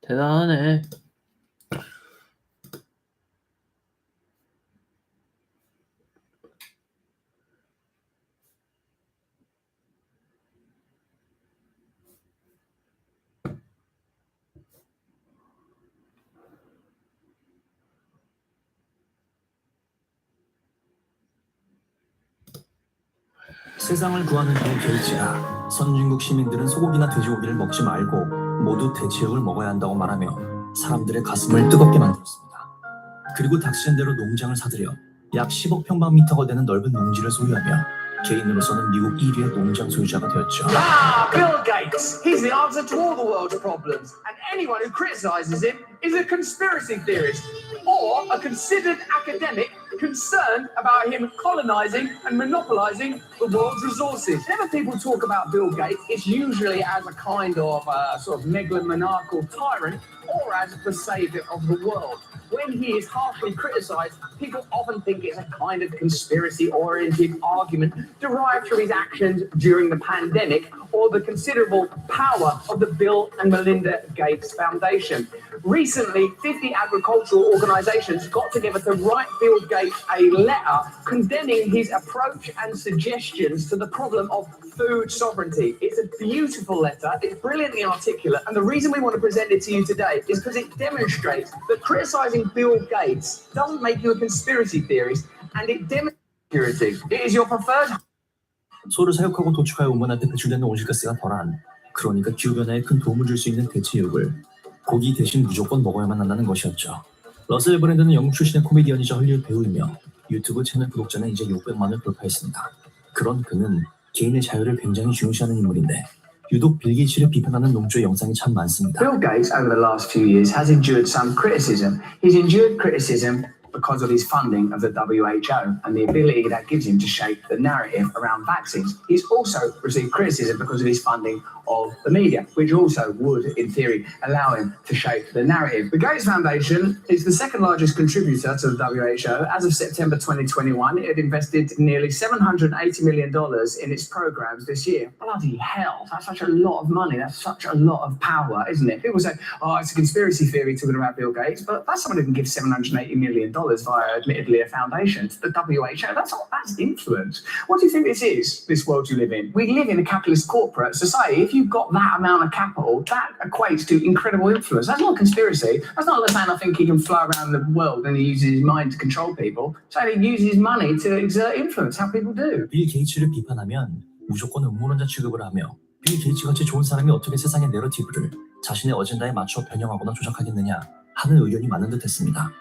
대단하네. 세상을 구하는 빌 게이츠가 선진국 시민들은 소고기나 돼지고기를 먹지 말고 모두 대체육을 먹어야 한다고 말하며 사람들의 가슴을 뜨겁게 만들었습니다. 그리고 닥치는 대로 농장을 사들여 약 10억 평방미터가 되는 넓은 농지를 소유하며 개인으로서는 미국 1위의 농장 소유자가 되었죠. Bill Gates. He's the answer to all the world's problems. And anyone who criticizes him is a conspiracy theorist or a considered academic concerned about him colonizing and monopolizing the world's resources. Whenever people talk about Bill Gates, it's usually as a kind of sort of megalomaniacal tyrant or as the savior of the world. When he is harshly criticized, people often think it's a kind of conspiracy-oriented argument derived from his actions during the pandemic or the considerable power of the Bill and Melinda Gates Foundation. Recently, 50 agricultural organizations got together to write Bill Gates a letter condemning his approach and suggestions to the problem of food sovereignty. It's a beautiful letter, it's brilliantly articulate, and the reason we want to present it to you today is because it demonstrates that criticizing Bill Gates doesn't make you a conspiracy theorist, and it demonstrates security. It is your preferred. 소를 사육하고 도축하여 운반할 때 배출되는 온실가스가 덜한, 그러니까 기후변화에 큰 도움을 줄 수 있는 대체육을 고기 대신 무조건 먹어야만 한다는 것이었죠. 러셀 브랜드는 영국 출신의 코미디언이자 헐리우드 배우이며 유튜브 채널 구독자는 이제 600만을 돌파했습니다. 그런 그는 개인의 자유를 굉장히 중시하는 인물인데 유독 빌 게이츠를 비판하는 농조의 영상이 참 많습니다. Bill Gates over the last few years has endured some criticism. He's endured criticism because of his funding of the WHO and the ability that gives him to shape the narrative around vaccines. He's also received criticism because of his funding of the media, which also would, in theory, allow him to shape the narrative. The Gates Foundation is the second largest contributor to the WHO. As of September 2021, it had invested nearly $780 million in its programs this year. Bloody hell, that's such a lot of money. That's such a lot of power, isn't it? People say, oh, it's a conspiracy theory talking about Bill Gates, but that's someone who can give $780 million via, admittedly, a foundation to the WHO. That's influence. What do you think this is, this world you live in? We live in a capitalist corporate society. If you've got that amount of capital, that equates to incredible influence. That's not a conspiracy. That's not the man I think he can fly around the world and he uses his mind to control people. So he uses his money to exert influence, how people do. 빌 게이츠를 비판하면 무조건 음모론자 취급을 하며 빌 게이츠같이 좋은 사람이 어떻게 세상의 내러티브를 자신의 어젠다에 맞춰 변형하거나 조작하겠느냐 하는 의견이 많은 듯했습니다.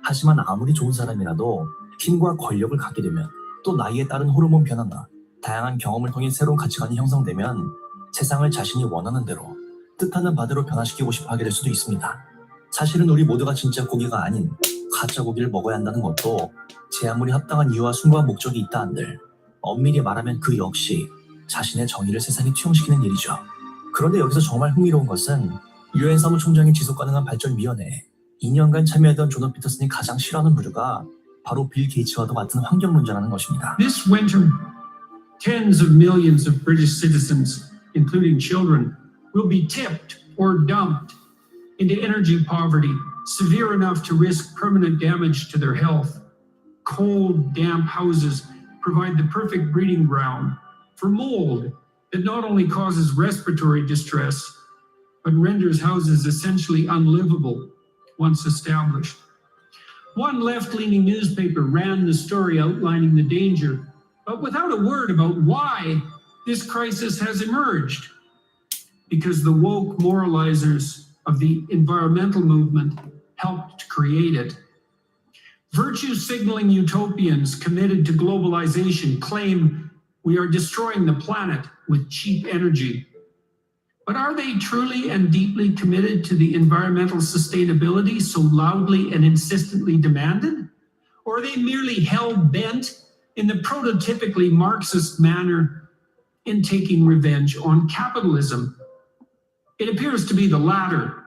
하지만 아무리 좋은 사람이라도 힘과 권력을 갖게 되면 또 나이에 따른 호르몬 변화나 다양한 경험을 통해 새로운 가치관이 형성되면 세상을 자신이 원하는 대로 뜻하는 바대로 변화시키고 싶어 하게 될 수도 있습니다. 사실은 우리 모두가 진짜 고기가 아닌 가짜 고기를 먹어야 한다는 것도 제 아무리 합당한 이유와 숭고한 목적이 있다 한들 엄밀히 말하면 그 역시 자신의 정의를 세상에 투영시키는 일이죠. 그런데 여기서 정말 흥미로운 것은 유엔 사무총장의 지속가능한 발전위원회에 2년간 참여했던 조던 피터슨이 가장 싫어하는 부류가 바로 빌 게이츠와도 같은 환경론자라는 것입니다. This winter, tens of millions of British citizens, including children, will be tipped or dumped into energy poverty, severe enough to risk permanent damage to their health. Cold, damp houses provide the perfect breeding ground for mold that not only causes respiratory distress, but renders houses essentially unlivable once established. One left-leaning newspaper ran the story outlining the danger, but without a word about why this crisis has emerged. Because the woke moralizers of the environmental movement helped create it. Virtue-signaling utopians committed to globalization claim we are destroying the planet with cheap energy. But are they truly and deeply committed to the environmental sustainability so loudly and insistently demanded? Or are they merely hell-bent in the prototypically Marxist manner in taking revenge on capitalism? It appears to be the latter.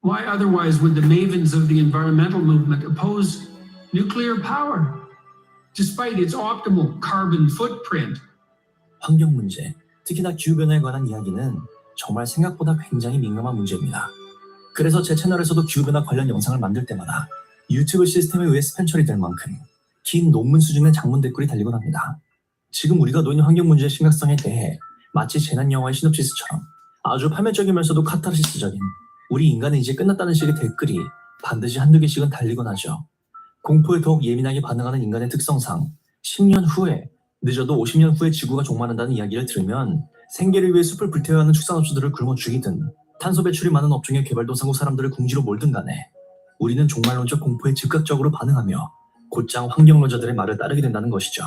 Why otherwise would the mavens of the environmental movement oppose nuclear power, despite its optimal carbon footprint? 환경 문제, 특히나 기후변화에 관한 이야기는 정말 생각보다 굉장히 민감한 문제입니다. 그래서 제 채널에서도 기후변화 관련 영상을 만들 때마다 유튜브 시스템에 의해 스팸 처리될 만큼 긴 논문 수준의 장문 댓글이 달리곤 합니다. 지금 우리가 놓인 환경 문제의 심각성에 대해 마치 재난 영화의 시놉시스처럼 아주 파멸적이면서도 카타르시스적인 우리 인간은 이제 끝났다는 식의 댓글이 반드시 한두 개씩은 달리곤 하죠. 공포에 더욱 예민하게 반응하는 인간의 특성상 10년 후에, 늦어도 50년 후에 지구가 종말한다는 이야기를 들으면 생계를 위해 숲을 불태워야 하는 축산업소들을 굶어 죽이든 탄소 배출이 많은 업종의 개발도상국 사람들을 궁지로 몰든 간에 우리는 종말론적 공포에 즉각적으로 반응하며 곧장 환경론자들의 말을 따르게 된다는 것이죠.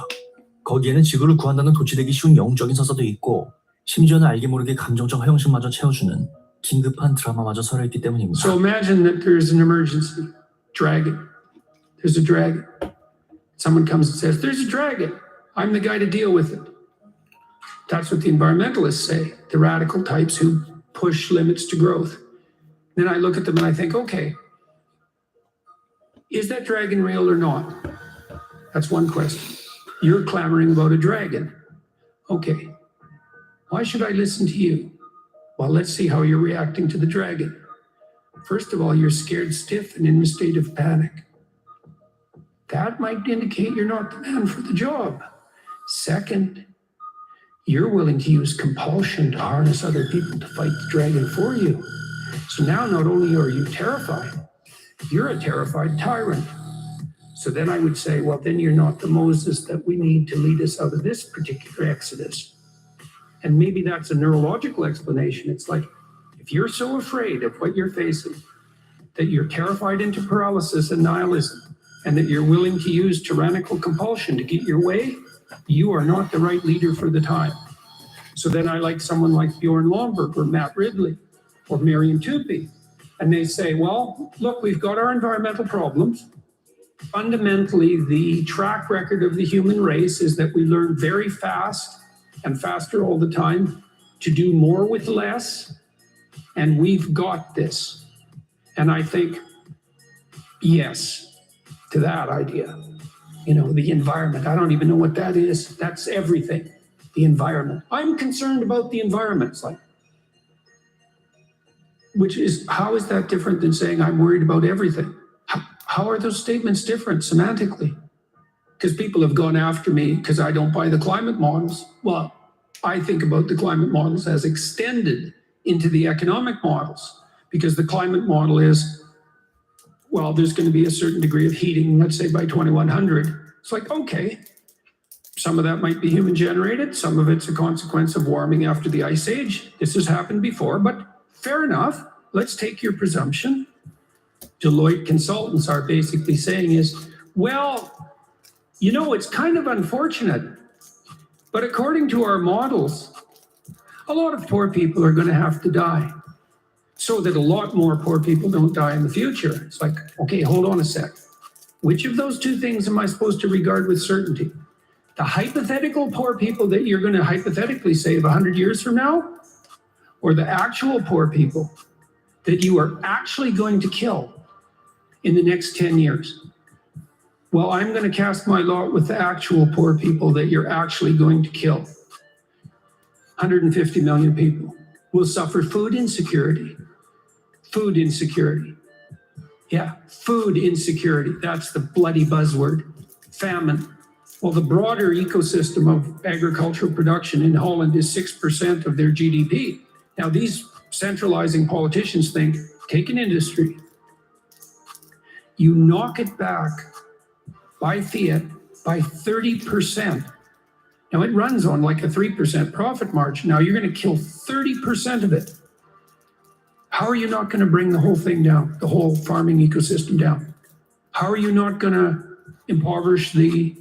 거기에는 지구를 구한다는 도취되기 쉬운 영웅적인 서사도 있고 심지어는 알게 모르게 감정적 허영심마저 채워주는 긴급한 드라마마저 서려있기 때문입니다. So imagine that there's an emergency. Dragon. There's a dragon. Someone comes and says, there's a dragon. I'm the guy to deal with it. That's what the environmentalists say, the radical types who push limits to growth. Then I look at them and I think, okay, is that dragon real or not? That's one question. You're clamoring about a dragon. Okay, why should I listen to you? Well, let's see how you're reacting to the dragon. First of all, you're scared stiff and in a state of panic. That might indicate you're not the man for the job. Second, you're willing to use compulsion to harness other people to fight the dragon for you. So now not only are you terrified, you're a terrified tyrant. So then I would say, well, then you're not the Moses that we need to lead us out of this particular exodus. And maybe that's a neurological explanation. It's like, if you're so afraid of what you're facing, that you're terrified into paralysis and nihilism, and that you're willing to use tyrannical compulsion to get your way, you are not the right leader for the time. So then I like someone like Bjorn Lomborg or Matt Ridley or Miriam Tupy. And they say, well, look, we've got our environmental problems. Fundamentally, the track record of the human race is that we learn very fast and faster all the time to do more with less. And we've got this. And I think, yes, to that idea. You know, the environment, I don't even know what that is. That's everything, the environment. I'm concerned about the environment. It's like, how is that different than saying I'm worried about everything? How are those statements different semantically? Because people have gone after me because I don't buy the climate models. Well, I think about the climate models as extended into the economic models, because the climate model is, well, there's going to be a certain degree of heating, let's say by 2100. It's like, okay, some of that might be human generated. Some of it's a consequence of warming after the ice age. This has happened before, but fair enough. Let's take your presumption. Deloitte consultants are basically saying is, well, you know, it's kind of unfortunate, but according to our models, a lot of poor people are going to have to die so that a lot more poor people don't die in the future. It's like, okay, hold on a sec. Which of those two things am I supposed to regard with certainty? The hypothetical poor people that you're going to hypothetically save 100 years from now, or the actual poor people that you are actually going to kill in the next 10 years? Well, I'm going to cast my lot with the actual poor people that you're actually going to kill. 150 million people will suffer food insecurity. Food insecurity. Yeah, food insecurity. That's the bloody buzzword. Famine. Well, the broader ecosystem of agricultural production in Holland is 6% of their GDP. Now, these centralizing politicians think, take an industry, you knock it back by fiat by 30%. Now, it runs on like a 3% profit margin. Now, you're going to kill 30% of it. How are you not going to bring the whole thing down, the whole farming ecosystem down? How are you not going to impoverish the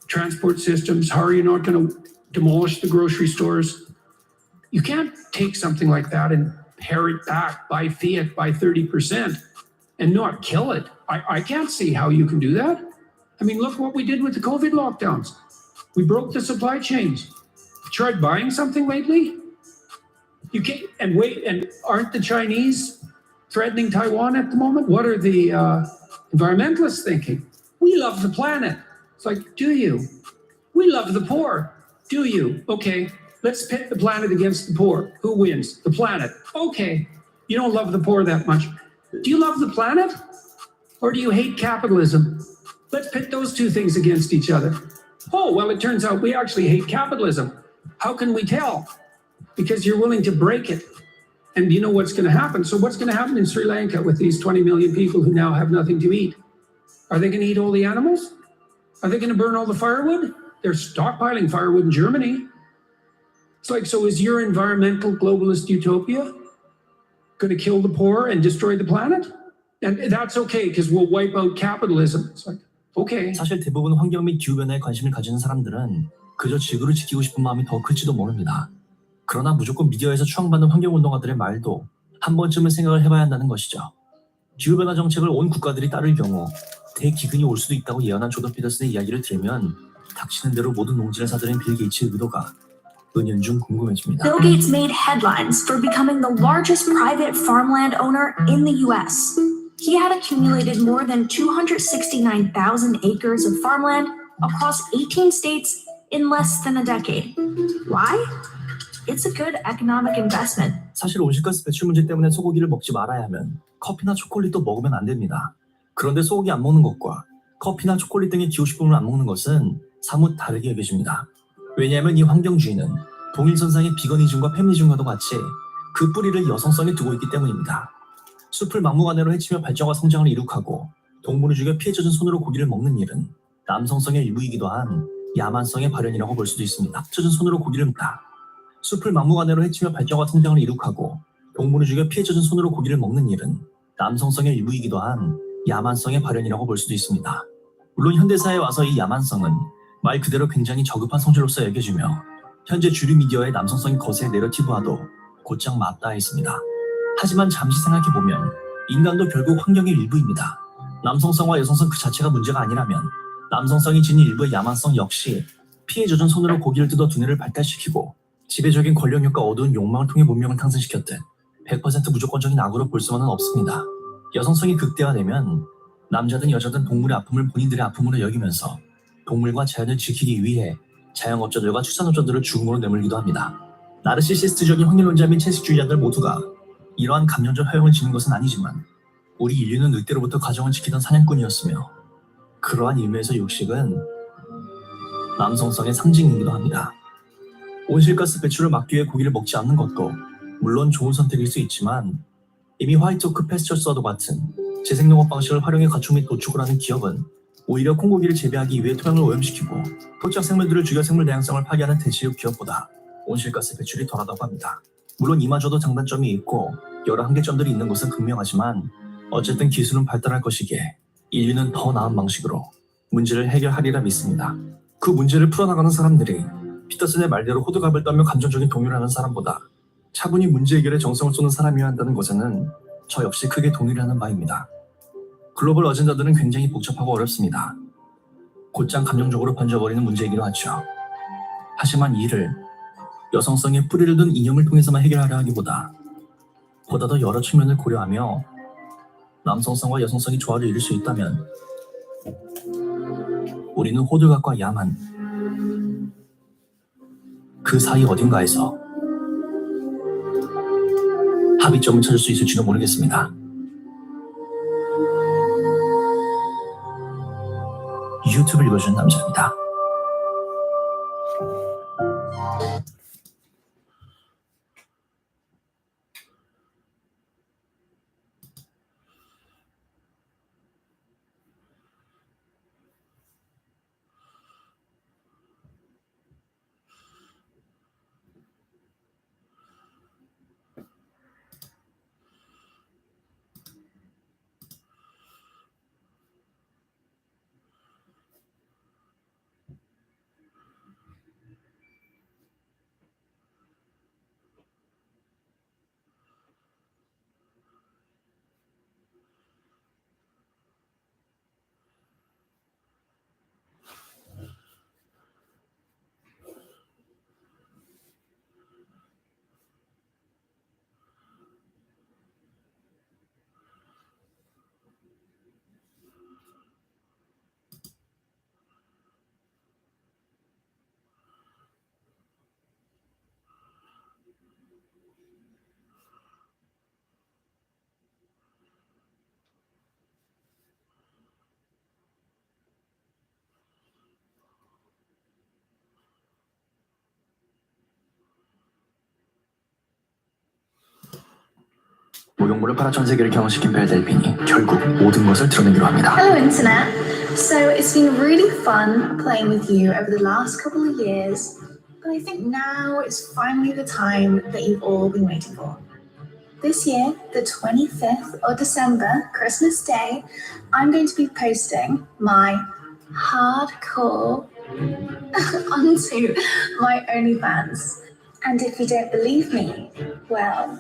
transport systems? How are you not going to demolish the grocery stores? You can't take something like that and pare it back by fiat by 30% and not kill it. I can't see how you can do that. I mean, look what we did with the COVID lockdowns. We broke the supply chains. Tried buying something lately? You can't, and wait, and aren't the Chinese threatening Taiwan at the moment? What are the environmentalists thinking? We love the planet. It's like, do you? We love the poor. Do you? Okay, let's pit the planet against the poor. Who wins? The planet. Okay, you don't love the poor that much. Do you love the planet? Or do you hate capitalism? Let's pit those two things against each other. Oh, well, it turns out we actually hate capitalism. How can we tell? Because you're willing to break it. And you know what's going to happen. So what's going to happen in Sri Lanka with these 20 million people who now have nothing to eat? Are they going to eat all the animals? Are they going to burn all the firewood? They're stockpiling firewood in Germany. It's like, so is your environmental globalist utopia going to kill the poor and destroy the planet? And that's okay, because we'll wipe out capitalism. It's like, okay. 사실 대부분 환경 및 기후변화에 관심을 가지는 사람들은 그저 지구를 지키고 싶은 마음이 더 클지도 모릅니다. 그러나 무조건 미디어에서 추앙받는 환경운동가들의 말도 한 번쯤은 생각을 해봐야 한다는 것이죠. 기후변화 정책을 온 국가들이 따를 경우 대기근이 올 수도 있다고 예언한 조던 피터슨의 이야기를 들으면 닥치는 대로 모든 농지를 사들인 빌 게이츠의 의도가 은연중 궁금해집니다. Bill Gates made headlines for becoming the largest private farmland owner in the US. He had accumulated more than 269,000 acres of farmland across 18 states in less than a decade. Why? It's a good economic investment. 사실 온실가스 배출 문제 때문에 소고기를 먹지 말아야 하면 커피나 초콜릿도 먹으면 안 됩니다. 그런데 소고기 안 먹는 것과 커피나 초콜릿 등의 기호식품을 안 먹는 것은 사뭇 다르게 여겨집니다. 왜냐하면 이 환경주의는 동일선상의 비거니즘과 페미니즘과도 같이 그 뿌리를 여성성에 두고 있기 때문입니다. 숲을 막무가내로 해치며 발전과 성장을 이룩하고 동물을 죽여 피해 젖은 손으로 고기를 먹는 일은 남성성의 일부이기도 한 야만성의 발현이라고 볼 수도 있습니다. 젖은 손으로 고기를 먹다. 숲을 막무가내로 해치며 발전과 성장을 이룩하고 동물을 죽여 피해 젖은 손으로 고기를 먹는 일은 남성성의 일부이기도 한 야만성의 발현이라고 볼 수도 있습니다. 물론 현대사에 와서 이 야만성은 말 그대로 굉장히 저급한 성질로서 여겨지며 현재 주류 미디어의 남성성이 거세 내러티브와도 곧장 맞닿아 있습니다. 하지만 잠시 생각해보면 인간도 결국 환경의 일부입니다. 남성성과 여성성 그 자체가 문제가 아니라면 남성성이 지닌 일부의 야만성 역시 피해 젖은 손으로 고기를 뜯어 두뇌를 발달시키고 지배적인 권력욕과 어두운 욕망을 통해 문명을 탕생시켰듯 100% 무조건적인 악으로 볼 수만은 없습니다. 여성성이 극대화되면 남자든 여자든 동물의 아픔을 본인들의 아픔으로 여기면서 동물과 자연을 지키기 위해 자영업자들과 축산업자들을 죽음으로 내몰기도 합니다. 나르시시스트적인 확률론자 및 채식주의자들 모두가 이러한 감정적 허용을 지는 것은 아니지만 우리 인류는 늑대로부터 가정을 지키던 사냥꾼이었으며 그러한 의미에서 육식은 남성성의 상징이기도 합니다. 온실가스 배출을 막기 위해 고기를 먹지 않는 것도 물론 좋은 선택일 수 있지만 이미 화이트오크 패스처스와도 같은 재생농업 방식을 활용해 가축 및 도축을 하는 기업은 오히려 콩고기를 재배하기 위해 토양을 오염시키고 토착 생물들을 죽여 생물 다양성을 파괴하는 대체육 기업보다 온실가스 배출이 덜하다고 합니다. 물론 이마저도 장단점이 있고 여러 한계점들이 있는 것은 분명하지만 어쨌든 기술은 발달할 것이기에 인류는 더 나은 방식으로 문제를 해결하리라 믿습니다. 그 문제를 풀어나가는 사람들이 피터슨의 말대로 호들갑을 떨며 감정적인 동요를 하는 사람보다 차분히 문제 해결에 정성을 쏟는 사람이어야 한다는 것에는 저 역시 크게 동의를 하는 바입니다. 글로벌 어젠다들은 굉장히 복잡하고 어렵습니다. 곧장 감정적으로 번져버리는 문제이기도 하죠. 하지만 이를 여성성의 뿌리를 둔 이념을 통해서만 해결하려 하기보다 보다 더 여러 측면을 고려하며 남성성과 여성성이 조화를 이룰 수 있다면 우리는 호들갑과 야만 그 사이 어딘가에서 합의점을 찾을 수 있을지도 모르겠습니다. 유튜브를 읽어주는 남자입니다. 목욕물을 팔아 전 세계를 경험시킨 벨 델핀이 결국 모든 것을 드러내기로 합니다. Hello, Internet. So it's been really fun playing with you over the last couple of years, but I think now is finally the time that you've all been waiting for. This year, the 25th of December, Christmas Day, I'm going to be posting my hardcore onto my OnlyFans. And if you don't believe me, well...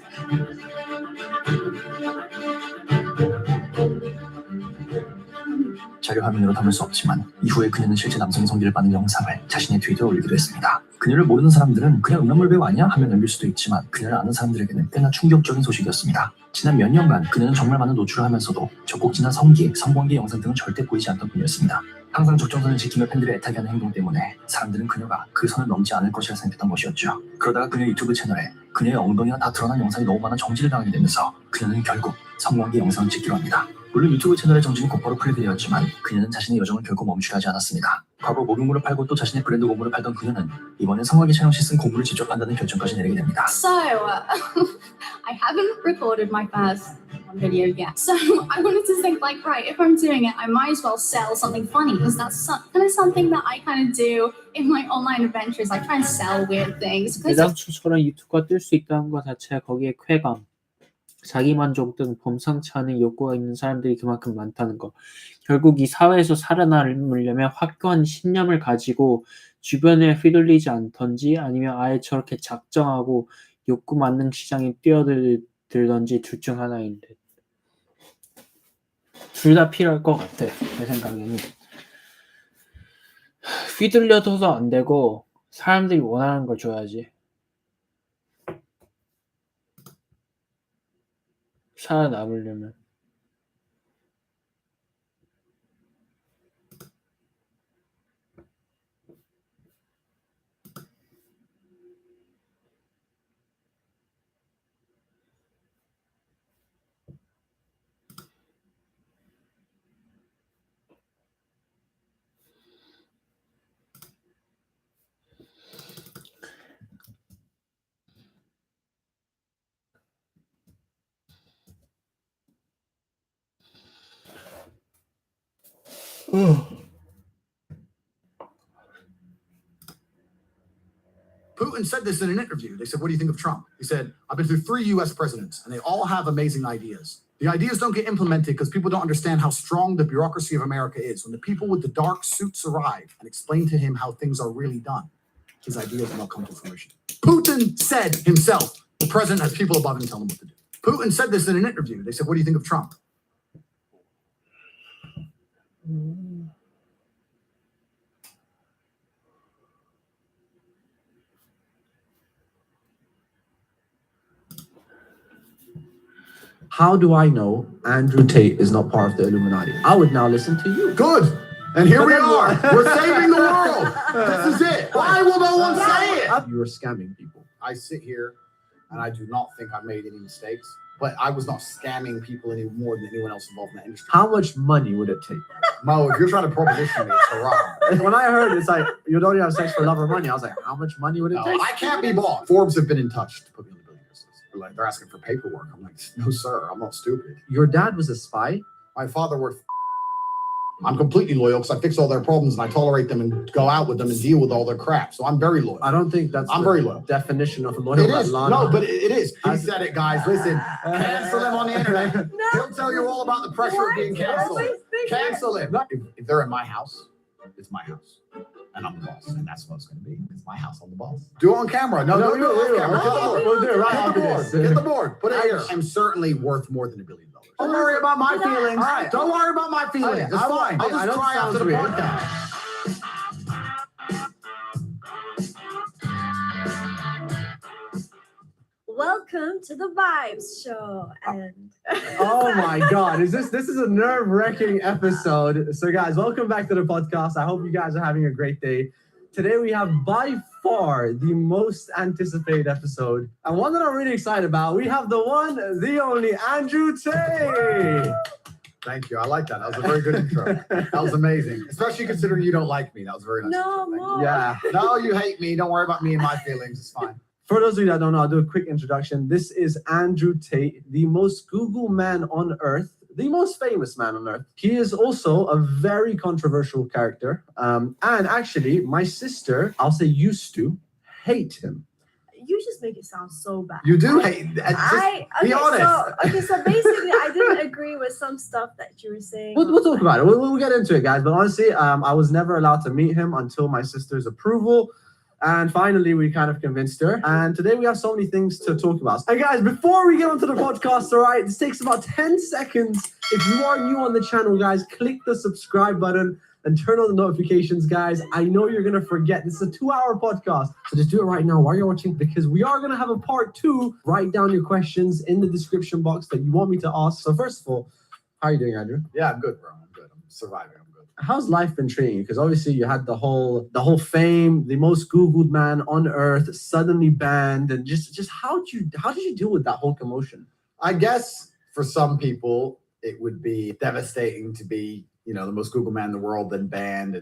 자료 화면으로 담을 수 없지만 이후에 그녀는 실제 남성의 성기를 받는 영상을 자신의 트위터에 올리기도 했습니다. 그녀를 모르는 사람들은 그냥 음란물 배우 아니야? 하며 넘길 수도 있지만 그녀를 아는 사람들에게는 꽤나 충격적인 소식이었습니다. 지난 몇 년간 그녀는 정말 많은 노출을 하면서도 적곡지나 성기, 성관계 영상 등은 절대 보이지 않던 분이었습니다. 항상 적정선을 지키며 팬들을 애타게 하는 행동 때문에 사람들은 그녀가 그 선을 넘지 않을 것이라 생각했던 것이었죠. 그러다가 그녀의 유튜브 채널에 그녀의 엉덩이가 다 드러난 영상이 너무 많아 정지를 당하게 되면서 그녀는 결국 성관계 영상을 찍기로 합니다. 물론 유튜브 채널의 정지는 곧바로 풀리게 되었지만 그녀는 자신의 여정을 결코 멈추려 하지 않았습니다. 과거 목욕물을 팔고 또 자신의 브랜드 고무를 팔던 그녀는 이번엔 성관계 촬영 시 쓴 고무를 직접 판다는 결정까지 내리게 됩니다. So, I haven't recorded my first video yet. So I wanted to think like, right, if I'm doing it, I might as well sell something funny because that's kind of something that I kind of do in my online adventures. I try and sell weird things. 대당초처럼 유튜브가 뜰 수 있다는 것 자체가 거기에 쾌감, 자기만족 등 범상치 않은 욕구가 있는 사람들이 그만큼 많다는 것. 결국 이 사회에서 살아남으려면 확고한 신념을 가지고 주변에 휘둘리지 않던지 아니면 아예 저렇게 작정하고 욕구 만능 시장에 뛰어들던지 둘 중 하나인 듯. 둘 다 필요할 것 같아, 내 생각에는. 휘둘려서도 안 되고 사람들이 원하는 걸 줘야지. 살아남으려면. Putin said this in an interview. They said, what do you think of Trump? He said, I've been through 3 US presidents and they all have amazing ideas. The ideas don't get implemented because people don't understand how strong the bureaucracy of America is. When the people with the dark suits arrive and explain to him how things are really done, his ideas will not come to fruition. Putin said himself, the president has people above him telling him what to do. Putin said this in an interview. They said, what do you think of Trump? How do I know Andrew Tate is not part of the Illuminati? I would now listen to you. Good. And here we are. We're saving the world. This is it. Why will no one say it? You are scamming people. I sit here and I do not think I made any mistakes, but I was not scamming people any more than anyone else involved in the industry. How much money would it take? Mo, if you're trying to proposition me, it's haram. When I heard it's like, you don't even have sex for love or money, I was like, how much money would it take? I can't be bought. Forbes have been in touch to put me on the billion list. Like, they're asking for paperwork. I'm like, no, sir, I'm not stupid. Your dad was a spy? My father worked. I'm completely loyal because I fix all their problems and I tolerate them and go out with them and deal with all their crap. So I'm very loyal. I don't think that's I'm very loyal. Definition of loyal. It is. No, but it is. He said it, guys. Listen, cancel him on the internet. He'll tell you all about the pressure of being canceled. Cancel him. If they're in my house, it's my house. And I'm the boss. And that's what it's going to be. It's my house. I'm the boss. Do it on camera. No, do it on camera. Get the board. We'll do it right after this. Get the board. Put it here. I'm certainly worth more than $1 billion. Don't worry about my feelings. Don't worry about my feelings. It's fine. I'll just cry after the podcast. Welcome to the Vibes Show. And oh my God, this is a nerve-wracking episode. So guys, welcome back to the podcast. I hope you guys are having a great day. Today we have by far the most anticipated episode, and one that I'm really excited about. We have the one, the only Andrew Tate. Thank you. I like that. That was a very good intro. That was amazing. Especially considering you don't like me. That was very nice. No, yeah. No, you hate me. Don't worry about me and my feelings. It's fine. For those of you that don't know, I'll do a quick introduction. This is Andrew Tate, the most Google man on earth, the most famous man on earth. He is also a very controversial character. And actually, my sister, I'll say used to, hate him. You just make it sound so bad. You do hate. Be honest. So basically, I didn't agree with some stuff that you were saying. We'll talk about it. We'll get into it, guys. But honestly, I was never allowed to meet him until my sister's approval. And finally, we kind of convinced her. And today we have so many things to talk about. Hey, guys, before we get onto the podcast, all right, this takes about 10 seconds. If you are new on the channel, guys, click the subscribe button and turn on the notifications, guys. I know you're going to forget. This is a 2-hour podcast. So just do it right now while you're watching, because we are going to have a part 2. Write down your questions in the description box that you want me to ask. So first of all, how are you doing, Andrew? Yeah, I'm good, bro. I'm good. I'm surviving. I'm good. How's life been treating you? Because obviously you had the whole fame, the most Googled man on earth, suddenly banned, and just how did you deal with that whole commotion? I guess for some people it would be devastating to be, you know, the most Googled man in the world, then banned,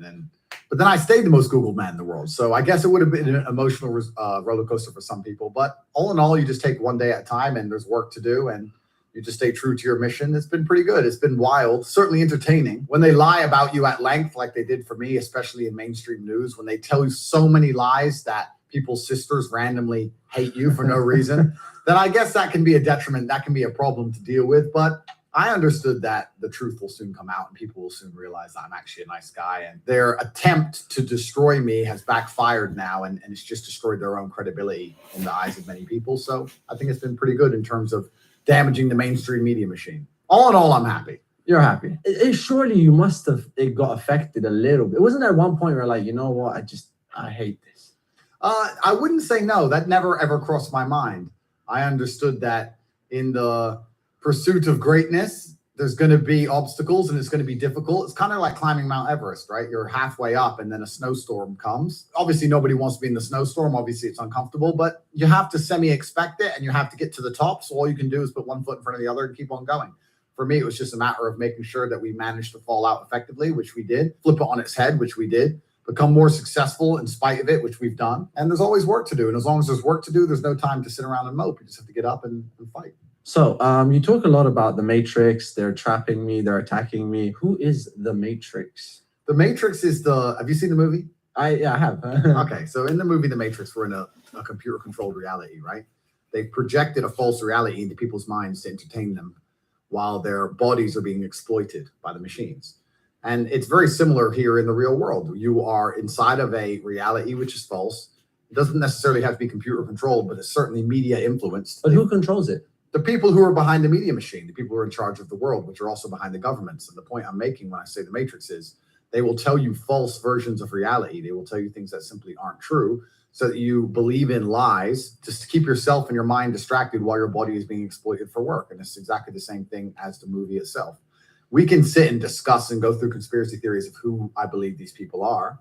but then I stayed the most Googled man in the world. So I guess it would have been an emotional roller coaster for some people. But all in all, you just take one day at a time, and there's work to do, and you just stay true to your mission. It's been pretty good. It's been wild, certainly entertaining. When they lie about you at length, like they did for me, especially in mainstream news, when they tell you so many lies that people's sisters randomly hate you for no reason, then I guess that can be a detriment. That can be a problem to deal with. But I understood that the truth will soon come out and people will soon realize I'm actually a nice guy. And their attempt to destroy me has backfired now, and it's just destroyed their own credibility in the eyes of many people. So I think it's been pretty good in terms of damaging the mainstream media machine. All in all, I'm happy. You're happy. Surely you must have got affected a little bit. Wasn't there one point where like, you know what, I hate this? I wouldn't say no. That never ever crossed my mind. I understood that in the pursuit of greatness, there's going to be obstacles and it's going to be difficult. It's kind of like climbing Mount Everest, right? You're halfway up and then a snowstorm comes. Obviously, nobody wants to be in the snowstorm. Obviously, it's uncomfortable, but you have to semi-expect it and you have to get to the top. So all you can do is put one foot in front of the other and keep on going. For me, it was just a matter of making sure that we managed to fall out effectively, which we did, flip it on its head, which we did, become more successful in spite of it, which we've done. And there's always work to do. And as long as there's work to do, there's no time to sit around and mope. You just have to get up and fight. So you talk a lot about the Matrix. They're trapping me. They're attacking me. Who is the Matrix? The Matrix is have you seen the movie? I have. Okay, so in the movie The Matrix, we're in a computer-controlled reality, right? They projected a false reality into people's minds to entertain them while their bodies are being exploited by the machines. And it's very similar here in the real world. You are inside of a reality which is false. It doesn't necessarily have to be computer-controlled, but it's certainly media-influenced. But who controls it? The people who are behind the media machine, the people who are in charge of the world, which are also behind the governments. And the point I'm making when I say the Matrix is they will tell you false versions of reality. They will tell you things that simply aren't true so that you believe in lies just to keep yourself and your mind distracted while your body is being exploited for work. And it's exactly the same thing as the movie itself. We can sit and discuss and go through conspiracy theories of who I believe these people are.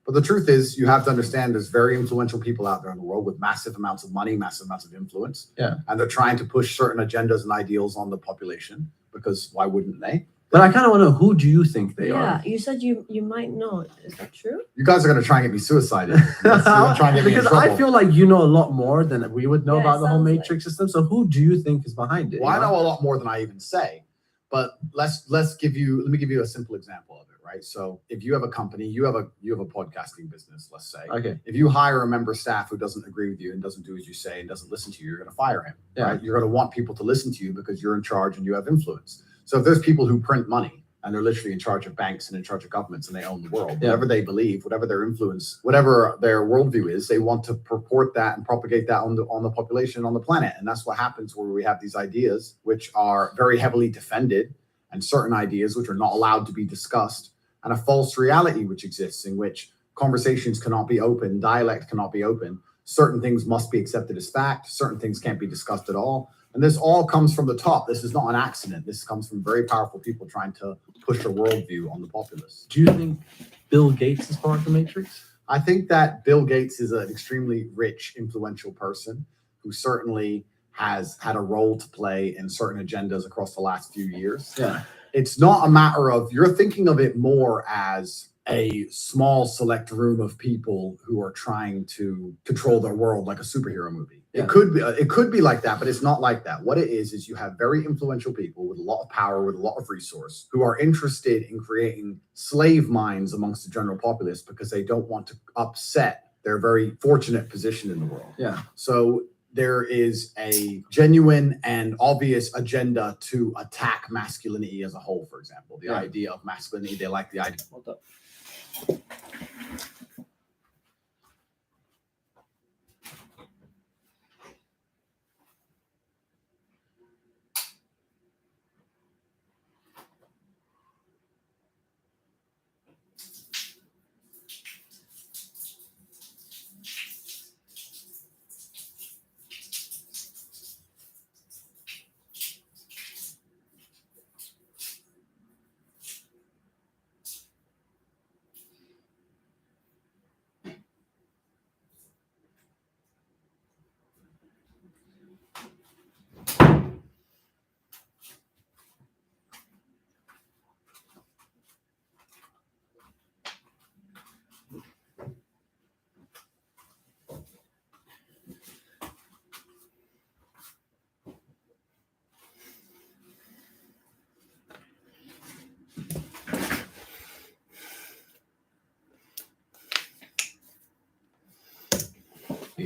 But the truth is, you have to understand there's very influential people out there in the world with massive amounts of money, massive amounts of influence. Yeah. And they're trying to push certain agendas and ideals on the population because why wouldn't they? But I kind of want to know, who do you think they are? Yeah, you said you might know. Is that true? You guys are going to try and get me suicided. Try and get me in because trouble. I feel like you know a lot more than we would know Yeah, about the whole sounds Matrix system. So who do you think is behind it? Well, I know a lot more than I even say. But let me give you a simple example of it, right? So if you have a company, you have a podcasting business, let's say. Okay. If you hire a member of staff who doesn't agree with you and doesn't do as you say and doesn't listen to you, you're going to fire him, right? You're going to want people to listen to you because you're in charge and you have influence. So if there's people who print money and they're literally in charge of banks and in charge of governments and they own the world, whatever they believe, whatever their influence, whatever their worldview is, they want to purport that and propagate that on the population, on the planet. And that's what happens where we have these ideas which are very heavily defended and certain ideas which are not allowed to be discussed, and a false reality which exists in which conversations cannot be open, dialect cannot be open, certain things must be accepted as fact, certain things can't be discussed at all. And this all comes from the top. This is not an accident. This comes from very powerful people trying to push a worldview on the populace. Do you think Bill Gates is part of the Matrix? I think that Bill Gates is an extremely rich, influential person who certainly has had a role to play in certain agendas across the last few years. Yeah. It's not a matter of, you're thinking of it more as a small select room of people who are trying to control their world like a superhero movie. Yeah. It could be like that, but it's not like that. What it is you have very influential people with a lot of power, with a lot of resource, who are interested in creating slave minds amongst the general populace because they don't want to upset their very fortunate position in the world. Yeah. So there is a genuine and obvious agenda to attack masculinity as a whole, for example. The idea of masculinity, they like the idea. Hold up.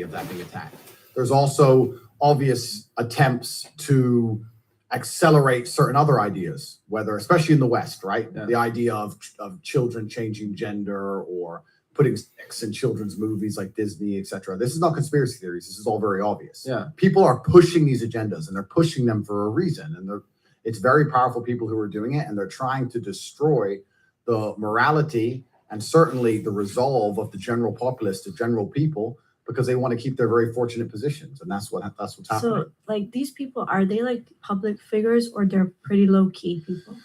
Of that being attacked. There's also obvious attempts to accelerate certain other ideas, whether, especially in the West, right? Yeah. The idea of children changing gender or putting sex in children's movies like Disney, etc. This is not conspiracy theories. This is all very obvious. Yeah. People are pushing these agendas and they're pushing them for a reason. And it's very powerful people who are doing it, and they're trying to destroy the morality and certainly the resolve of the general populace, the general people, because they want to keep their very fortunate positions, and that's what's happening. So, like, these people, are they like public figures, or they're pretty low key people?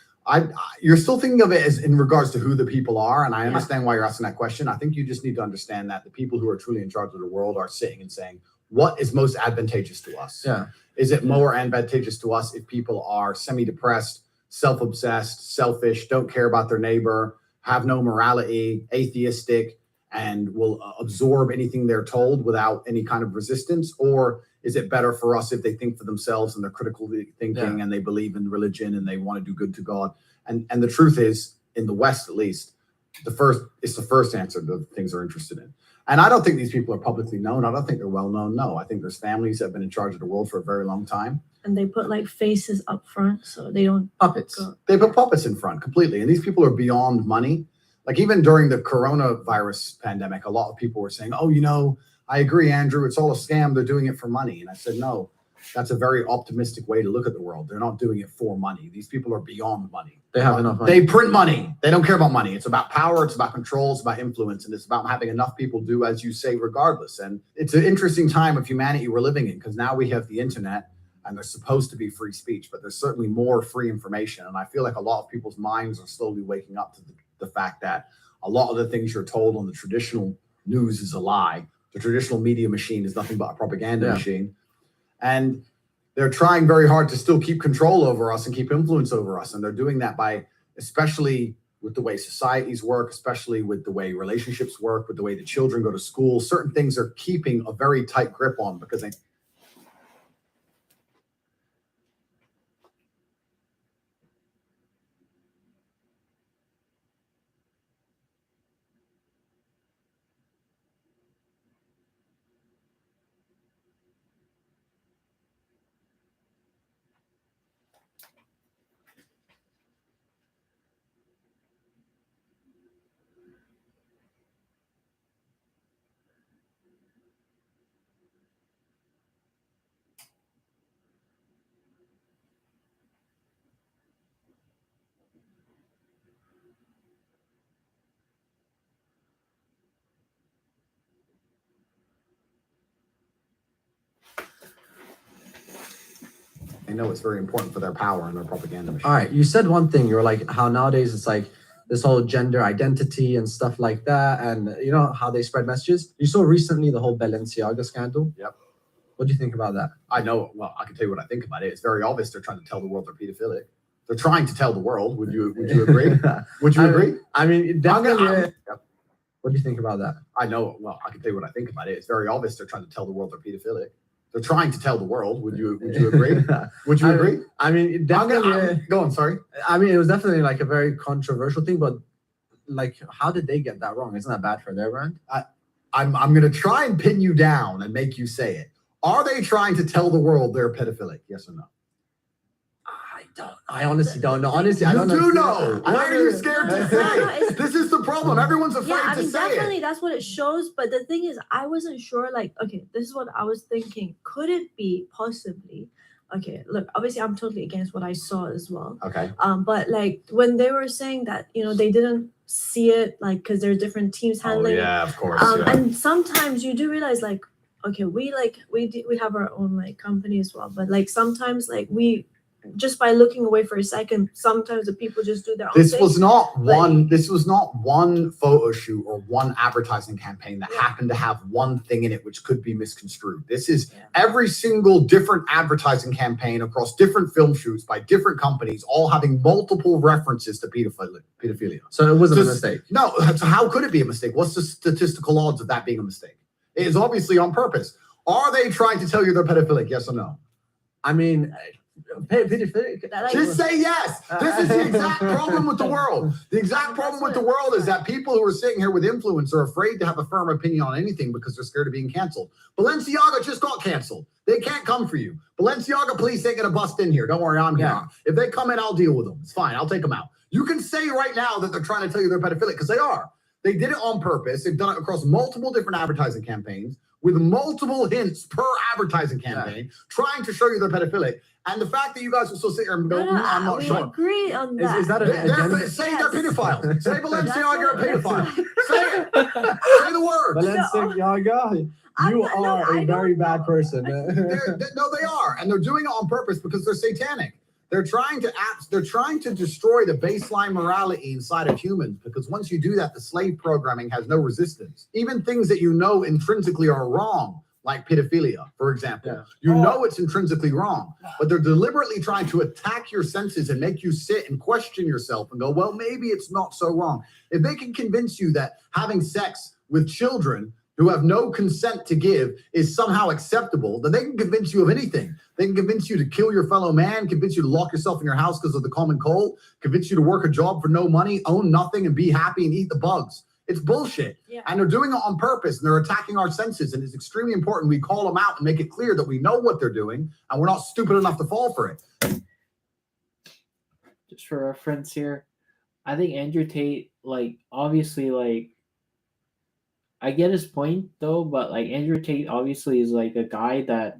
You're still thinking of it as in regards to who the people are, and I understand why you're asking that question. I think you just need to understand that the people who are truly in charge of the world are sitting and saying, what is most advantageous to us? Yeah. Is it more advantageous to us if people are semi-depressed, self-obsessed, selfish, don't care about their neighbor, have no morality, atheistic, and will absorb anything they're told without any kind of resistance? Or is it better for us if they think for themselves and they're critically thinking and they believe in religion and they want to do good to God? And the truth is, in the West at least, it's the first answer to the things they're interested in. And I don't think these people are publicly known. I don't think they're well known. No, I think there's families that have been in charge of the world for a very long time. And they put like faces up front so they don't puppets. They put puppets in front completely. And these people are beyond money. Like even during the coronavirus pandemic, a lot of people were saying, oh, I agree, Andrew, it's all a scam. They're doing it for money. And I said, no, that's a very optimistic way to look at the world. They're not doing it for money. These people are beyond money. They have enough money. They print money. They don't care about money. It's about power. It's about control. It's about influence. And it's about having enough people do as you say, regardless. And it's an interesting time of humanity we're living in, because now we have the internet and there's supposed to be free speech, but there's certainly more free information. And I feel like a lot of people's minds are slowly waking up to the fact that a lot of the things you're told on the traditional news is a lie. The traditional media machine is nothing but a propaganda machine. And they're trying very hard to still keep control over us and keep influence over us. And they're doing that by, especially with the way societies work, especially with the way relationships work, with the way the children go to school, certain things they're keeping a very tight grip on because they know it's very important for their power and their propaganda machine. All right, you said one thing. You were like, how nowadays it's like this whole gender identity and stuff like that, and you know how they spread messages. You saw recently the whole Balenciaga scandal. Yep. What do you think about that? I know, well, I can tell you what I think about it. It's very obvious they're trying to tell the world they're pedophilic. They're trying to tell the world. Would you agree? Would you agree? I mean, definitely. I'm- What do you think about that? I know. Well, I can tell you what I think about it. It's very obvious they're trying to tell the world they're pedophilic. They're trying to tell the world. Would you agree? Would you agree? I mean, definitely. Go on. Sorry. I mean, it was definitely like a very controversial thing, but like, how did they get that wrong? Isn't that bad for their brand? I'm going to try and pin you down and make you say it. Are they trying to tell the world they're pedophilic? Yes or no? I honestly don't know. Honestly, I don't know. You do know. Why are you scared to say? This is the problem. Everyone's afraid Yeah, I to mean, say definitely it. that's what it shows. But the thing is, I wasn't sure. Like, okay, this is what I was thinking. Could it be possibly? Okay, look, obviously, I'm totally against what I saw as well. Okay. But like when they were saying that, they didn't see it, like, because there's different teams handling. Yeah, of course. And sometimes you do realize, like, okay, we have our own like company as well, but like sometimes like we. Just by looking away for a second, sometimes the people just do their own This thing. was not one photo shoot or one advertising campaign that happened to have one thing in it which could be misconstrued. This is every single different advertising campaign across different film shoots by different companies, all having multiple references to pedophilia. So it wasn't a mistake. No, so how could it be a mistake? What's the statistical odds of that being a mistake? It is obviously on purpose. Are they trying to tell you they're pedophilic? Yes or no? I mean, just say yes. This is the exact problem with the world. The exact problem with the world is that people who are sitting here with influence are afraid to have a firm opinion on anything because they're scared of being canceled. Balenciaga just got canceled. They can't come for you. Balenciaga police ain't gonna bust in here. Don't worry, I'm here. If they come in, I'll deal with them. It's fine. I'll take them out. You can say right now that they're trying to tell you they're pedophilic because they are. They did it on purpose. They've done it across multiple different advertising campaigns with multiple hints per advertising campaign, trying to show you they're pedophilic. And the fact that you guys will still sit here and go, I'm not sure. Agree on that. Is that an agenda? Say they're pedophiles. Say Balenciaga a pedophile. Say it. Say the word. Balenciaga, you are a very bad person. No, they are. And they're doing it on purpose because they're satanic. They're trying to destroy the baseline morality inside of humans because once you do that, the slave programming has no resistance. Even things that you know intrinsically are wrong, like pedophilia, for example. You know it's intrinsically wrong, but they're deliberately trying to attack your senses and make you sit and question yourself and go, well, maybe it's not so wrong. If they can convince you that having sex with children who have no consent to give is somehow acceptable, then they can convince you of anything. They can convince you to kill your fellow man, convince you to lock yourself in your house because of the common cold, convince you to work a job for no money, own nothing, and be happy and eat the bugs. It's bullshit. And they're doing it on purpose, and they're attacking our senses, and it's extremely important we call them out and make it clear that we know what they're doing, and we're not stupid enough to fall for it. Just for reference here, I think Andrew Tate, like, obviously, like, I get his point though, but like Andrew Tate obviously is like a guy that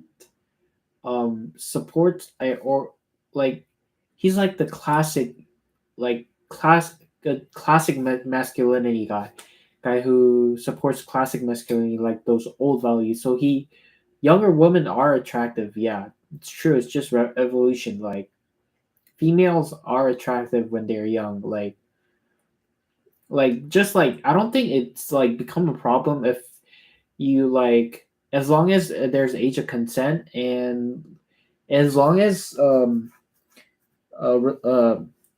supports or like he's like the classic masculinity guy who supports classic masculinity, like those old values. So younger women are attractive. Yeah, it's true. It's just evolution. Like females are attractive when they're young. Just like I don't think it's like become a problem if you like, as long as there's age of consent and as long as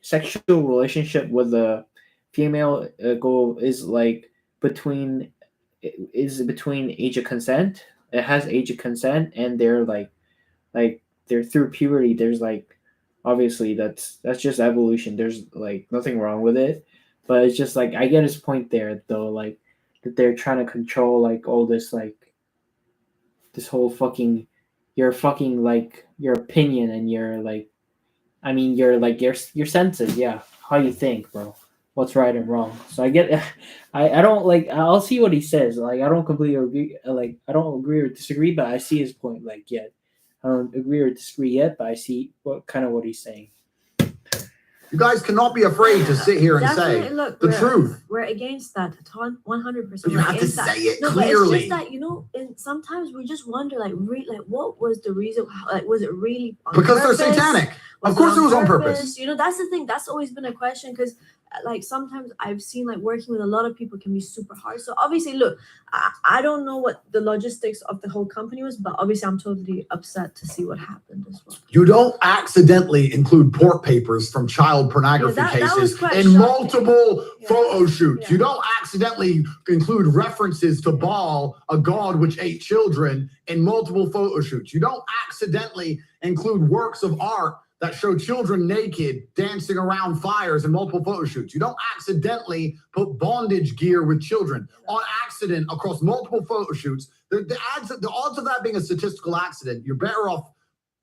sexual relationship with a female goal is between age of consent. It has age of consent, and they're like they're through puberty. There's like obviously that's just evolution. There's like nothing wrong with it. But it's just like I get his point there though, like that they're trying to control like all this this whole fucking your opinion and your senses, how you think, bro. What's right and wrong. So I get I don't like I'll see what he says. Like I don't completely agree I don't agree or disagree, but I see his point. I don't agree or disagree yet, but I see what he's saying. You guys cannot be afraid to sit here and say the truth. We're against that 100%. You have to say it But clearly. it's just that, and sometimes we just wonder, what was the reason? Was it really on because purpose? they're satanic. Of course it was on purpose. You know, that's the thing. That's always been a question because like sometimes I've seen like working with a lot of people can be super hard. So obviously, look, I don't know what the logistics of the whole company was, but obviously I'm totally upset to see what happened as well. You don't accidentally include pork papers from child pornography cases in multiple photo shoots. You don't accidentally include references to Baal, a god which ate children, in multiple photo shoots. You don't accidentally include works of art that show children naked dancing around fires in multiple photo shoots. You don't accidentally put bondage gear with children on accident across multiple photo shoots. The odds of that being a statistical accident, you're better off,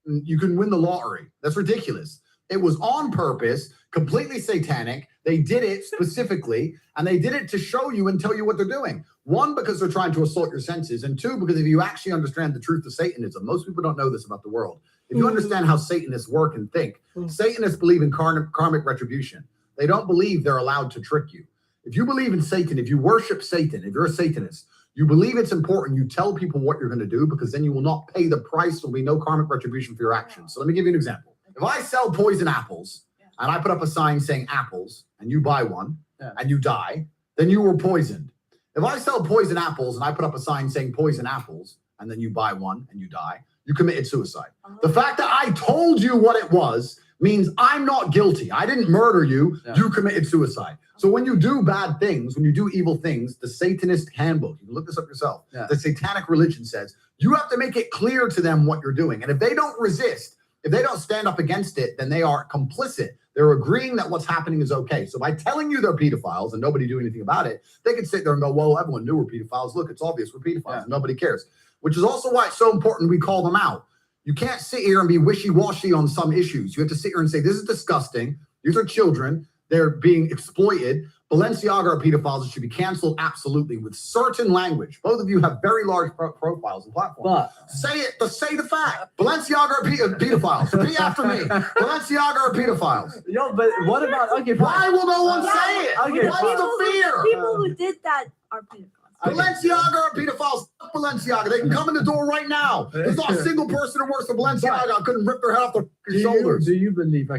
you can win the lottery. That's ridiculous. It was on purpose, completely satanic. They did it specifically, and they did it to show you and tell you what they're doing. One, because they're trying to assault your senses, and two, because if you actually understand the truth of Satanism, most people don't know this about the world. If you understand how Satanists work and think, Satanists believe in karmic retribution. They don't believe they're allowed to trick you. If you believe in Satan, if you worship Satan, if you're a Satanist, you believe it's important, you tell people what you're going to do, because then you will not pay the price. There'll be no karmic retribution for your actions. So let me give you an example. If I sell poison apples, and I put up a sign saying apples, and you buy one, and you die, then you were poisoned. If I sell poison apples, and I put up a sign saying poison apples, and then you buy one, and you die, you committed suicide. The fact that I told you what it was means I'm not guilty. I didn't murder you. You committed suicide. So when you do bad things, when you do evil things, the Satanist handbook, you can look this up yourself, the satanic religion says, you have to make it clear to them what you're doing. And if they don't resist, if they don't stand up against it, then they are complicit. They're agreeing that what's happening is okay. So by telling you they're pedophiles and nobody do anything about it, they can sit there and go, well, everyone knew we're pedophiles. Look, it's obvious we're pedophiles. Nobody cares. Which is also why it's so important we call them out. You can't sit here and be wishy-washy on some issues. You have to sit here and say, this is disgusting. These are children. They're being exploited. Balenciaga are pedophiles. It should be canceled absolutely with certain language. Both of you have very large profiles and platforms. But say it. Say the fact. Balenciaga are pedophiles. Repeat after me. Balenciaga are pedophiles. Yo, but what about, okay, why will no one say it? Okay, What's the fear? People who did that are pedophiles. Balenciaga are pedophiles. Fuck Balenciaga. They can come in the door right now. There's not a single person who works for Balenciaga. I couldn't rip their head off their shoulders. Do you believe,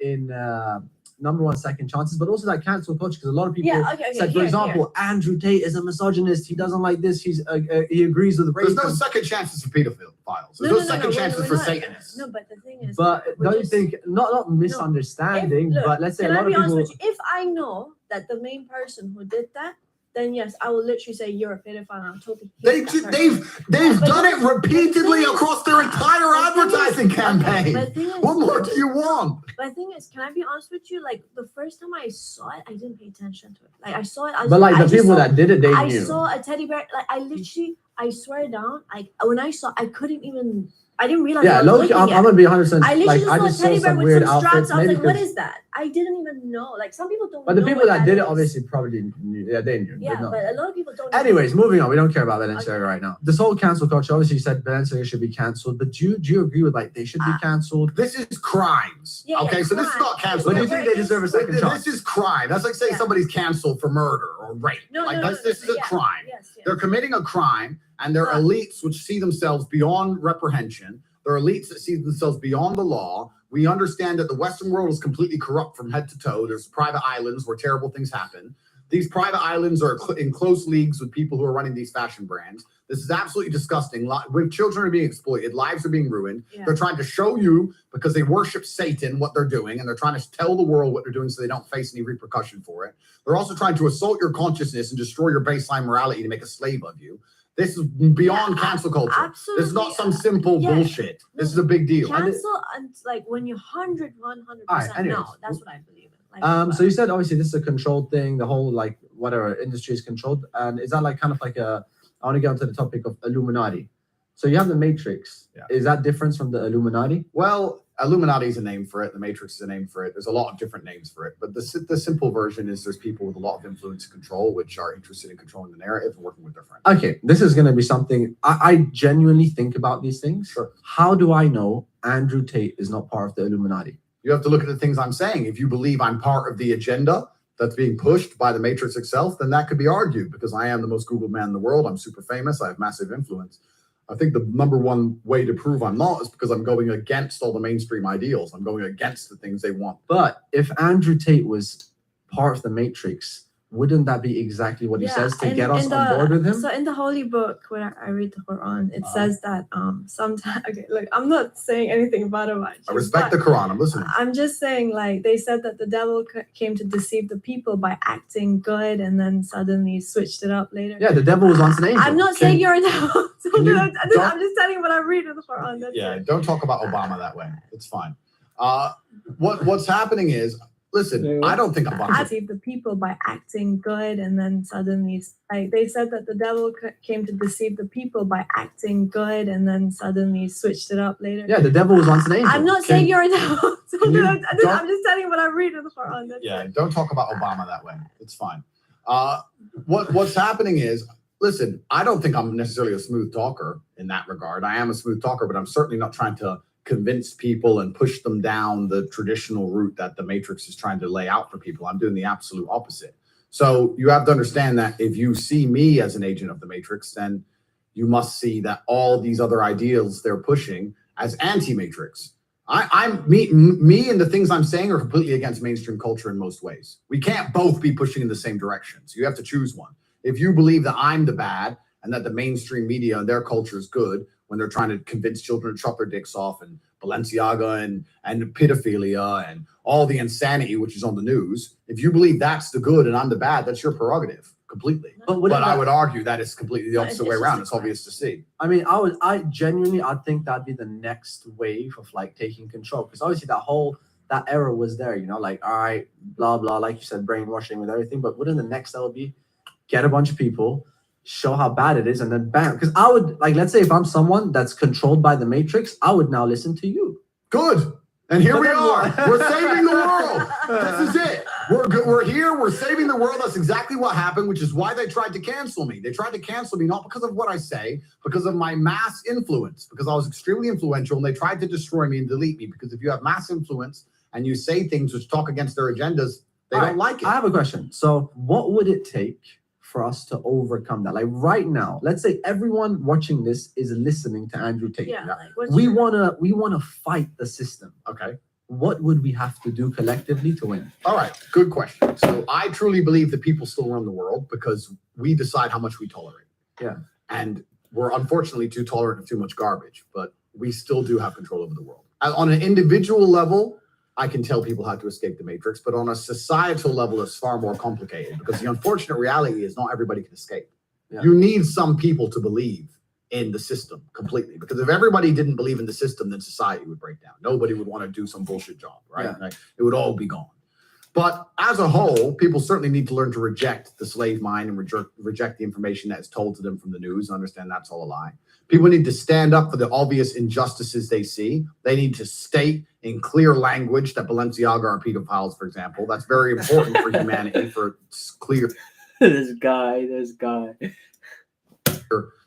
in number one, second chances, but also that cancel culture? Because a lot of people said, for example, Andrew Tate is a misogynist. He doesn't like this. He agrees with the rape. There's no second chances for pedophiles. There's no second chances for Satanists. No, but the thing is, but don't you think, not misunderstanding, but let's say a lot of people. If I know that the main person who did that, then yes, I will literally say you're a pedophile. And I'm totally. They've done it repeatedly across their entire advertising campaign. What more do you want? But the thing is, can I be honest with you? Like the first time I saw it, I didn't pay attention to it. Like I saw it. But like the people that did it, they knew. I saw a teddy bear. Like I swear down. Like when I saw, I couldn't even. I didn't realize. Yeah, I'm gonna be 100%. I literally just saw a teddy bear with some straps. I was like, what because- is that? I didn't even know. Like some people don't. But the know people what that did it is. obviously probably knew. Yeah, they knew. Yeah, but a lot of people don't. Anyways, moving on. We don't care about Balenciaga right now. This whole cancel culture, obviously you said Balenciaga should be canceled, but do you agree with like they should be canceled? This is crimes. Okay, so this is not canceled. But do you think they deserve a second chance? This is crime. That's like saying somebody's canceled for murder or rape. This is a crime. They're committing a crime, and they're elites which see themselves beyond reprehension. They're elites that see themselves beyond the law. We understand that the Western world is completely corrupt from head to toe. There's private islands where terrible things happen. These private islands are in close leagues with people who are running these fashion brands. This is absolutely disgusting. With children are being exploited, lives are being ruined. They're trying to show you, because they worship Satan, what they're doing, and they're trying to tell the world what they're doing so they don't face any repercussion for it. They're also trying to assault your consciousness and destroy your baseline morality to make a slave of you. This is beyond cancel culture. Absolutely. This is not some simple bullshit. This is a big deal. Cancel and like when you're 100%. No, that's what I believe in. Like, So you said obviously this is a controlled thing. The whole like whatever industry is controlled, and is that like kind of like a? I want to get onto the topic of Illuminati. So you have the Matrix. Is that different from the Illuminati? Well, Illuminati is a name for it. The Matrix is a name for it. There's a lot of different names for it. But the simple version is there's people with a lot of influence and control, which are interested in controlling the narrative and working with their friends. Okay, this is going to be something I genuinely think about these things. Sure. How do I know Andrew Tate is not part of the Illuminati? You have to look at the things I'm saying. If you believe I'm part of the agenda that's being pushed by the Matrix itself, then that could be argued because I am the most Googled man in the world. I'm super famous. I have massive influence. I think the number one way to prove I'm not is because I'm going against all the mainstream ideals. I'm going against the things they want. But if Andrew Tate was part of the Matrix, wouldn't that be exactly what he says to get us on board with him? So in the Holy Book, when I read the Quran, it says that sometimes, okay, look, I'm not saying anything bad about it. I respect the Quran. I'm listening. I'm just saying, like, they said that the devil came to deceive the people by acting good and then suddenly switched it up later. Yeah, the devil was once an angel. I'm not saying you're a devil. I'm don't- just telling you what I read in the Quran. That's Yeah, it. don't talk about Obama that way. It's fine. What's happening is, listen, I don't think Obama. Deceive the people by acting good and then suddenly, like, they said that the devil came to deceive the people by acting good and then suddenly switched it up later. Yeah, the devil was once an angel. I'm not saying you're a devil. I'm don't- just telling you what I read in the Quran. That's Yeah, it. don't talk about Obama that way. It's fine. What's happening is, listen, I don't think I'm necessarily a smooth talker in that regard. I am a smooth talker, but I'm certainly not trying to convince people and push them down the traditional route that the Matrix is trying to lay out for people. I'm doing the absolute opposite. So you have to understand that if you see me as an agent of the Matrix, then you must see that all these other ideals they're pushing as anti-Matrix. Me and the things I'm saying are completely against mainstream culture in most ways. We can't both be pushing in the same direction. So you have to choose one. If you believe that I'm the bad and that the mainstream media and their culture is good when they're trying to convince children to chop their dicks off and Balenciaga and pedophilia and all the insanity which is on the news, if you believe that's the good and I'm the bad, that's your prerogative completely. But I would argue that it's completely the opposite way around. It's obvious to see. I mean, I think that'd be the next wave of like taking control, because obviously that era was there, you know, like, all right, blah blah, like you said, brainwashing with everything. But wouldn't the next level be get a bunch of people, show how bad it is, and then bam? Because I would, like, let's say if I'm someone that's controlled by the Matrix, I would now listen to you. Good. And here we are. We're saving the world. This is it. We're here. We're saving the world. That's exactly what happened, which is why they tried to cancel me. They tried to cancel me not because of what I say, because of my mass influence, because I was extremely influential, and they tried to destroy me and delete me. Because if you have mass influence and you say things which talk against their agendas, they don't like it. I have a question. So what would it take for us to overcome that? Like right now, let's say everyone watching this is listening to Andrew Tate. Yeah, like, we wanna fight the system. Okay. What would we have to do collectively to win? All right, good question. So I truly believe that people still run the world because we decide how much we tolerate. Yeah. And we're unfortunately too tolerant of too much garbage, but we still do have control over the world. On an individual level, I can tell people how to escape the Matrix, but on a societal level, it's far more complicated because the unfortunate reality is not everybody can escape. Yeah. You need some people to believe in the system completely, because if everybody didn't believe in the system, then society would break down. Nobody would want to do some bullshit job, right? Yeah. Like, it would all be gone. But as a whole, people certainly need to learn to reject the slave mind and reject the information that is told to them from the news and understand that's all a lie. People need to stand up for the obvious injustices they see. They need to state in clear language that Balenciaga are pedophiles, for example. That's very important for humanity, for clear. This guy.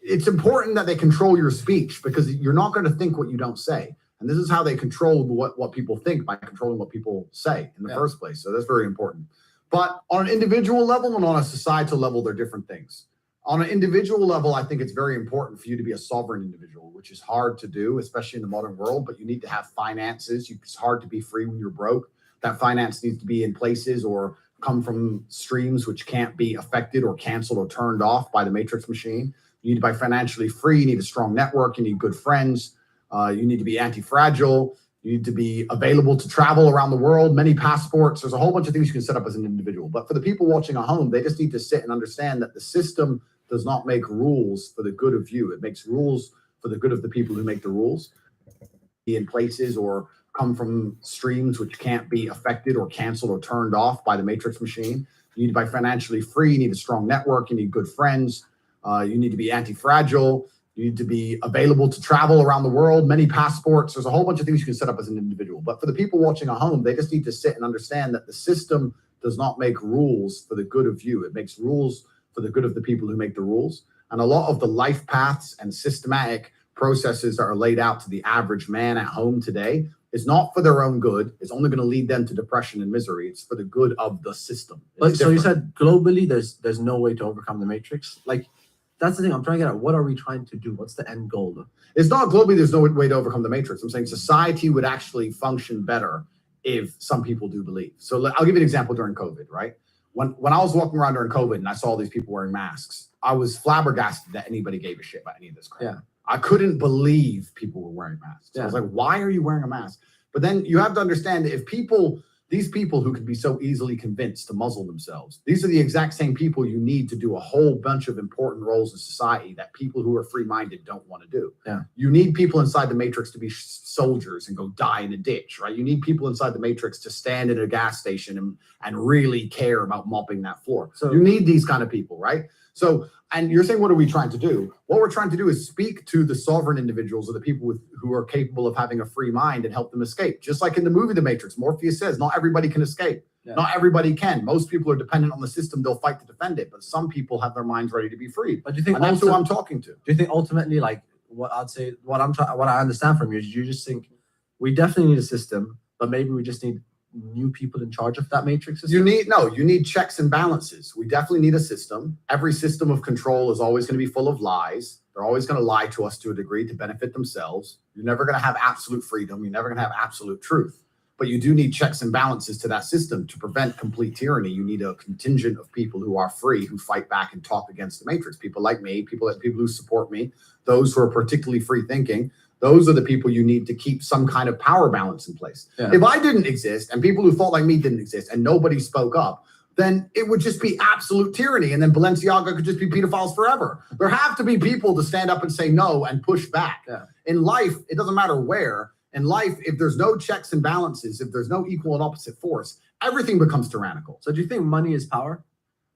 It's important that they control your speech because you're not going to think what you don't say. And this is how they control what people think, by controlling what people say in the first place. So that's very important. But on an individual level and on a societal level, they're different things. On an individual level, I think it's very important for you to be a sovereign individual, which is hard to do, especially in the modern world, but you need to have finances. It's hard to be free when you're broke. That finance needs to be in places or come from streams which can't be affected or canceled or turned off by the Matrix machine. You need to be financially free. You need a strong network. You need good friends. You need to be anti-fragile. You need to be available to travel around the world, many passports. There's a whole bunch of things you can set up as an individual. But for the people watching at home, they just need to sit and understand that the system does not make rules for the good of you. It makes rules for the good of the people who make the rules. Be in places or come from streams which can't be affected or canceled or turned off by the Matrix machine. You need to be financially free. You need a strong network. You need good friends. You need to be anti-fragile. You need to be available to travel around the world, many passports. There's a whole bunch of things you can set up as an individual. But for the people watching at home, they just need to sit and understand that the system does not make rules for the good of you. It makes rules for the good of the people who make the rules. And a lot of the life paths and systematic processes that are laid out to the average man at home today is not for their own good. It's only going to lead them to depression and misery. It's for the good of the system. But so you said globally, there's no way to overcome the Matrix. Like, that's the thing I'm trying to get at. What are we trying to do? What's the end goal? It's not globally, there's no way to overcome the matrix. I'm saying society would actually function better if some people do believe. So I'll give you an example during COVID, right? When I was walking around during COVID and I saw all these people wearing masks, I was flabbergasted that anybody gave a shit about any of this crap. Yeah. I couldn't believe people were wearing masks. Yeah. I was like, why are you wearing a mask? But then you have to understand that if these people who can be so easily convinced to muzzle themselves, these are the exact same people you need to do a whole bunch of important roles in society that people who are free-minded don't want to do. Yeah. You need people inside the matrix to be soldiers and go die in a ditch, right? You need people inside the matrix to stand in a gas station and really care about mopping that floor. So you need these kind of people, right? So, and you're saying, what are we trying to do? What we're trying to do is speak to the sovereign individuals or the people who are capable of having a free mind and help them escape. Just like in the movie The Matrix, Morpheus says, not everybody can escape. Yeah. Not everybody can. Most people are dependent on the system. They'll fight to defend it, but some people have their minds ready to be free. But do you think and that's who I'm talking to. Do you think ultimately, like what I'd say, what I understand from you is you just think we definitely need a system, but maybe we just need new people in charge of that matrix system? You need checks and balances. We definitely need a system. Every system of control is always going to be full of lies. They're always going to lie to us to a degree to benefit themselves. You're never going to have absolute freedom. You're never going to have absolute truth. But you do need checks and balances to that system to prevent complete tyranny. You need a contingent of people who are free, who fight back and talk against the matrix. People like me, people who support me, those who are particularly free thinking. Those are the people you need to keep some kind of power balance in place. Yeah. If I didn't exist and people who thought like me didn't exist and nobody spoke up, then it would just be absolute tyranny. And then Balenciaga could just be pedophiles forever. There have to be people to stand up and say no and push back. Yeah. In life, it doesn't matter where. In life, if there's no checks and balances, if there's no equal and opposite force, everything becomes tyrannical. So do you think money is power?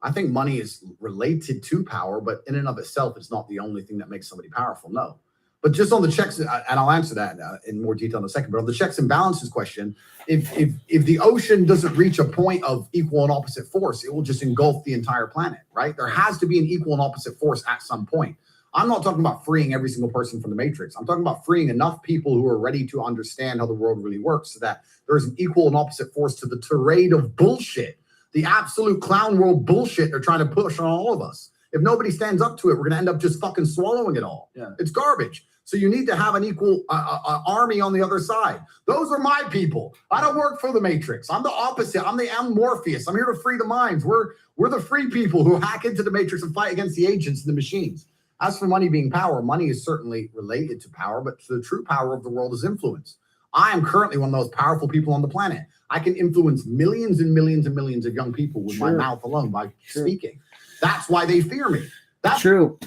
I think money is related to power, but in and of itself, it's not the only thing that makes somebody powerful. No. But just on the checks, and I'll answer that in more detail in a second, but on the checks and balances question, if the ocean doesn't reach a point of equal and opposite force, it will just engulf the entire planet, right? There has to be an equal and opposite force at some point. I'm not talking about freeing every single person from the matrix. I'm talking about freeing enough people who are ready to understand how the world really works so that there is an equal and opposite force to the tirade of bullshit, the absolute clown world bullshit they're trying to push on all of us. If nobody stands up to it, we're going to end up just fucking swallowing it all. Yeah. It's garbage. So you need to have an equal army on the other side. Those are my people. I don't work for the Matrix. I'm the opposite. I'm Morpheus. I'm here to free the minds. We're the free people who hack into the Matrix and fight against the agents and the machines. As for money being power, money is certainly related to power, but the true power of the world is influence. I am currently one of the most powerful people on the planet. I can influence millions and millions and millions of young people with my mouth alone by speaking. That's why they fear me. That's true.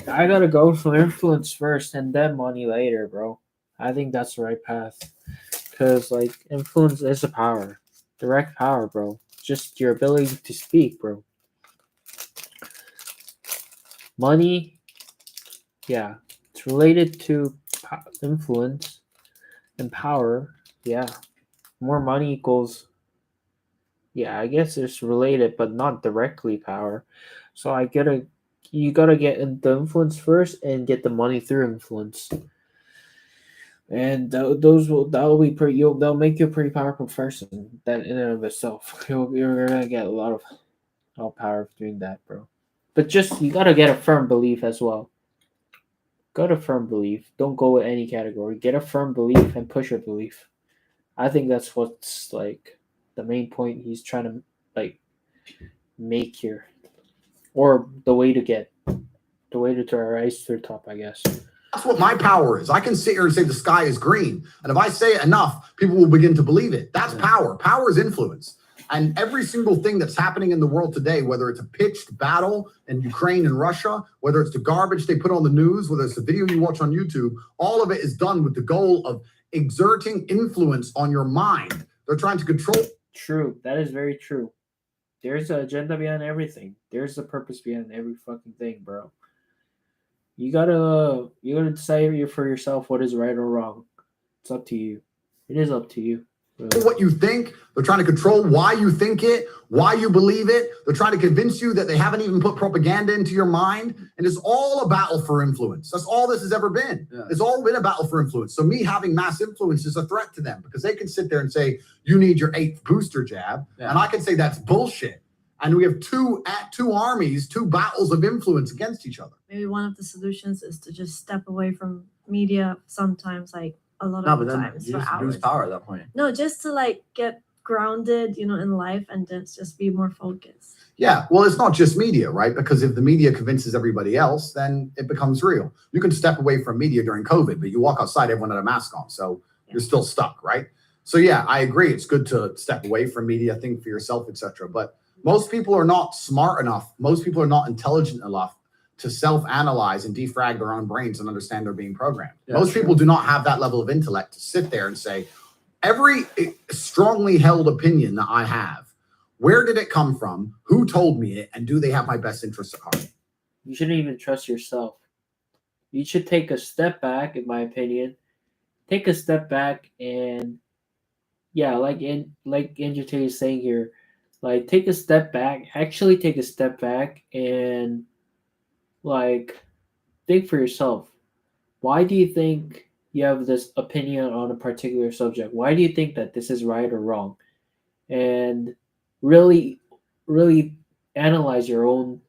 I gotta go for influence first and then money later, bro. I think that's the right path. Because, like, influence is a power. Direct power, bro. Just your ability to speak, bro. Money, yeah. It's related to influence and power. Yeah. More money equals... Yeah, I guess it's related, but not directly power. So you gotta get the influence first and get the money through influence, and that'll make you a pretty powerful person. That in and of itself, you're gonna get a lot of power doing that, bro. But just you gotta get a firm belief as well. Got a firm belief. Don't go with any category. Get a firm belief and push your belief. I think that's what's like the main point he's trying to like make here. Or the way to rise to the top, I guess. That's what my power is. I can sit here and say the sky is green. And if I say it enough, people will begin to believe it. That's power. Power is influence. And every single thing that's happening in the world today, whether it's a pitched battle in Ukraine and Russia, whether it's the garbage they put on the news, whether it's the video you watch on YouTube, all of it is done with the goal of exerting influence on your mind. They're trying to control. True. That is very true. There's an agenda behind everything. There's a purpose behind every fucking thing, bro. You gotta decide for yourself what is right or wrong. It's up to you. It is up to you. Really. What you think. They're trying to control why you think it, why you believe it. They're trying to convince you that they haven't even put propaganda into your mind. And it's all a battle for influence. That's all this has ever been. Yeah. It's all been a battle for influence. So me having mass influence is a threat to them because they can sit there and say, you need your 8th booster jab. Yeah. And I can say that's bullshit. And we have two armies, two battles of influence against each other. Maybe one of the solutions is to just step away from media sometimes, like a lot No, of but then times you for just hours. lose power at that point. No, just to like get grounded, in life and just be more focused. Yeah, well, it's not just media, right? Because if the media convinces everybody else, then it becomes real. You can step away from media during COVID, but you walk outside, everyone had a mask on, so you're still stuck, right? So yeah, I agree. It's good to step away from media, think for yourself, etc. But most people are not smart enough. Most people are not intelligent enough to self-analyze and defrag their own brains and understand they're being programmed. Yeah, most true. people do not have that level of intellect to sit there and say, every strongly held opinion that I have, where did it come from? Who told me it? And do they have my best interests at heart? You shouldn't even trust yourself. You should take a step back, in my opinion. Take a step back and like NJT is saying here, like take a step back, actually take a step back and like think for yourself. Why do you think you have this opinion on a particular subject? Why do you think that this is right or wrong? And really analyze your own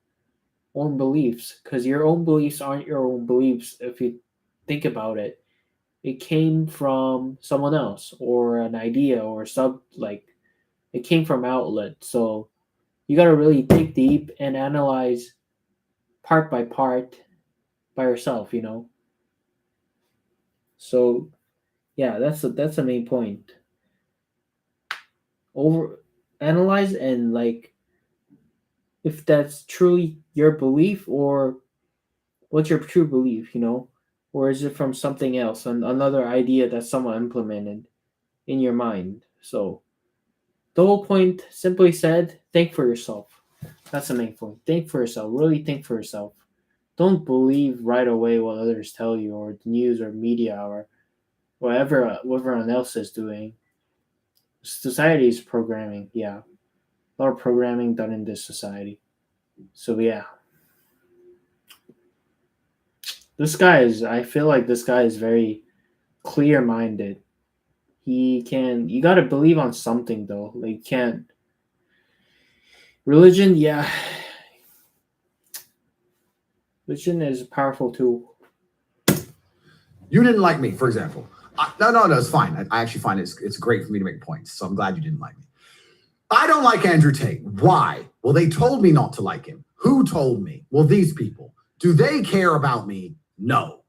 beliefs, because your own beliefs aren't your own beliefs if you think about it. It came from someone else or an idea or it came from outlet. So you got to really dig deep and analyze part by part by yourself, So yeah, that's the main point. Over analyze and if that's truly your belief or what's your true belief, or is it from something else, another idea that someone implemented in your mind? So the whole point, simply said, think for yourself. That's the main point. Think for yourself. Really think for yourself. Don't believe right away what others tell you, or the news or media or whatever everyone else is doing. Society is programming, yeah. A lot of programming done in this society. So yeah. I feel like this guy is very clear-minded. You gotta believe on something though. Religion, yeah. Religion is a powerful tool. You didn't like me, for example. No, it's fine. I actually find it's great for me to make points, so I'm glad you didn't like me. I don't like Andrew Tate. Why? Well, they told me not to like him. Who told me? Well, these people. Do they care about me? No.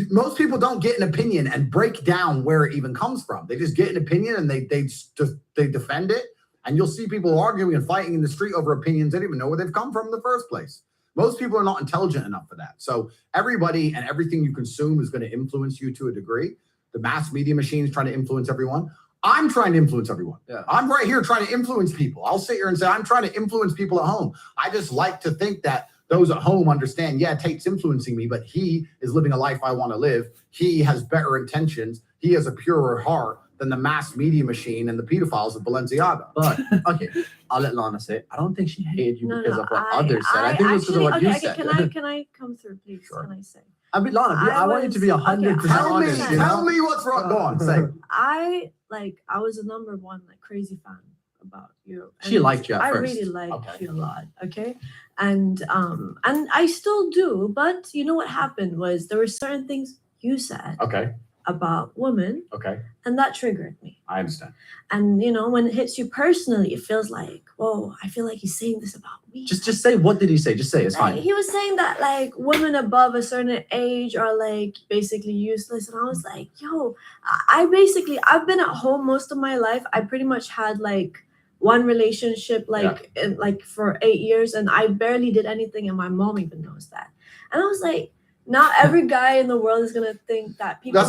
Most people don't get an opinion and break down where it even comes from. They just get an opinion and they defend it. And you'll see people arguing and fighting in the street over opinions they don't even know where they've come from in the first place. Most people are not intelligent enough for that. So everybody and everything you consume is going to influence you to a degree. The mass media machine is trying to influence everyone. I'm trying to influence everyone. Yeah. I'm right here trying to influence people. I'll sit here and say, I'm trying to influence people at home. I just like to think that those at home understand, yeah, Tate's influencing me, but he is living a life I want to live. He has better intentions. He has a purer heart than the mass media machine and the pedophiles of Balenciaga. But, okay, I'll let Lana say it. I don't think she hated you because of what others said. I think it was because of what you said. Can I come through, please? Sure. Can I say? I mean, Lana, I want you to be 100% honest. Tell me what's wrong. Go on, say. I was a number one crazy fan about you. She liked you at first. I really liked you a lot. Okay, and I still do. But you know what happened was there were certain things you said. Okay. About women. Okay. And that triggered me. I understand. And when it hits you personally, it feels like, whoa, I feel like he's saying this about me. Just say, what did he say? Just say, it's fine. He was saying that women above a certain age are basically useless. And I was like, yo, I've been at home most of my life. I pretty much had one relationship for 8 years, and I barely did anything, and my mom even knows that. And I was like, not every guy in the world is gonna think that people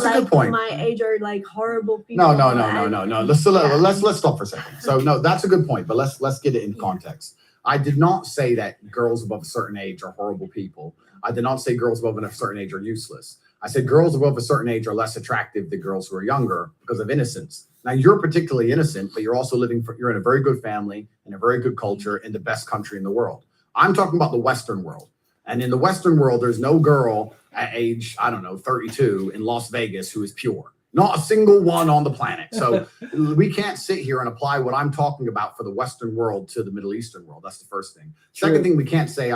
my age are horrible people. No. Let's stop for a second. So no, that's a good point, but let's get it in context. I did not say that girls above a certain age are horrible people. I did not say girls above a certain age are useless. I said girls above a certain age are less attractive than girls who are younger because of innocence. Now you're particularly innocent, but you're also you're in a very good family, in a very good culture, in the best country in the world. I'm talking about the Western world. And in the Western world, there's no girl at age, 32 in Las Vegas who is pure. Not a single one on the planet. So we can't sit here and apply what I'm talking about for the Western world to the Middle Eastern world. That's the first thing. True. Second thing we can't say,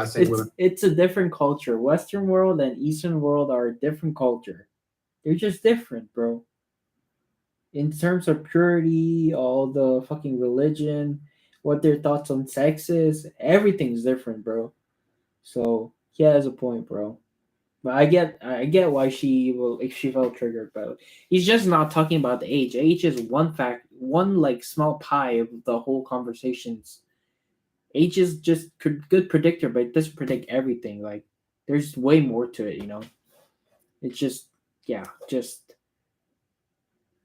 it's a different culture. Western world and Eastern world are a different culture. They're just different, bro. In terms of purity, all the fucking religion, what their thoughts on sex is, everything's different, bro. So he has a point, bro. But I get why she felt triggered, but he's just not talking about the age. Age is one like small pie of the whole conversations. Age is just good predictor, but it doesn't predict everything. Like there's way more to it, you know. It's just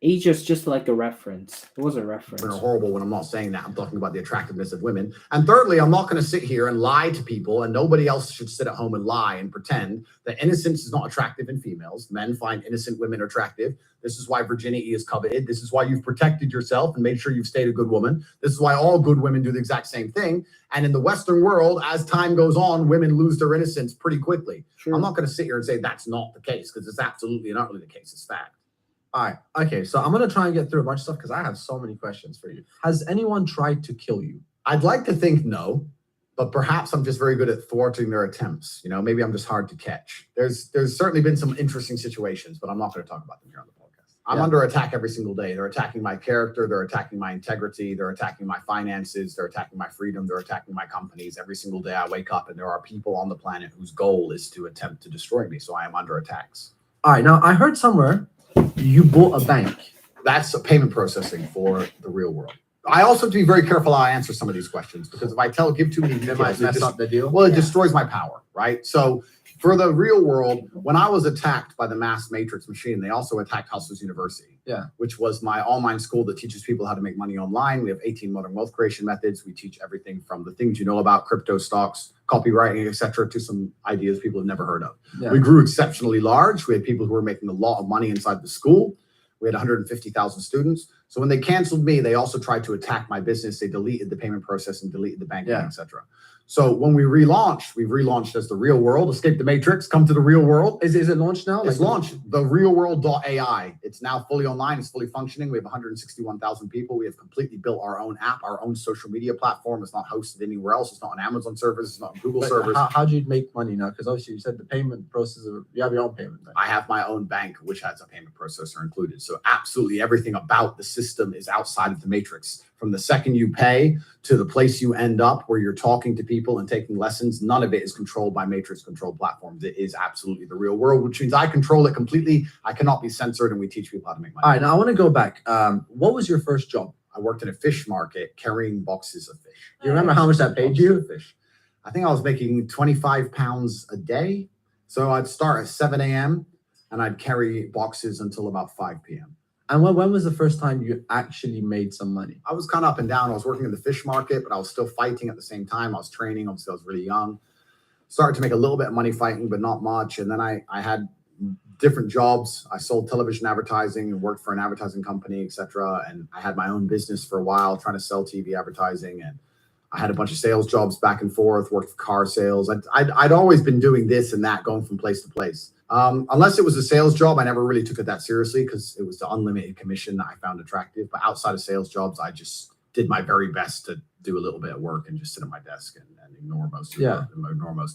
age is just like a reference. It was a reference. Women are horrible when I'm not saying that. I'm talking about the attractiveness of women. And thirdly, I'm not going to sit here and lie to people, and nobody else should sit at home and lie and pretend that innocence is not attractive in females. Men find innocent women attractive. This is why virginity is coveted. This is why you've protected yourself and made sure you've stayed a good woman. This is why all good women do the exact same thing. And in the Western world, as time goes on, women lose their innocence pretty quickly. Sure. I'm not going to sit here and say that's not the case, because it's absolutely and utterly the case. It's fact. All right. Okay. So I'm going to try and get through a bunch of stuff because I have so many questions for you. Has anyone tried to kill you? I'd like to think no, but perhaps I'm just very good at thwarting their attempts. You know, maybe I'm just hard to catch. There's certainly been some interesting situations, but I'm not going to talk about them here on the podcast. I'm under attack every single day. They're attacking my character. They're attacking my integrity. They're attacking my finances. They're attacking my freedom. They're attacking my companies. Every single day I wake up and there are people on the planet whose goal is to attempt to destroy me. So I am under attacks. All right. Now I heard somewhere you bought a bank. That's a payment processing for the real world. I also have to be very careful how I answer some of these questions, because if I give too many details, might mess up the deal. Well, it destroys my power, right? So for the real world, when I was attacked by the mass matrix machine, they also attacked Hustlers University, which was my online school that teaches people how to make money online. We have 18 modern wealth creation methods. We teach everything from the things you know about crypto, stocks, copywriting, etc., to some ideas people have never heard of. Yeah. We grew exceptionally large. We had people who were making a lot of money inside the school. We had 150,000 students. So when they canceled me, they also tried to attack my business. They deleted the payment process and deleted the banking, etc. So when we've relaunched as the real world, escape the matrix, come to the real world. Is it launched now? It's launched, the realworld.ai. It's now fully online. It's fully functioning. We have 161,000 people. We have completely built our own app, our own social media platform. It's not hosted anywhere else. It's not on Amazon servers. It's not on Google servers. How do you make money now? Because obviously you said the payment processor, you have your own payment bank. I have my own bank, which has a payment processor included. So absolutely everything about the system is outside of the matrix. From the second you pay to the place you end up where you're talking to people and taking lessons, none of it is controlled by matrix controlled platforms. It is absolutely the real world, which means I control it completely. I cannot be censored, and we teach people how to make money. All right, now I want to go back. What was your first job? I worked in a fish market carrying boxes of fish. Do you remember how much that paid you? Fish. I think I was making 25 pounds a day. So I'd start at 7 a.m. and I'd carry boxes until about 5 p.m. And when was the first time you actually made some money? I was kind of up and down. I was working in the fish market, but I was still fighting at the same time. I was training. Obviously, I was really young. Started to make a little bit of money fighting, but not much. And then I had different jobs. I sold television advertising and worked for an advertising company, etc. And I had my own business for a while trying to sell TV advertising. And I had a bunch of sales jobs back and forth, worked for car sales. I'd always been doing this and that, going from place to place. Unless it was a sales job, I never really took it that seriously because it was the unlimited commission that I found attractive. But outside of sales jobs, I just did my very best to do a little bit of work and just sit at my desk and ignore most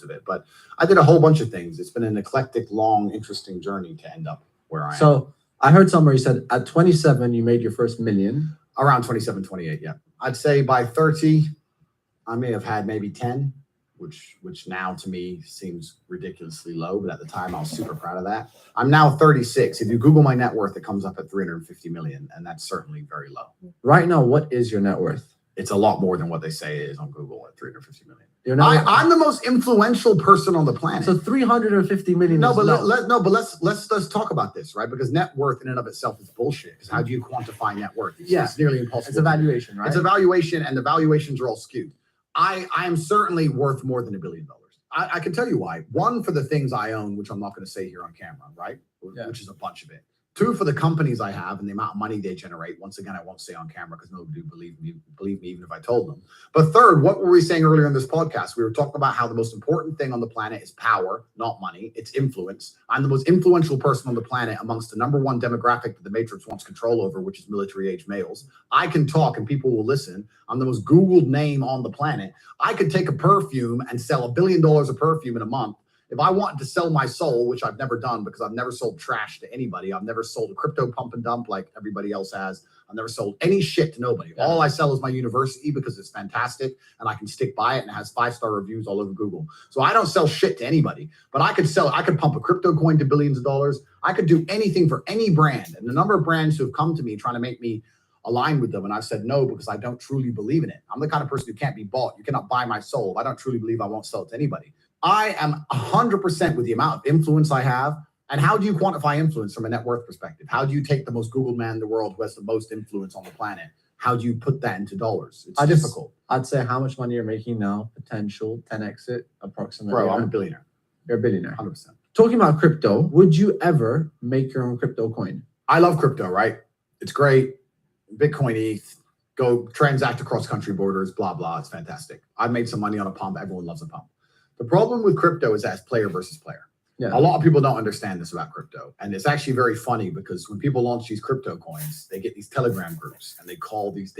of it. But I did a whole bunch of things. It's been an eclectic, long, interesting journey to end up where I am. So I heard somewhere you said at 27, you made your first million. Around 27, 28, yeah. I'd say by 30, I may have had maybe 10. Which now to me seems ridiculously low, but at the time I was super proud of that. I'm now 36. If you Google my net worth, it comes up at 350 million, and that's certainly very low. Right now, what is your net worth? It's a lot more than what they say it is on Google at 350 million. I'm the most influential person on the planet. So 350 million. No, but let's talk about this, right? Because net worth in and of itself is bullshit. Because how do you quantify net worth? It's nearly impossible. It's a valuation, right? It's a valuation, and the valuations are all skewed. I am certainly worth more than $1 billion. I can tell you why. One, for the things I own, which I'm not going to say here on camera, right? Which is a bunch of it. 2 for the companies I have and the amount of money they generate. Once again, I won't say on camera because nobody would believe me even if I told them. But 3rd, what were we saying earlier in this podcast? We were talking about how the most important thing on the planet is power, not money. It's influence. I'm the most influential person on the planet amongst the #1 demographic that the Matrix wants control over, which is military-age males. I can talk and people will listen. I'm the most Googled name on the planet. I could take a perfume and sell $1 billion of perfume in a month. If I wanted to sell my soul, which I've never done because I've never sold trash to anybody. I've never sold a crypto pump and dump like everybody else has. I've never sold any shit to nobody. All I sell is my university because it's fantastic and I can stick by it and it has 5-star reviews all over Google. So I don't sell shit to anybody, but I could pump a crypto coin to billions of dollars. I could do anything for any brand. And the number of brands who have come to me trying to make me align with them. And I've said no, because I don't truly believe in it. I'm the kind of person who can't be bought. You cannot buy my soul. If I don't truly believe, I won't sell it to anybody. I am 100% with the amount of influence I have. And how do you quantify influence from a net worth perspective? How do you take the most Googled man in the world who has the most influence on the planet? How do you put that into dollars? It's difficult. I'd say how much money you're making now, potential 10 exit approximately. Bro, I'm a billionaire. You're a billionaire. 100%. Talking about crypto, would you ever make your own crypto coin? I love crypto, right? It's great. Bitcoin, ETH, go transact across country borders, blah, blah. It's fantastic. I've made some money on a pump. Everyone loves a pump. The problem with crypto is that it's player versus player. Yeah. A lot of people don't understand this about crypto. And it's actually very funny because when people launch these crypto coins, they get these Telegram groups and they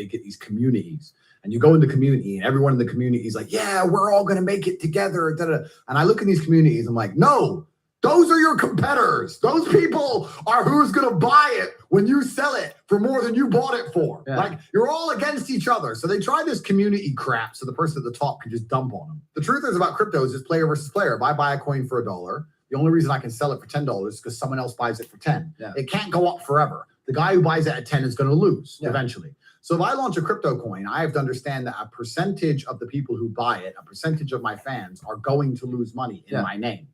get these communities. And you go into community and everyone in the community is like, yeah, we're all going to make it together. Da, da, da. And I look at these communities, I'm like, no, those are your competitors. Those people are who's going to buy it when you sell it for more than you bought it for. Yeah. Like, you're all against each other. So they try this community crap so the person at the top can just dump on them. The truth is about crypto is just player versus player. If I buy a coin for $1, the only reason I can sell it for $10 is because someone else buys it for 10. Yeah. It can't go up forever. The guy who buys it at 10 is going to lose Yeah. eventually. So if I launch a crypto coin, I have to understand that a percentage of the people who buy it, a percentage of my fans are going to lose money in Yeah. my name.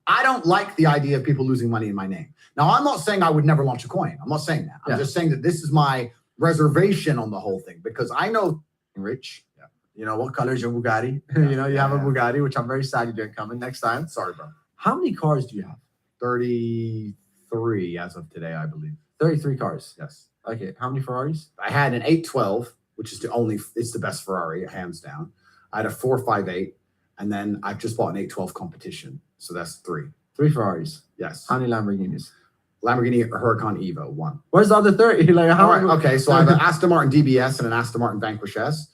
I don't like the idea of people losing money in my name. Now, I'm not saying I would never launch a coin. I'm not saying that. I'm Yeah. just saying that this is my reservation on the whole thing because I know Rich. Yeah. You know, what color is your Bugatti? You know, you have a Bugatti, which I'm very sad you didn't come in next time. Sorry, bro. How many cars do you have? 33 as of today, I believe. 33 cars. Yes. Okay. How many Ferraris? I had an 812, which is it's the best Ferrari, hands down. I had a 458, and then I've just bought an 812 competition. So that's 3. 3 Ferraris. Yes. How many Lamborghinis? Lamborghini Huracan Evo, 1. Where's the other 30? Like, how? All right, okay, so I have an Aston Martin DBS and an Aston Martin Vanquish S.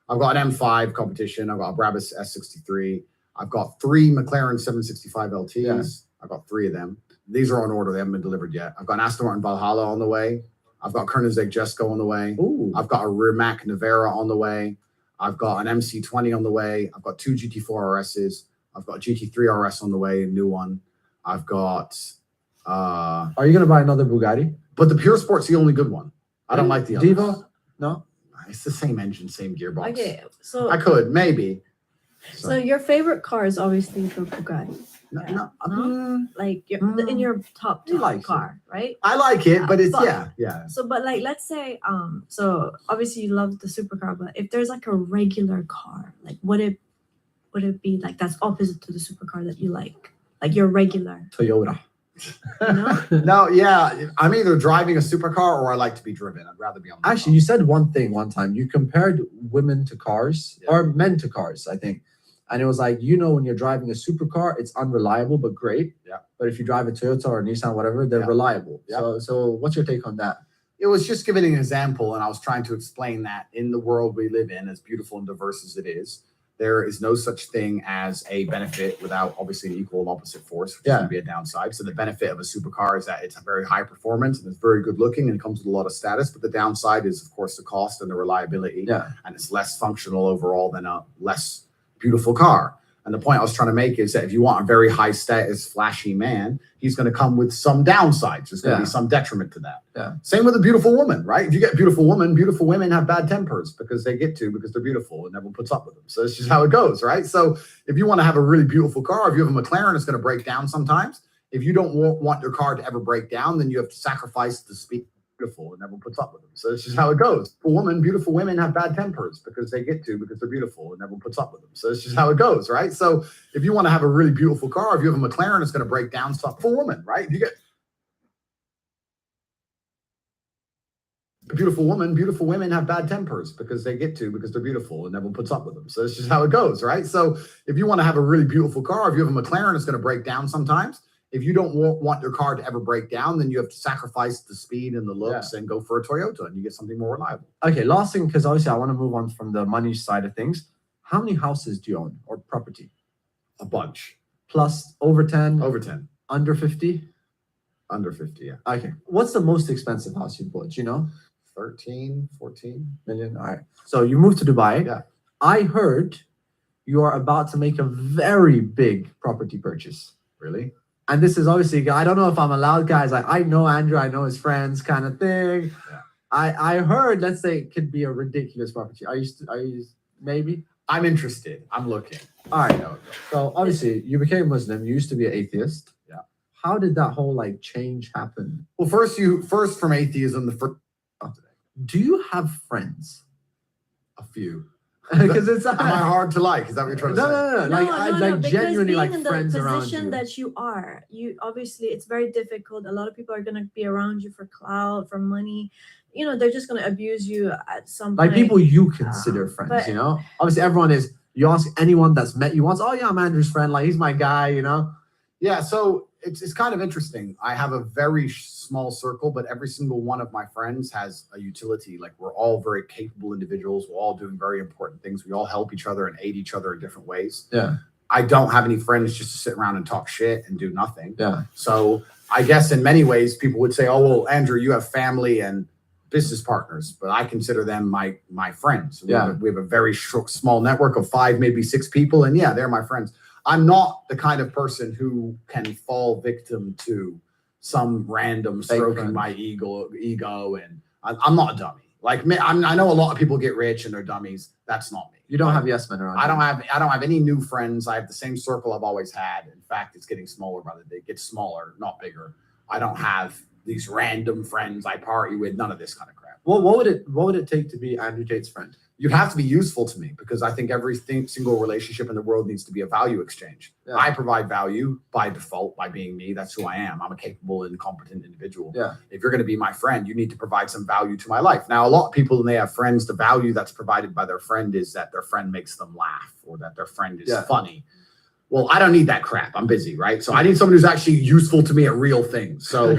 I've got an M5 competition. I've got a Brabus S63. I've got 3 McLaren 765 LTs. Yeah. I've got 3 of them. These are on order. They haven't been delivered yet. I've got an Aston Martin Valhalla on the way. I've got Koenigsegg Jesko on the way. Ooh. I've got a Rimac Navara on the way. I've got an MC20 on the way. I've got 2 GT4 RSs. I've got a GT3 RS on the way, a new one. I've got... Are you going to buy another Bugatti? But the Pure Sport's the only good one. I don't like the others. Divo? No? It's the same engine, same gearbox. Okay, so I could, maybe. So your favorite car is obviously the Bugatti. Like in your top like car, right? I like it, but it's But- yeah. So, but like, let's say, so obviously you love the supercar, but if there's like a regular car, like would it be like that's opposite to the supercar that you like your regular? Toyota. No, yeah. I'm either driving a supercar or I like to be driven. I'd rather be on the Actually, you said one thing one time. You compared women to cars or men to cars, I think. And it was like, you know, when you're driving a supercar, it's unreliable, but great. Yeah. But if you drive a Toyota or a Nissan, whatever, they're reliable. Yeah. So what's your take on that? It was just giving an example, and I was trying to explain that in the world we live in, as beautiful and diverse as it is, there is no such thing as a benefit without obviously an equal and opposite force, which is going to be a downside. So the benefit of a supercar is that it's a very high performance and it's very good looking and it comes with a lot of status. But the downside is, of course, the cost and the reliability. Yeah. And it's less functional overall than a less beautiful car. And the point I was trying to make is that if you want a very high status, flashy man, he's going to come with some downsides. There's going to be some detriment to that. Yeah. Same with a beautiful woman, right? If you get a beautiful women have bad tempers because they're beautiful and everyone puts up with them. So it's just how it goes, right? So if you want to have a really beautiful car, if you have a McLaren, it's going to break down sometimes. If you don't want your car to ever break down, then you have to sacrifice the speed. Beautiful and everyone puts up with them. So it's just how it goes. Beautiful women have bad tempers because they're beautiful and everyone puts up with them. So it's just how it goes, right? So if you want to have a really beautiful car, if you have a McLaren, it's going to break down stuff for women, right? If you get beautiful women have bad tempers because they're beautiful and everyone puts up with them. So it's just how it goes, right? So if you want to have a really beautiful car, if you have a McLaren, it's going to break down sometimes. If you don't want your car to ever break down, then you have to sacrifice the speed and the looks and go for a Toyota and you get something more reliable. Okay, last thing, because obviously I want to move on from the money side of things. How many houses do you own or property? A bunch. Plus over 10? Over 10. Under 50? Under 50, yeah. Okay. What's the most expensive house you bought? Do you know? 13, 14 million. All right. So you moved to Dubai. Yeah. I heard you are about to make a very big property purchase. Really? And this is obviously, I don't know if I'm allowed, guys. Like, I know Andrew, I know his friends kind of thing. Yeah. I heard, let's say it could be a ridiculous property. Are you maybe? I'm interested. I'm looking. All right. So obviously you became Muslim. You used to be an atheist. Yeah. How did that whole like change happen? Well, first from atheism, do you have friends? A few. Because it's am I hard to like? Is that what you're trying to say? No. Like genuinely like being in friends the around position you. that you are, you obviously it's very difficult. A lot of people are gonna be around you for clout, for money. You know, they're just gonna abuse you at some Like point. people you consider friends, but- you know? Obviously everyone is, you ask anyone that's met you once, oh yeah, I'm Andrew's friend, like he's my guy, you know? Yeah, so it's kind of interesting. I have a very small circle, but every single one of my friends has a utility. Like we're all very capable individuals. We're all doing very important things. We all help each other and aid each other in different ways. Yeah. I don't have any friends just to sit around and talk shit and do nothing. Yeah. So I guess in many ways people would say, oh, well, Andrew, you have family and business partners, but I consider them my friends. We have a very small network of 5, maybe 6 people. And yeah, they're my friends. I'm not the kind of person who can fall victim to some random stroking my ego, and I'm not a dummy. Like me, I know a lot of people get rich and they're dummies. That's not me. You don't have yes men around. I don't have any new friends. I have the same circle I've always had. In fact, it's getting smaller by the day. It gets smaller, not bigger. I don't have these random friends I party with. None of this kind of crap. What would it take to be Andrew Tate's friend? You'd have to be useful to me because I think every single relationship in the world needs to be a value exchange. Yeah. I provide value by default by being me. That's who I am. I'm a capable and competent individual. Yeah. If you're going to be my friend, you need to provide some value to my life. Now, a lot of people, when they have friends, the value that's provided by their friend is that their friend makes them laugh or that their friend is funny. Well, I don't need that crap. I'm busy, right? So I need someone who's actually useful to me at real things. So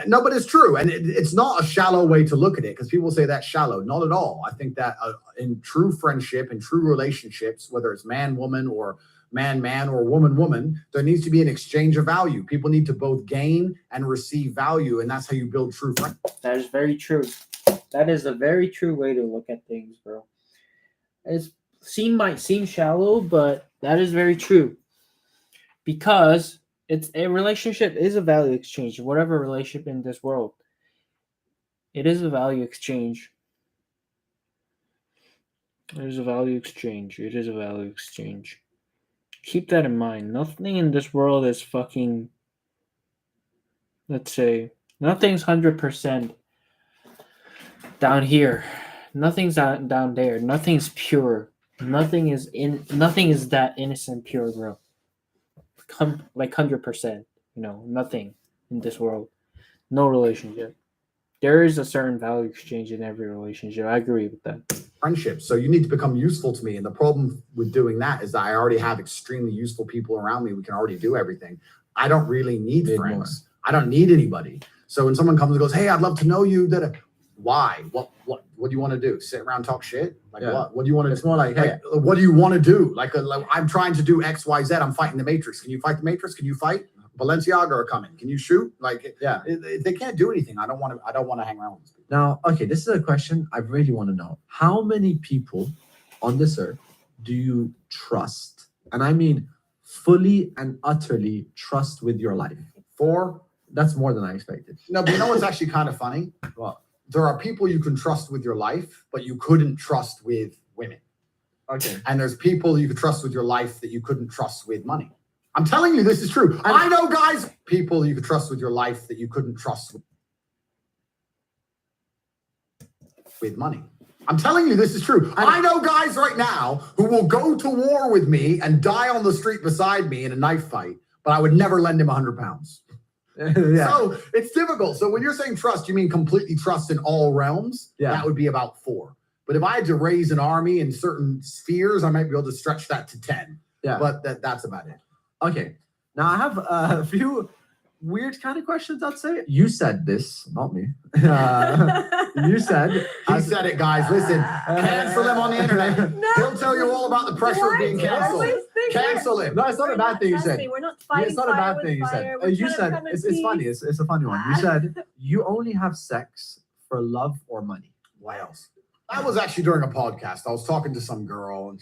no, but it's true. And it's not a shallow way to look at it because people say that's shallow. Not at all. I think that in true friendship and true relationships, whether it's man, woman, or man, or woman, there needs to be an exchange of value. People need to both gain and receive value. And that's how you build true friendship. That is very true. That is a very true way to look at things, bro. Might seem shallow, but that is very true. Because it's a relationship is a value exchange. Whatever relationship in this world, it is a value exchange. It is a value exchange. Keep that in mind. Nothing in this world is fucking. Let's say nothing's 100% down here. Nothing's down there. Nothing's pure. Nothing is that innocent pure, bro. Like 100%, nothing in this world. No relationship. There is a certain value exchange in every relationship. I agree with that. Friendship. So you need to become useful to me. And the problem with doing that is that I already have extremely useful people around me. We can already do everything. I don't really need friends. More. I don't need anybody. So when someone comes and goes, hey, I'd love to know you, why? What do you want to do? Sit around, talk shit? What? What do you want to do? It's more like, hey, what do you want to do? Like I'm trying to do X, Y, Z. I'm fighting the Matrix. Can you fight the Matrix? Can you fight? Balenciaga are coming. Can you shoot? They can't do anything. I don't want to hang around with these people. Now, okay, this is a question I really want to know. How many people on this earth do you trust? And I mean fully and utterly trust with your life. 4. That's more than I expected. No, but you know what's actually kind of funny? What? There are people you can trust with your life, but you couldn't trust with women. Okay. And there's people you could trust with your life that you couldn't trust with money. I'm telling you, this is true. I know, guys. People you could trust with your life that you couldn't trust with money. I'm telling you, this is true. I know guys right now who will go to war with me and die on the street beside me in a knife fight, but I would never lend him £100. Yeah. So it's difficult. So when you're saying trust, you mean completely trust in all realms? Yeah. That would be about 4. But if I had to raise an army in certain spheres, I might be able to stretch that to 10. Yeah. But that's about it. Okay. Now I have a few weird kind of questions, I'd say. You said this, not me. You said. He said it, guys. Listen, cancel him on the internet. He'll tell you all about the pressure of being canceled. Cancel him. No, it's not a bad thing you said. We're not fighting. It's not a bad thing you said. You said, it's funny. It's a funny one. You said, you only have sex for love or money. What else? That was actually during a podcast. I was talking to some girl and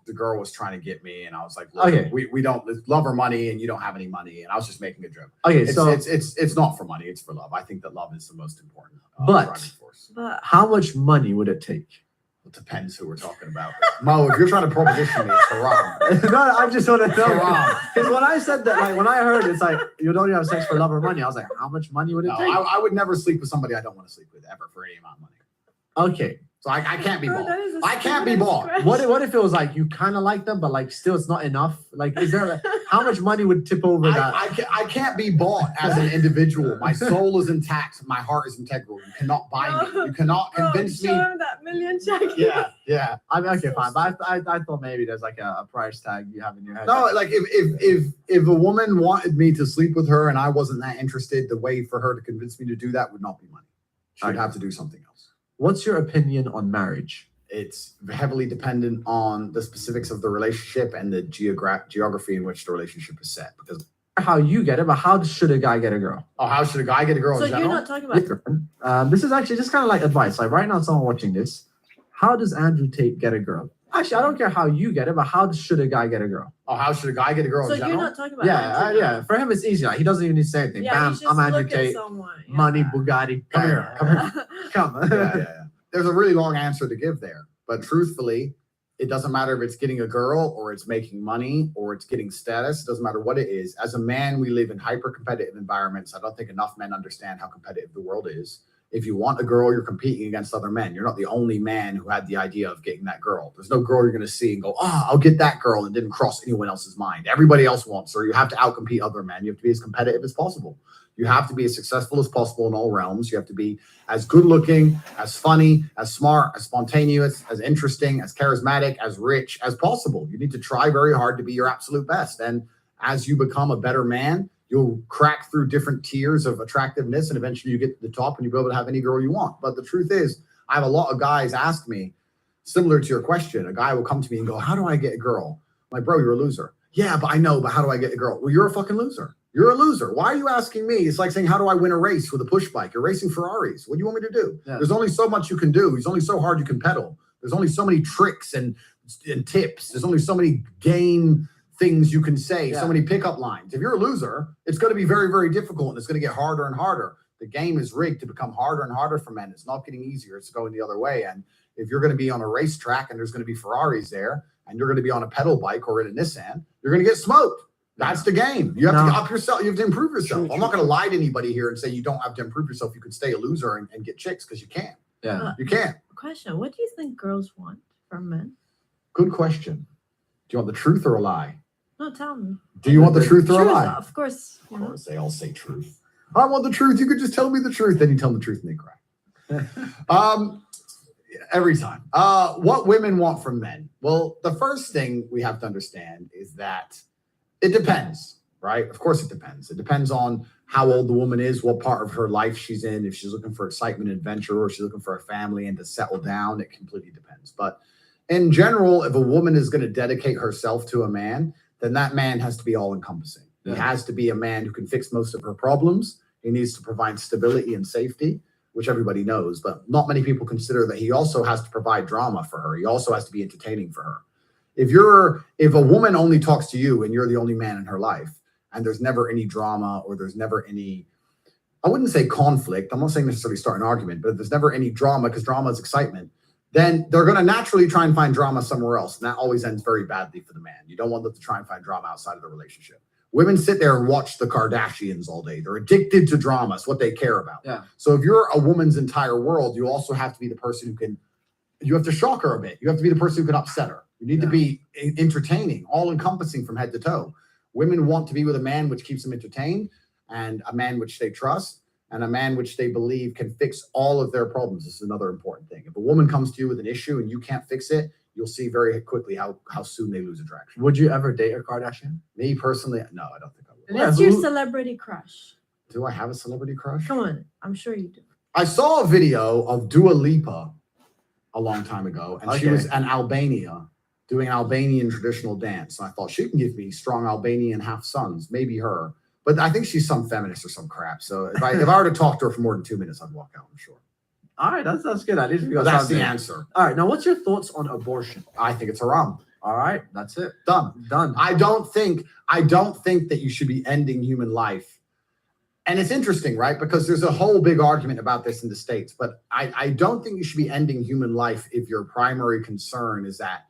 the girl was trying to get me and I was like, look, Okay. we don't love or money and you don't have any money. And I was just making a joke. Okay, it's not for money, it's for love. I think that love is the most important driving force. But how much money would it take? It depends who we're talking about. Mo, if you're trying to proposition me, it's haram. No, I just want to know. Haram. Because when I said that, like when I heard it's like you don't have sex for love or money, I was like, how much money would it No, take? I would never sleep with somebody I don't want to sleep with ever for any amount of money. Okay. So I can't be bought. that is a I can't be stupid bought. question. What if it was like you kind of like them, but like still it's not enough? Like, is there how much money would tip over that? I can't be bought as an individual. My soul is intact. My heart is integral. You cannot buy me. You cannot convince me. Show him that million check. Yeah. I mean, okay, fine, but I thought maybe there's like a price tag you have in your head. No, like if a woman wanted me to sleep with her and I wasn't that interested, the way for her to convince me to do that would not be money. She'd have to do something else. What's your opinion on marriage? It's heavily dependent on the specifics of the relationship and the geography in which the relationship is set. Because how you get it, but how should a guy get a girl? Oh, how should a guy get a girl? So in you're general? not talking about. This is actually just kind of like advice. Like right now, someone watching this, how does Andrew Tate get a girl? Actually, I don't care how you get it, but how should a guy get a girl? Oh, how should a guy get a girl So in you're general? not talking about. Yeah. For him, it's easy. Like, he doesn't even need to say anything. Yeah, Bam, you just I'm Andrew look at Tate. someone, yeah. Money, Bugatti. Come here. Come. Yeah. There's a really long answer to give there. But truthfully, it doesn't matter if it's getting a girl or it's making money or it's getting status. It doesn't matter what it is. As a man, we live in hyper-competitive environments. I don't think enough men understand how competitive the world is. If you want a girl, you're competing against other men. You're not the only man who had the idea of getting that girl. There's no girl you're going to see and go, I'll get that girl, and didn't cross anyone else's mind. Everybody else wants her. You have to outcompete other men. You have to be as competitive as possible. You have to be as successful as possible in all realms. You have to be as good looking, as funny, as smart, as spontaneous, as interesting, as charismatic, as rich as possible. You need to try very hard to be your absolute best. And as you become a better man, you'll crack through different tiers of attractiveness, and eventually you get to the top and you'll be able to have any girl you want. But the truth is, I have a lot of guys ask me, similar to your question, a guy will come to me and go, how do I get a girl? I'm like, bro, you're a loser. Yeah, but I know, but how do I get a girl? Well, you're a fucking loser. You're a loser. Why are you asking me? It's like saying, how do I win a race with a push bike? You're racing Ferraris. What do you want me to do? Yeah. There's only so much you can do. There's only so hard you can pedal. There's only so many tricks and tips. There's only so many game things you can say, so many pickup lines. If you're a loser, it's going to be very, very difficult, and it's going to get harder and harder. The game is rigged to become harder and harder for men. It's not getting easier. It's going the other way. And if you're going to be on a racetrack and there's going to be Ferraris there, and you're going to be on a pedal bike or in a Nissan, you're going to get smoked. That's the game. You have to up yourself. You have to improve yourself. I'm not going to lie to anybody here and say you don't have to improve yourself. You could stay a loser and get chicks, because you can't. Yeah. You can't. Question: what do you think girls want from men? Good question. Do you want the truth or a lie? No, tell me. Do you want the truth or a lie? Of course. Of course, they all say truth. I want the truth. You could just tell me the truth. Then you tell them the truth and they cry. Every time. What women want from men? Well, the first thing we have to understand is that it depends, right? Of course it depends. It depends on how old the woman is, what part of her life she's in, if she's looking for excitement and adventure, or she's looking for a family and to settle down. It completely depends. But in general, if a woman is going to dedicate herself to a man, then that man has to be all-encompassing. He has to be a man who can fix most of her problems. He needs to provide stability and safety, which everybody knows, but not many people consider that he also has to provide drama for her. He also has to be entertaining for her. If a woman only talks to you and you're the only man in her life, and there's never any drama, or there's never any, I wouldn't say conflict, I'm not saying necessarily start an argument, but if there's never any drama, because drama is excitement, then they're going to naturally try and find drama somewhere else. And that always ends very badly for the man. You don't want them to try and find drama outside of the relationship. Women sit there and watch the Kardashians all day. They're addicted to drama. It's what they care about. Yeah. So if you're a woman's entire world, you also have to be the person you have to shock her a bit. You have to be the person who can upset her. You need to be entertaining, all encompassing from head to toe. Women want to be with a man which keeps them entertained. and a man which they trust, and a man which they believe can fix all of their problems. This is another important thing. If a woman comes to you with an issue and you can't fix it, you'll see very quickly how soon they lose attraction. Would you ever date a Kardashian? Me personally, no, I don't think I would. What's your celebrity crush? Do I have a celebrity crush? Come on, I'm sure you do. I saw a video of Dua Lipa a long time ago, and she Okay. was in Albania doing an Albanian traditional dance. And I thought she can give me strong Albanian half sons, maybe her. But I think she's some feminist or some crap. So if I were to talk to her for more than 2 minutes, I'd walk out, I'm sure. All right, that's good. At least we got That's something. the answer. All right, now what's your thoughts on abortion? I think it's haram. All right, that's it. Done. I don't think that you should be ending human life. And it's interesting, right? Because there's a whole big argument about this in the States, but I don't think you should be ending human life if your primary concern is that,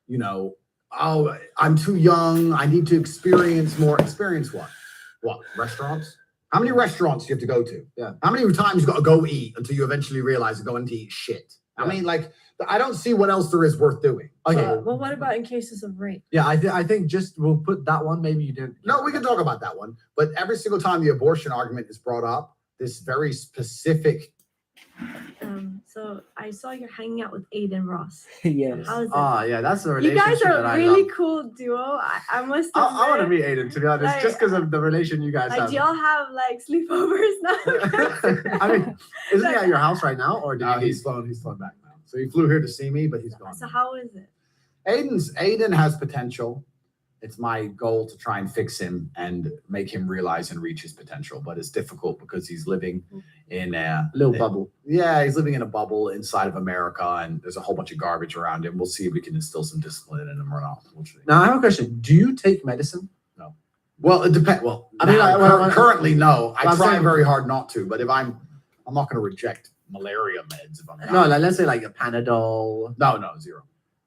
you know, oh, I'm too young, I need to experience more. Experience what? What? Restaurants? How many restaurants do you have to go to? Yeah. How many times you got to go eat until you eventually realize you're going to eat shit? I mean, like, I don't see what else there is worth doing. Okay. Well, what about in cases of rape? Yeah, I think just we'll put that one. Maybe you didn't. No, we can talk about that one. But every single time the abortion argument is brought up, this very specific. So I saw you're hanging out with Aiden Ross. Yes. How is it? Ah, yeah, that's the You relationship guys that are I a really love. cool duo. I must I want to admit. meet Aiden, to be honest, Like, just because of the relation you guys Like, have. do y'all have like sleepovers now? I mean, isn't he at your house right now, or did No, he? he's flown back now. So he flew here to see me, but he's gone. So how is it? Aiden has potential. It's my goal to try and fix him and make him realize and reach his potential. But it's difficult because he's living in a little bubble. Yeah, he's living in a bubble inside of America, and there's a whole bunch of garbage around him. We'll see if we can instill some discipline in him or not. We'll see. Now I have a question. Do you take medicine? No. Well, it depends. Well, I mean, currently no. I I'm try saying- very hard not to. But if I'm not going to reject malaria meds if I'm No, like let's say like a Panadol. No, zero.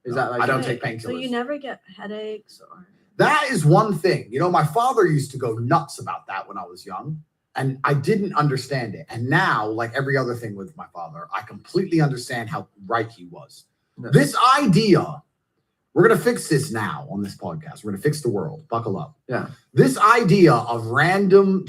Is No, that like I don't take So painkillers. you never get headaches or? That is one thing. You know, my father used to go nuts about that when I was young, and I didn't understand it. And now, like every other thing with my father, I completely understand how right he was. No. This idea, we're going to fix this now on this podcast. We're going to fix the world. Buckle up. Yeah. This idea of random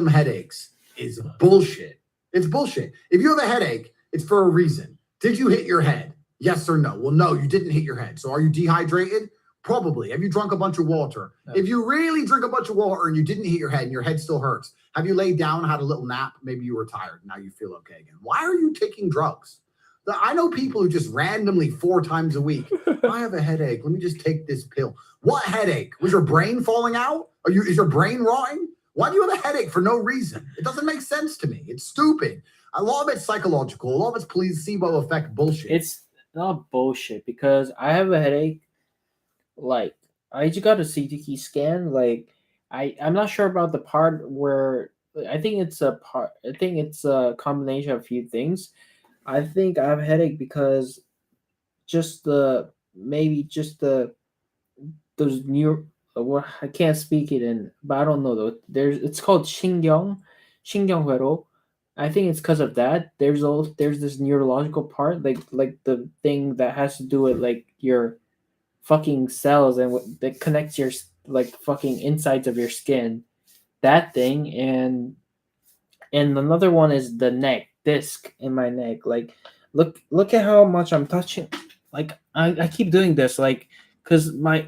headaches is bullshit. It's bullshit. If you have a headache, it's for a reason. Did you hit your head? Yes or no? Well, no, you didn't hit your head. So are you dehydrated? Probably. Have you drunk a bunch of water? No. If you really drink a bunch of water and you didn't hit your head and your head still hurts, have you laid down, had a little nap? Maybe you were tired. Now you feel okay again. Why are you taking drugs? I know people who just randomly 4 times a week, I have a headache. Let me just take this pill. What headache? Was your brain falling out? Is your brain rotting? Why do you have a headache for no reason? It doesn't make sense to me. It's stupid. A lot of it's psychological. A lot of it's placebo effect bullshit. It's not bullshit because I have a headache. Like I just got a CT scan. Like I'm not sure about the part where I think it's a combination of a few things. I think I have a headache because those new well, I can't speak it in, but I don't know though. It's called 신경회로. I think it's because of that. There's this neurological part, like the thing that has to do with like your fucking cells and that connects your like fucking insides of your skin. That thing and another one is the neck disc in my neck. Like look at how much I'm touching. Like I keep doing this like because my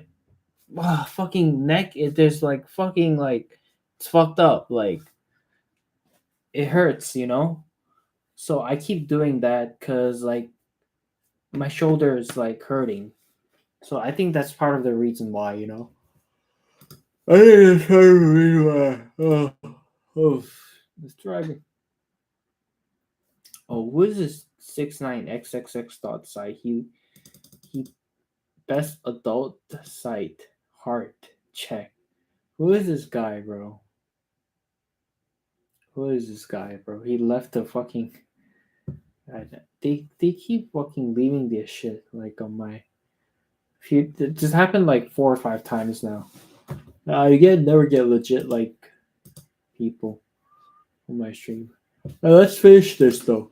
fucking neck there's like fucking like it's fucked up like. It hurts, you know? So I keep doing that because, like, my shoulder is, like, hurting. So I think that's part of the reason why, you know? I think that's part of the reason why. It's driving. Oh, who is this 69xxx site? He best adult site. Heart check. Who is this guy, bro? Who is this guy, bro? He left the fucking. They keep fucking leaving this shit like on my. It just happened like 4 or 5 times now. You never get legit like people on my stream. Now, let's finish this though.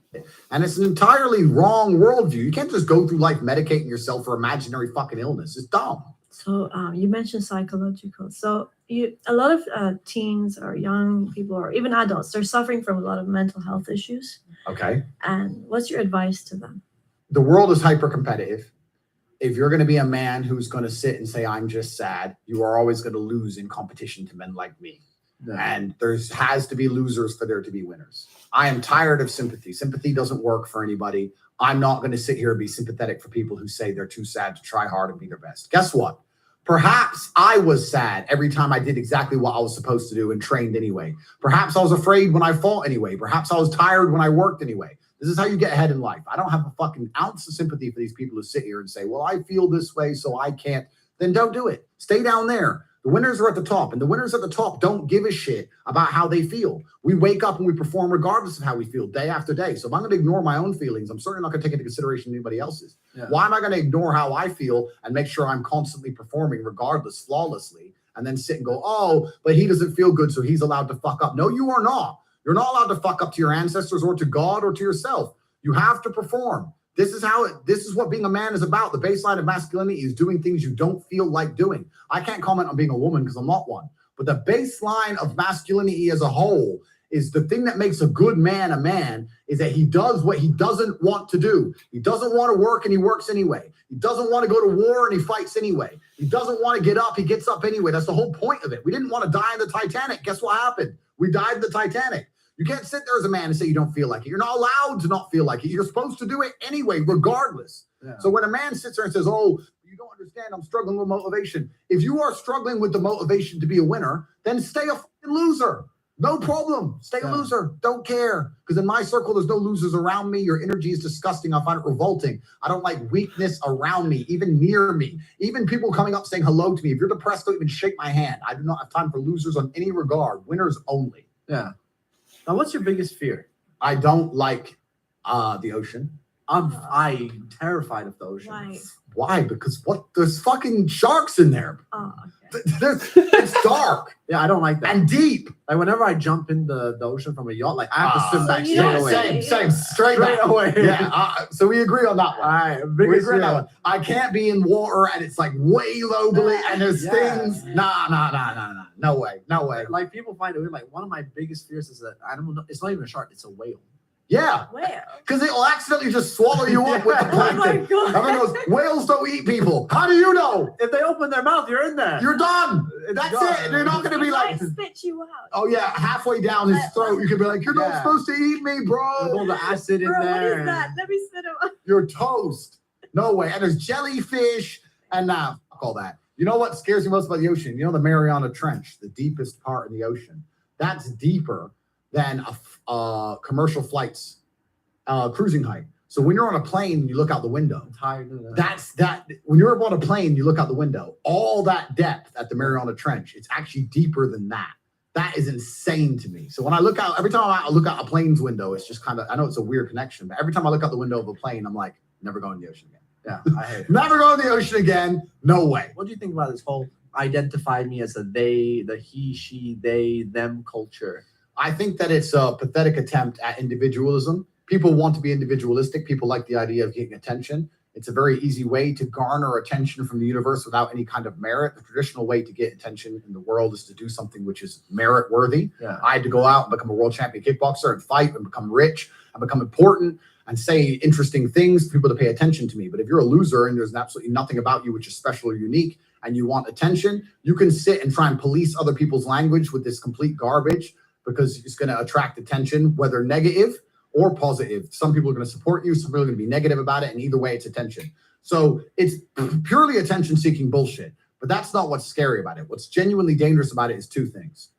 And it's an entirely wrong worldview. You can't just go through life medicating yourself for imaginary fucking illness. It's dumb. So you mentioned psychological. So a lot of teens or young people or even adults, they're suffering from a lot of mental health issues. Okay. And what's your advice to them? The world is hyper competitive. If you're going to be a man who's going to sit and say, I'm just sad, you are always going to lose in competition to men like me. Yeah. And has to be losers for there to be winners. I am tired of sympathy. Sympathy doesn't work for anybody. I'm not going to sit here and be sympathetic for people who say they're too sad to try hard and be their best. Guess what? Perhaps I was sad every time I did exactly what I was supposed to do and trained anyway. Perhaps I was afraid when I fought anyway. Perhaps I was tired when I worked anyway. This is how you get ahead in life. I don't have a fucking ounce of sympathy for these people who sit here and say, well, I feel this way, so I can't. Then don't do it. Stay down there. The winners are at the top, and the winners at the top don't give a shit about how they feel. We wake up and we perform regardless of how we feel day after day. So if I'm going to ignore my own feelings, I'm certainly not going to take into consideration anybody else's. Yeah. Why am I going to ignore how I feel and make sure I'm constantly performing regardless, flawlessly, and then sit and go, oh, but he doesn't feel good, so he's allowed to fuck up. No, you are not. You're not allowed to fuck up to your ancestors or to God or to yourself. You have to perform. This is what being a man is about. The baseline of masculinity is doing things you don't feel like doing. I can't comment on being a woman because I'm not one. But the baseline of masculinity as a whole is the thing that makes a good man a man is that he does what he doesn't want to do. He doesn't want to work and he works anyway. He doesn't want to go to war and he fights anyway. He doesn't want to get up, he gets up anyway. That's the whole point of it. We didn't want to die in the Titanic. Guess what happened? We died in the Titanic. You can't sit there as a man and say you don't feel like it. You're not allowed to not feel like it. You're supposed to do it anyway, regardless. Yeah. So when a man sits there and says, oh, you don't understand, I'm struggling with motivation. If you are struggling with the motivation to be a winner, then stay a fucking loser. No problem. Stay a loser. Don't care. Because in my circle, there's no losers around me. Your energy is disgusting. I find it revolting. I don't like weakness around me, even near me. Even people coming up saying hello to me. If you're depressed, don't even shake my hand. I do not have time for losers on any regard. Winners only. Yeah. Now, what's your biggest fear? I don't like the ocean. I'm terrified of the ocean. Why? Why? Because there's fucking sharks in there. Oh, It's dark. Yeah, I don't like that. And deep. Like whenever I jump in the ocean from a yacht, like I have to swim back you straight don't away. Same, straight back. away. Yeah, so we agree on that one. All right, We biggest agree on that fear. one. I can't be in water and it's like way low below and there's things. Nah. No way. Like people find it weird. Like one of my biggest fears is that animal. It's not even a shark. It's a whale. Yeah. Where? Because it'll accidentally just swallow you up with the Oh my plankton. God. Everyone goes, whales don't eat people. How do you know? If they open their mouth, you're in there. You're done. That's done. it. They're not going to be He like, might spit you out. oh yeah, halfway down his throat, you could be like, you're not Yeah. supposed to eat me, With bro. all the acid in Bro, what there. is that? Let me spit him out. You're toast. No way. And there's jellyfish and fuck all that. You know what scares me most about the ocean? You know the Mariana Trench, the deepest part in the ocean. That's deeper than a commercial flight's cruising height. So when you're on a plane, you look out the window. I'm tired of that. That's that. When you're up on a plane, you look out the window. All that depth at the Mariana Trench, it's actually deeper than that. That is insane to me. So when I look out, every time I look out a plane's window, it's just kind of, I know it's a weird connection, but every time I look out the window of a plane, I'm like, never going to the ocean again. Yeah, I hate it. Never going to the ocean again. No way. What do you think about this whole identify me as a they, the he, she, they, them culture? I think that it's a pathetic attempt at individualism. People want to be individualistic. People like the idea of getting attention. It's a very easy way to garner attention from the universe without any kind of merit. The traditional way to get attention in the world is to do something which is merit worthy. Yeah. I had to go out and become a world champion kickboxer and fight and become rich and become important and say interesting things for people to pay attention to me. But if you're a loser and there's absolutely nothing about you which is special or unique and you want attention, you can sit and try and police other people's language with this complete garbage because it's going to attract attention, whether negative or positive. Some people are going to support you, some people are going to be negative about it, and either way, it's attention. So it's purely attention-seeking bullshit, but that's not what's scary about it. What's genuinely dangerous about it is two things.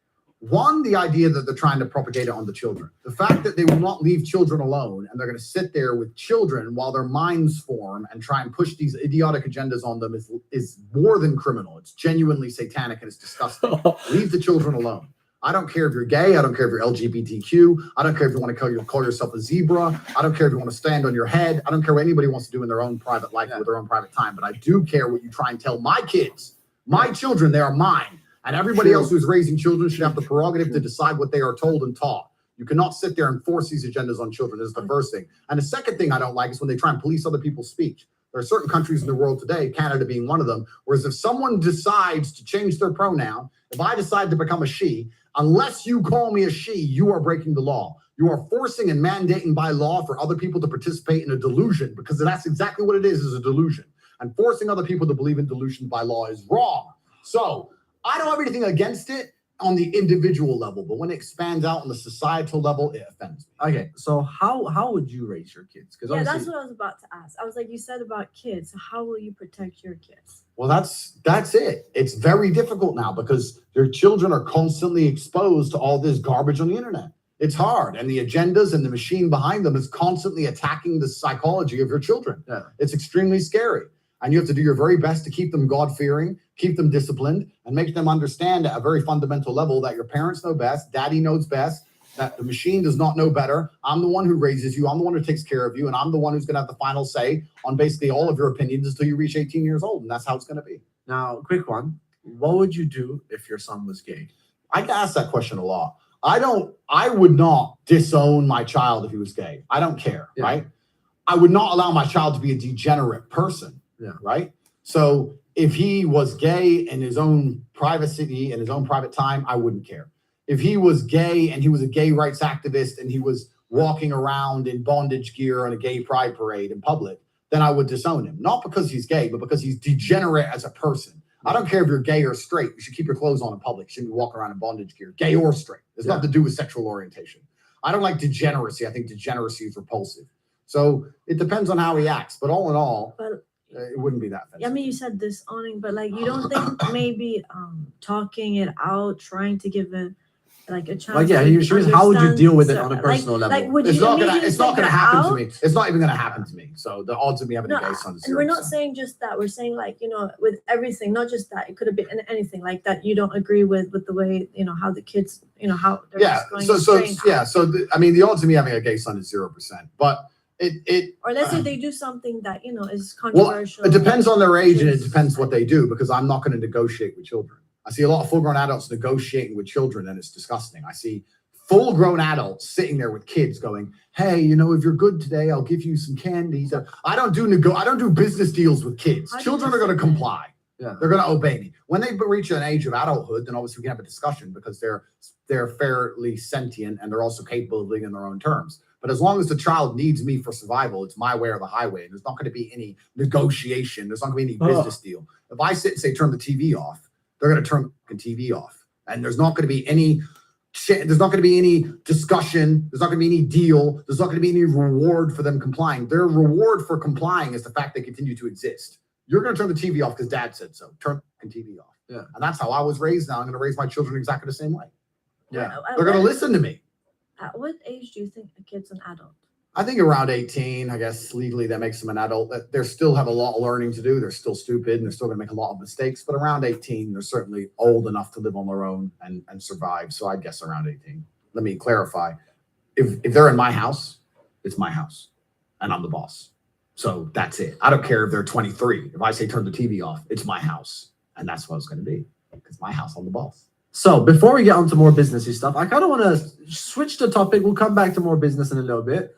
One, the idea that they're trying to propagate it on the children. The fact that they will not leave children alone, and they're going to sit there with children while their minds form and try and push these idiotic agendas on them is more than criminal. It's genuinely satanic and it's disgusting. Leave the children alone. I don't care if you're gay. I don't care if you're LGBTQ. I don't care if you want to call yourself a zebra. I don't care if you want to stand on your head. I don't care what anybody wants to do in their own private life with their own private time. But I do care what you try and tell my kids, my children. They are mine. And everybody else who's raising children should have the prerogative to decide what they are told and taught. You cannot sit there and force these agendas on children. This is the first thing. And the second thing I don't like is when they try and police other people's speech. There are certain countries in the world today, Canada being one of them, whereas if someone decides to change their pronoun, If I decide to become a she, unless you call me a she, you are breaking the law. You are forcing and mandating by law for other people to participate in a delusion, because that's exactly what it is a delusion. And forcing other people to believe in delusion by law is wrong. So I don't have anything against it on the individual level, but when it expands out on the societal level, it offends me. Okay, so how would you raise your kids? Because Yeah, that's what I was about to ask. I was like, you said about kids. So how will you protect your kids? Well, that's it. It's very difficult now because your children are constantly exposed to all this garbage on the internet. It's hard, and the agendas and the machine behind them is constantly attacking the psychology of your children. Yeah. It's extremely scary, and you have to do your very best to keep them God-fearing, keep them disciplined, and make them understand at a very fundamental level that your parents know best, daddy knows best, that the machine does not know better. I'm the one who raises you. I'm the one who takes care of you, and I'm the one who's going to have the final say on basically all of your opinions until you reach 18 years old, and that's how it's going to be. Now, quick one. What would you do if your son was gay? I get asked that question a lot. I would not disown my child if he was gay. I don't care, right? I would not allow my child to be a degenerate person, right? So if he was gay in his own privacy, in his own private time, I wouldn't care. If he was gay and he was a gay rights activist and he was walking around in bondage gear on a gay pride parade in public, then I would disown him. Not because he's gay, but because he's degenerate as a person. I don't care if you're gay or straight. You should keep your clothes on in public. You shouldn't be walking around in bondage gear, gay or straight. It's nothing to do with sexual orientation. I don't like degeneracy. I think degeneracy is repulsive. So it depends on how he acts. But all in all, it wouldn't be that offensive. I mean, you said disowning, but like, you don't think maybe talking it out, trying to give it like a chance? Like, yeah, how would you deal with it on a personal level? Like, would It's you not gonna happen out? to me. It's not even gonna happen to me. So the odds of me having a gay son is 0%. And we're not saying just that. We're saying, like, you know, with everything, not just that. It could have been anything like that. You don't agree with the way, you know, how the kids, you know, how they're just going I mean, the odds of me having a gay son is 0%. But or let's say they do something that, you know, is well, controversial. it depends on their age and it depends what they do, because I'm not going to negotiate with children. I see a lot of full-grown adults negotiating with children, and it's disgusting. I see full-grown adults sitting there with kids going, hey, you know, if you're good today, I'll give you some candy. I don't do business deals with kids. Children are going to comply. Yeah. They're going to obey me. When they reach an age of adulthood, then obviously we can have a discussion because they're fairly sentient and they're also capable of living in their own terms. But as long as the child needs me for survival, it's my way or the highway. And there's not going to be any negotiation. There's not going to be any business deal. If I sit and say, turn the TV off, they're going to turn the TV off. And there's not going to be any there's not going to be any discussion. There's not going to be any deal. There's not going to be any reward for them complying. Their reward for complying is the fact they continue to exist. You're going to turn the TV off because dad said so. Turn the TV off. Yeah. And that's how I was raised. Now I'm going to raise my children exactly the same way. Yeah. They're going to listen to me. At what age do you think a kid's an adult? I think around 18, I guess legally that makes them an adult. They still have a lot of learning to do. They're still stupid and they're still going to make a lot of mistakes. But around 18, they're certainly old enough to live on their own and survive. So I guess around 18. Let me clarify. If they're in my house, it's my house and I'm the boss. So that's it. I don't care if they're 23. If I say turn the TV off, it's my house. And that's what it's going to be. It's my house, I'm the boss. So before we get on to more businessy stuff, I kind of want to switch the topic. We'll come back to more business in a little bit.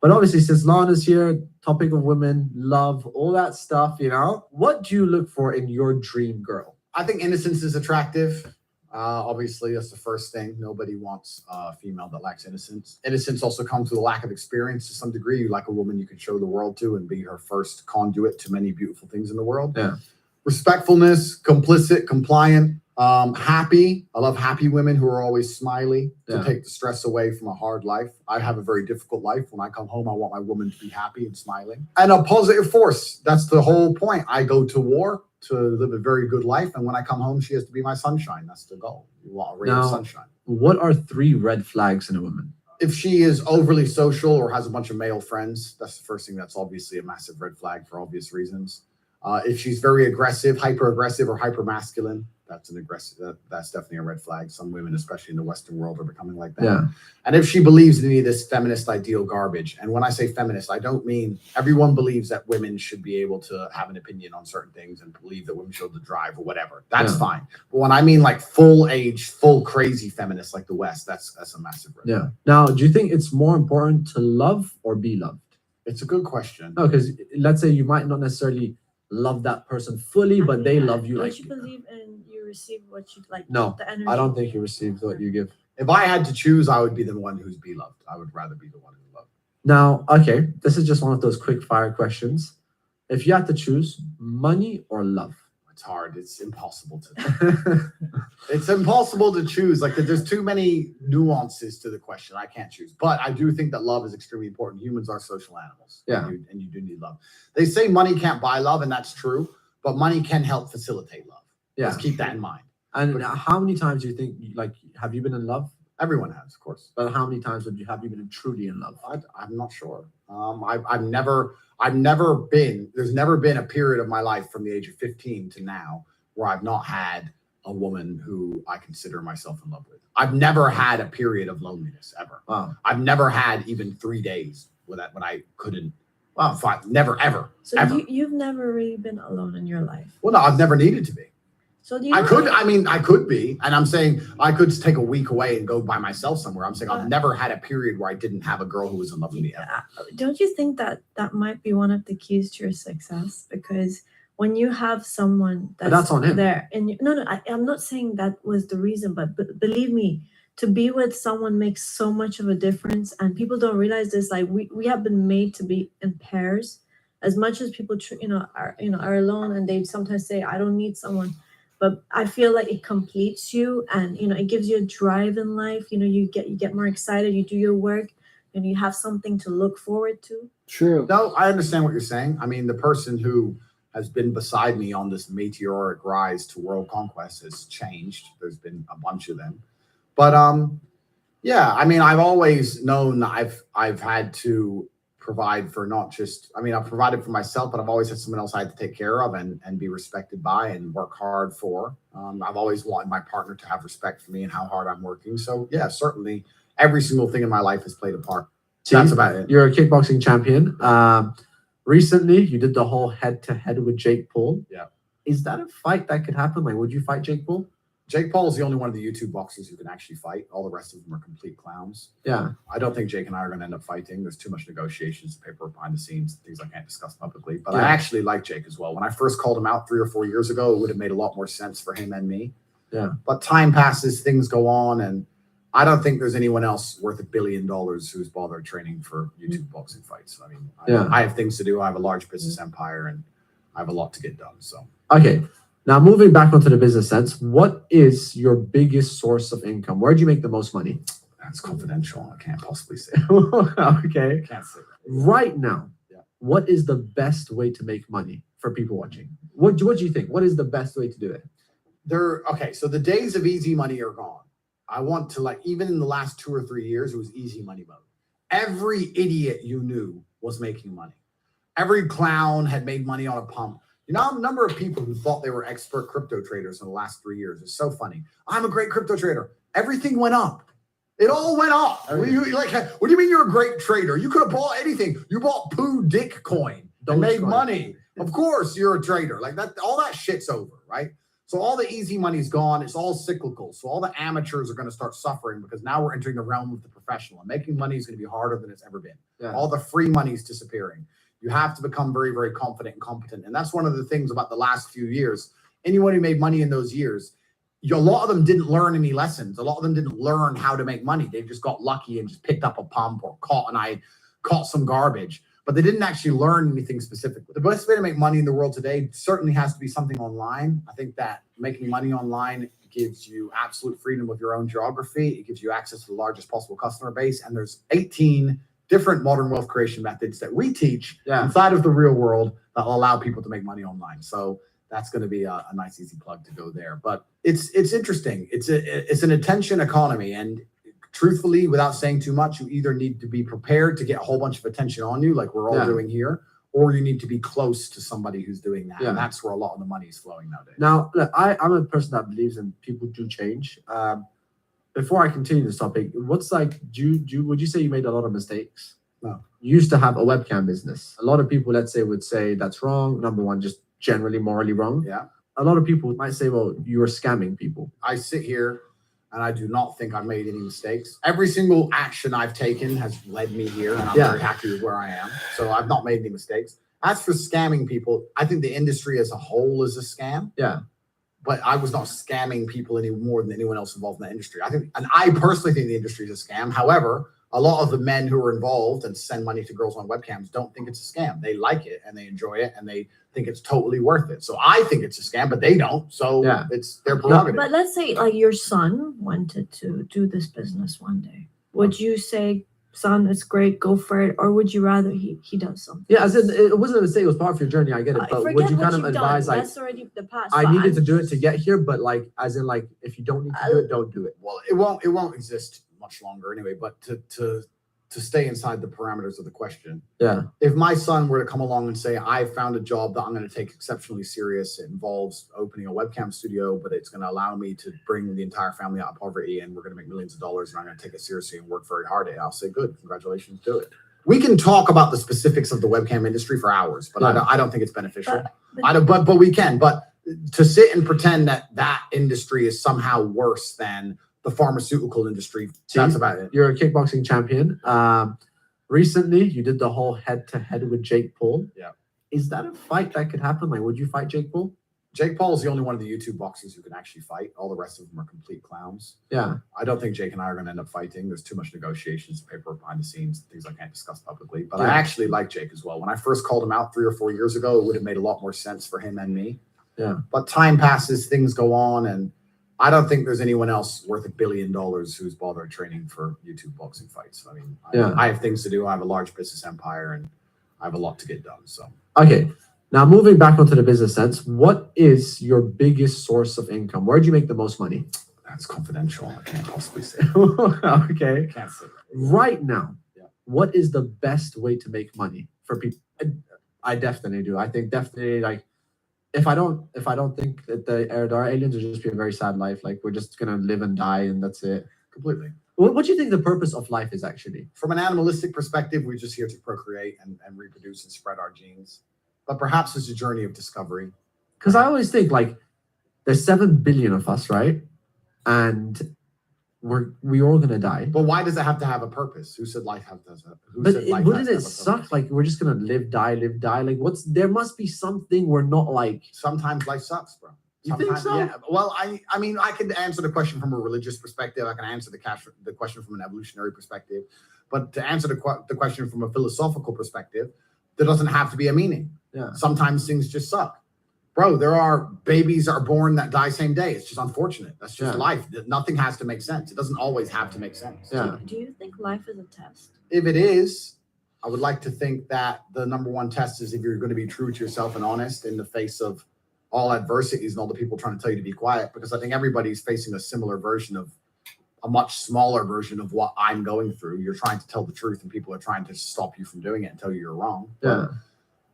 But obviously, since Lana's here, topic of women, love, all that stuff, you know, what do you look for in your dream girl? I think innocence is attractive. Obviously, that's the first thing. Nobody wants a female that lacks innocence. Innocence also comes with a lack of experience to some degree. You like a woman you can show the world to and be her first conduit to many beautiful things in the world. Yeah. Respectfulness, complicit, compliant, happy. I love happy women who are always smiley to take the stress away from a hard life. I have a very difficult life. When I come home, I want my woman to be happy and smiling. And a positive force. That's the whole point. I go to war to live a very good life. And when I come home, she has to be my sunshine. That's the goal. You want a ray of sunshine. What are 3 red flags in a woman? If she is overly social or has a bunch of male friends, that's the first thing. That's obviously a massive red flag for obvious reasons. If she's very aggressive, hyper-aggressive or hyper-masculine, that's definitely a red flag. Some women, especially in the Western world, are becoming like that. Yeah. And if she believes in any of this feminist ideal garbage, and when I say feminist, I don't mean everyone believes that women should be able to have an opinion on certain things and believe that women should drive or whatever. That's fine. But when I mean like full crazy feminists like the West, that's a massive red flag. Now, do you think it's more important to love or be loved? It's a good question. No, because let's say you might not necessarily love that person fully, but they love you Don't like you believe in you receive what you like? no. The energy. I don't think you receive what you give. If I had to choose, I would be the one who's be loved. I would rather be the one who's loved. Now, okay, this is just one of those quick fire questions. If you had to choose money or love, It's hard. It's impossible to. It's impossible to choose. Like there's too many nuances to the question. I can't choose. But I do think that love is extremely important. Humans are social animals. Yeah. And you do need love. They say money can't buy love, and that's true. But money can help facilitate love. Yeah. Let's keep that in mind. And how many times do you think, like, have you been in love? Everyone has, of course. But how many times have you been truly in love? I'm not sure. I've never been. There's never been a period of my life from the age of 15 to now where I've not had a woman who I consider myself in love with. I've never had a period of loneliness ever. Wow. I've never had even 3 days when I couldn't. Wow, never ever. So ever. you've never really been alone in your life. Well, no, I've never needed to be. So do you I know- could. I mean, I could be, and I'm saying I could take a week away and go by myself somewhere. I'm saying I've never had a period where I didn't have a girl who was in love with me ever. Don't you think that that might be one of the keys to your success? Because when you have someone that's on him. there, and I'm not saying that was the reason, but believe me, to be with someone makes so much of a difference, and people don't realize this. Like we have been made to be in pairs. As much as people, are alone, and they sometimes say, "I don't need someone." But I feel like it completes you, and it gives you a drive in life. You get more excited. You do your work, and you have something to look forward to. True. No, I understand what you're saying. I mean, the person who has been beside me on this meteoric rise to world conquest has changed. There's been a bunch of them, but yeah. I mean, I've always known that I've had to provide for not just, I mean, I've provided for myself, but I've always had someone else I had to take care of and be respected by and work hard for. I've always wanted my partner to have respect for me and how hard I'm working. So yeah, certainly every single thing in my life has played a part. That's about it. You're a kickboxing champion. Recently, you did the whole head-to-head with Jake Paul. Yeah. Is that a fight that could happen? Like, would you fight Jake Paul? Jake Paul is the only one of the YouTube boxers who can actually fight. All the rest of them are complete clowns. Yeah. I don't think Jake and I are going to end up fighting. There's too much negotiations, paperwork behind the scenes, things I can't discuss publicly. But Yeah. I actually like Jake as well. When I first called him out 3 or 4 years ago, it would have made a lot more sense for him and me. Yeah. But time passes, things go on, and I don't think there's anyone else worth $1 billion who's bothered training for YouTube boxing fights. I mean, I have things to do. I have a large business empire, and I have a lot to get done. So Okay. Now, moving back onto the business sense, what is your biggest source of income? Where do you make the most money? That's confidential. I can't possibly say. Okay. Can't say that. Right now, what is the best way to make money for people watching? What do you think? What is the best way to do it? Okay, so the days of easy money are gone. I want to, like, even in the last 2 or 3 years, it was easy money mode. Every idiot you knew was making money. Every clown had made money on a pump. You know, a number of people who thought they were expert crypto traders in the last 3 years. It's so funny. I'm a great crypto trader. Everything went up. It all went up. What do you mean you're a great trader? You could have bought anything. You bought Poo Dick coin and made money. Of course you're a trader. Like that, all that shit's over, right? So all the easy money's gone. It's all cyclical. So all the amateurs are going to start suffering because now we're entering the realm of the professional. And making money is going to be harder than it's ever been. Yeah. All the free money's disappearing. You have to become very, very confident and competent. And that's one of the things about the last few years. Anyone who made money in those years, a lot of them didn't learn any lessons. A lot of them didn't learn how to make money. They just got lucky and just picked up a pump or caught some garbage. But they didn't actually learn anything specifically. The best way to make money in the world today certainly has to be something online. I think that making money online gives you absolute freedom with your own geography. It gives you access to the largest possible customer base. And there's 18 different modern wealth creation methods that we teach inside of the real world that will allow people to make money online. So that's going to be a nice, easy plug to go there. But it's interesting. It's an attention economy. And truthfully, without saying too much, you either need to be prepared to get a whole bunch of attention on you, like we're all doing here, or you need to be close to somebody who's doing that. Yeah. And that's where a lot of the money is flowing nowadays. Now, look, I'm a person that believes in people do change. Before I continue this topic, would you say you made a lot of mistakes? No. You used to have a webcam business. A lot of people, let's say, would say that's wrong. Number one, just generally morally wrong. Yeah. A lot of people might say, well, you were scamming people. I sit here and I do not think I've made any mistakes. Every single action I've taken has led me here, and I'm very happy with where I am. So I've not made any mistakes. As for scamming people, I think the industry as a whole is a scam. Yeah. But I was not scamming people any more than anyone else involved in that industry. I personally think the industry is a scam. However, a lot of the men who are involved and send money to girls on webcams don't think it's a scam. They like it and they enjoy it and they think it's totally worth it. So I think it's a scam, but they don't. So it's their prerogative. But let's say like your son wanted to do this business one day. Would you say, son, it's great, go for it, or would you rather he does something? Yeah, as in, it wasn't to say it was part of your journey. I get it, but Forget would you what kind of you've advise done. like That's already the past. I but needed I'm to do it to get here, but like as in like if you don't need to do it, don't do it. Well, it won't exist much longer anyway. But to stay inside the parameters of the question, Yeah. if my son were to come along and say, I found a job that I'm going to take exceptionally serious, it involves opening a webcam studio, but it's going to allow me to bring the entire family out of poverty and we're going to make millions of dollars and I'm going to take it seriously and work very hard at it, I'll say, good, congratulations, do it. We can talk about the specifics of the webcam industry for hours, but I don't think it's beneficial. But we can. But to sit and pretend that industry is somehow worse than the pharmaceutical industry, that's about it. You're a kickboxing champion. Recently, you did the whole head-to-head with Jake Paul. Yeah. Is that a fight that could happen? Like, would you fight Jake Paul? Jake Paul is the only one of the YouTube boxers who can actually fight. All the rest of them are complete clowns. Yeah. I don't think Jake and I are going to end up fighting. There's too much negotiations, paperwork behind the scenes, things I can't discuss publicly. But I Yeah. actually like Jake as well. When I first called him out 3 or 4 years ago, it would have made a lot more sense for him and me. Yeah. But time passes, things go on, and I don't think there's anyone else worth $1 billion who's bothered training for YouTube boxing fights. I mean, I have things to do. I have a large business empire, and I have a lot to get done. So Okay. Now, moving back onto the business sense, what is your biggest source of income? Where do you make the most money? That's confidential. I can't possibly say. Okay. Can't say. Right now, what is the best way to make money for people? I definitely do. I think definitely like if I don't think that there are aliens, it'll just be a very sad life. Like we're just gonna live and die and that's it. Completely. What do you think the purpose of life is actually? From an animalistic perspective, we're just here to procreate and reproduce and spread our genes. But perhaps it's a journey of discovery. Because I always think like there's 7 billion of us, right? And we all gonna die. But why does it have to have a purpose? Who said life has a Wouldn't it suck? Like we're just gonna live, die. Like there must be something we're not like. Sometimes life sucks, bro. You think so? Yeah. Well, I mean, I can answer the question from a religious perspective. I can answer the question from an evolutionary perspective. But to answer the question from a philosophical perspective, there doesn't have to be a meaning. Yeah. Sometimes things just suck. Bro, there are babies are born that die same day. It's just unfortunate. That's just life. Nothing has to make sense. It doesn't always have to make sense. Yeah. Do you think life is a test? If it is, I would like to think that the number one test is if you're going to be true to yourself and honest in the face of all adversities and all the people trying to tell you to be quiet, because I think everybody's facing a similar version of a much smaller version of what I'm going through. You're trying to tell the truth and people are trying to stop you from doing it and tell you you're wrong. Yeah. But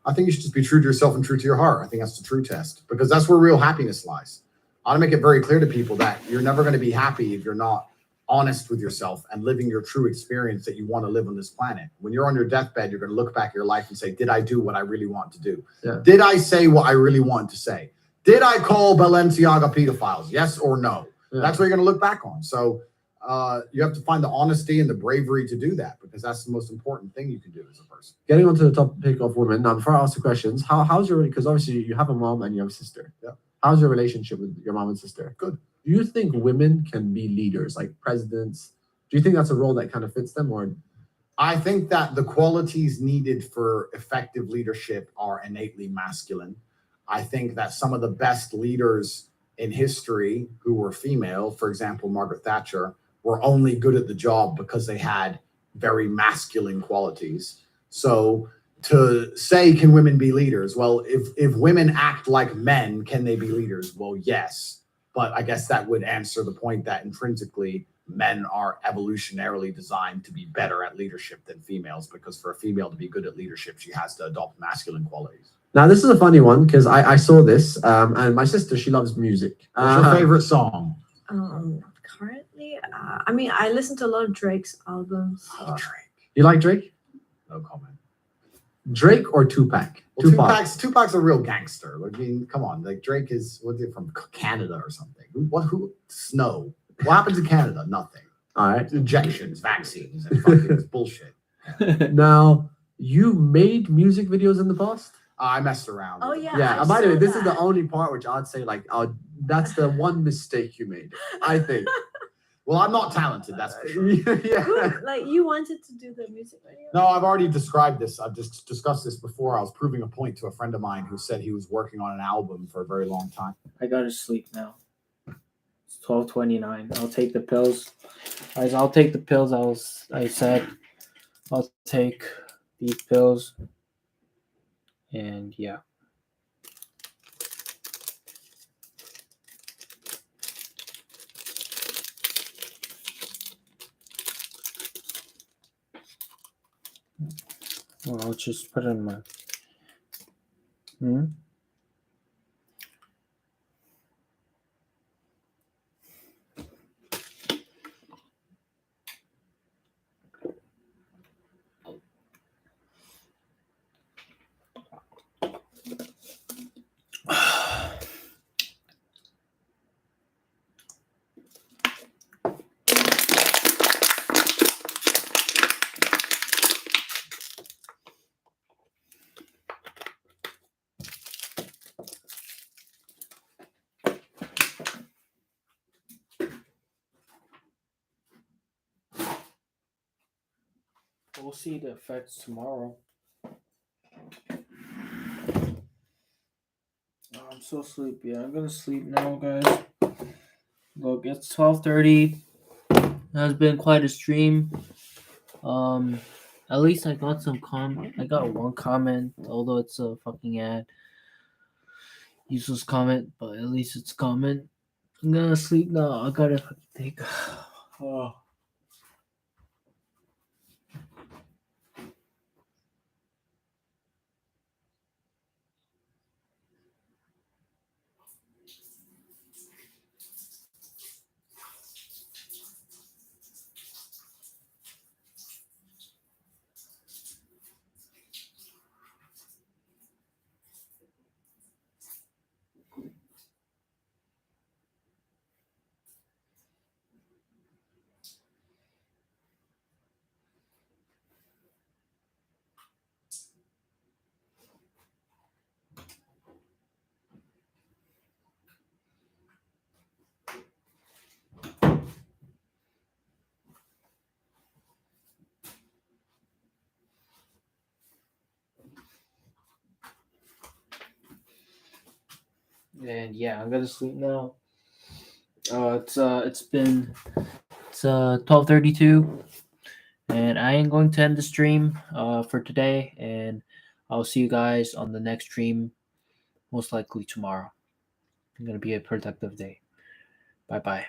I think you should just be true to yourself and true to your heart. I think that's the true test because that's where real happiness lies. I want to make it very clear to people that you're never going to be happy if you're not honest with yourself and living your true experience that you want to live on this planet. When you're on your deathbed, you're going to look back at your life and say, did I do what I really want to do? Yeah. Did I say what I really wanted to say? Did I call Balenciaga pedophiles? Yes or no? Yeah. That's what you're going to look back on. So you have to find the honesty and the bravery to do that because that's the most important thing you can do as a person. Getting onto the topic of women, now before I ask the questions, how's your, because obviously you have a mom and you have a sister. Yeah. How's your relationship with your mom and sister? Good. Do you think women can be leaders, like presidents? Do you think that's a role that kind of fits them or? I think that the qualities needed for effective leadership are innately masculine. I think that some of the best leaders in history who were female, for example, Margaret Thatcher, were only good at the job because they had very masculine qualities. So to say, can women be leaders? Well, if women act like men, can they be leaders? Well, yes. But I guess that would answer the point that intrinsically men are evolutionarily designed to be better at leadership than females, because for a female to be good at leadership, she has to adopt masculine qualities. Now, this is a funny one because I saw this and my sister, she loves music. What's your favorite song? Currently, I mean, I listen to a lot of Drake's albums. So. You like Drake? No comment. Drake or Tupac? Well, Tupac's a real gangster. I mean, come on. Like Drake is, what's it, from Canada or something? Who? Snow. What happens in Canada? Nothing. All right. Injections, vaccines, and fucking bullshit. Now, You made music videos in the past? I messed around. Oh with it. yeah. Yeah. I By the way, saw this is the that. only part which I'd say like, that's the one mistake you made. I think. Well, I'm not talented, that's for sure. Yeah. Like you wanted to do the music video? No, I've already described this. I've just discussed this before. I was proving a point to a friend of mine who said he was working on an album for a very long time. I gotta sleep now. It's 12:29. I'll take the pills. Guys, I'll take the pills. I said I'll take these pills. And yeah. Well, I'll just put it in my. We'll see the effects tomorrow. Oh, I'm so sleepy. I'm gonna sleep now, guys. Look, it's 12:30. It has been quite a stream. At least I got some I got one comment, although it's a fucking ad. Useless comment, but at least it's a comment. I'm gonna sleep now. I gotta fucking think. Oh. And yeah, I'm gonna sleep now. It's 12:32, and I am going to end the stream for today, and I'll see you guys on the next stream, most likely tomorrow. It's gonna be a productive day. Bye bye.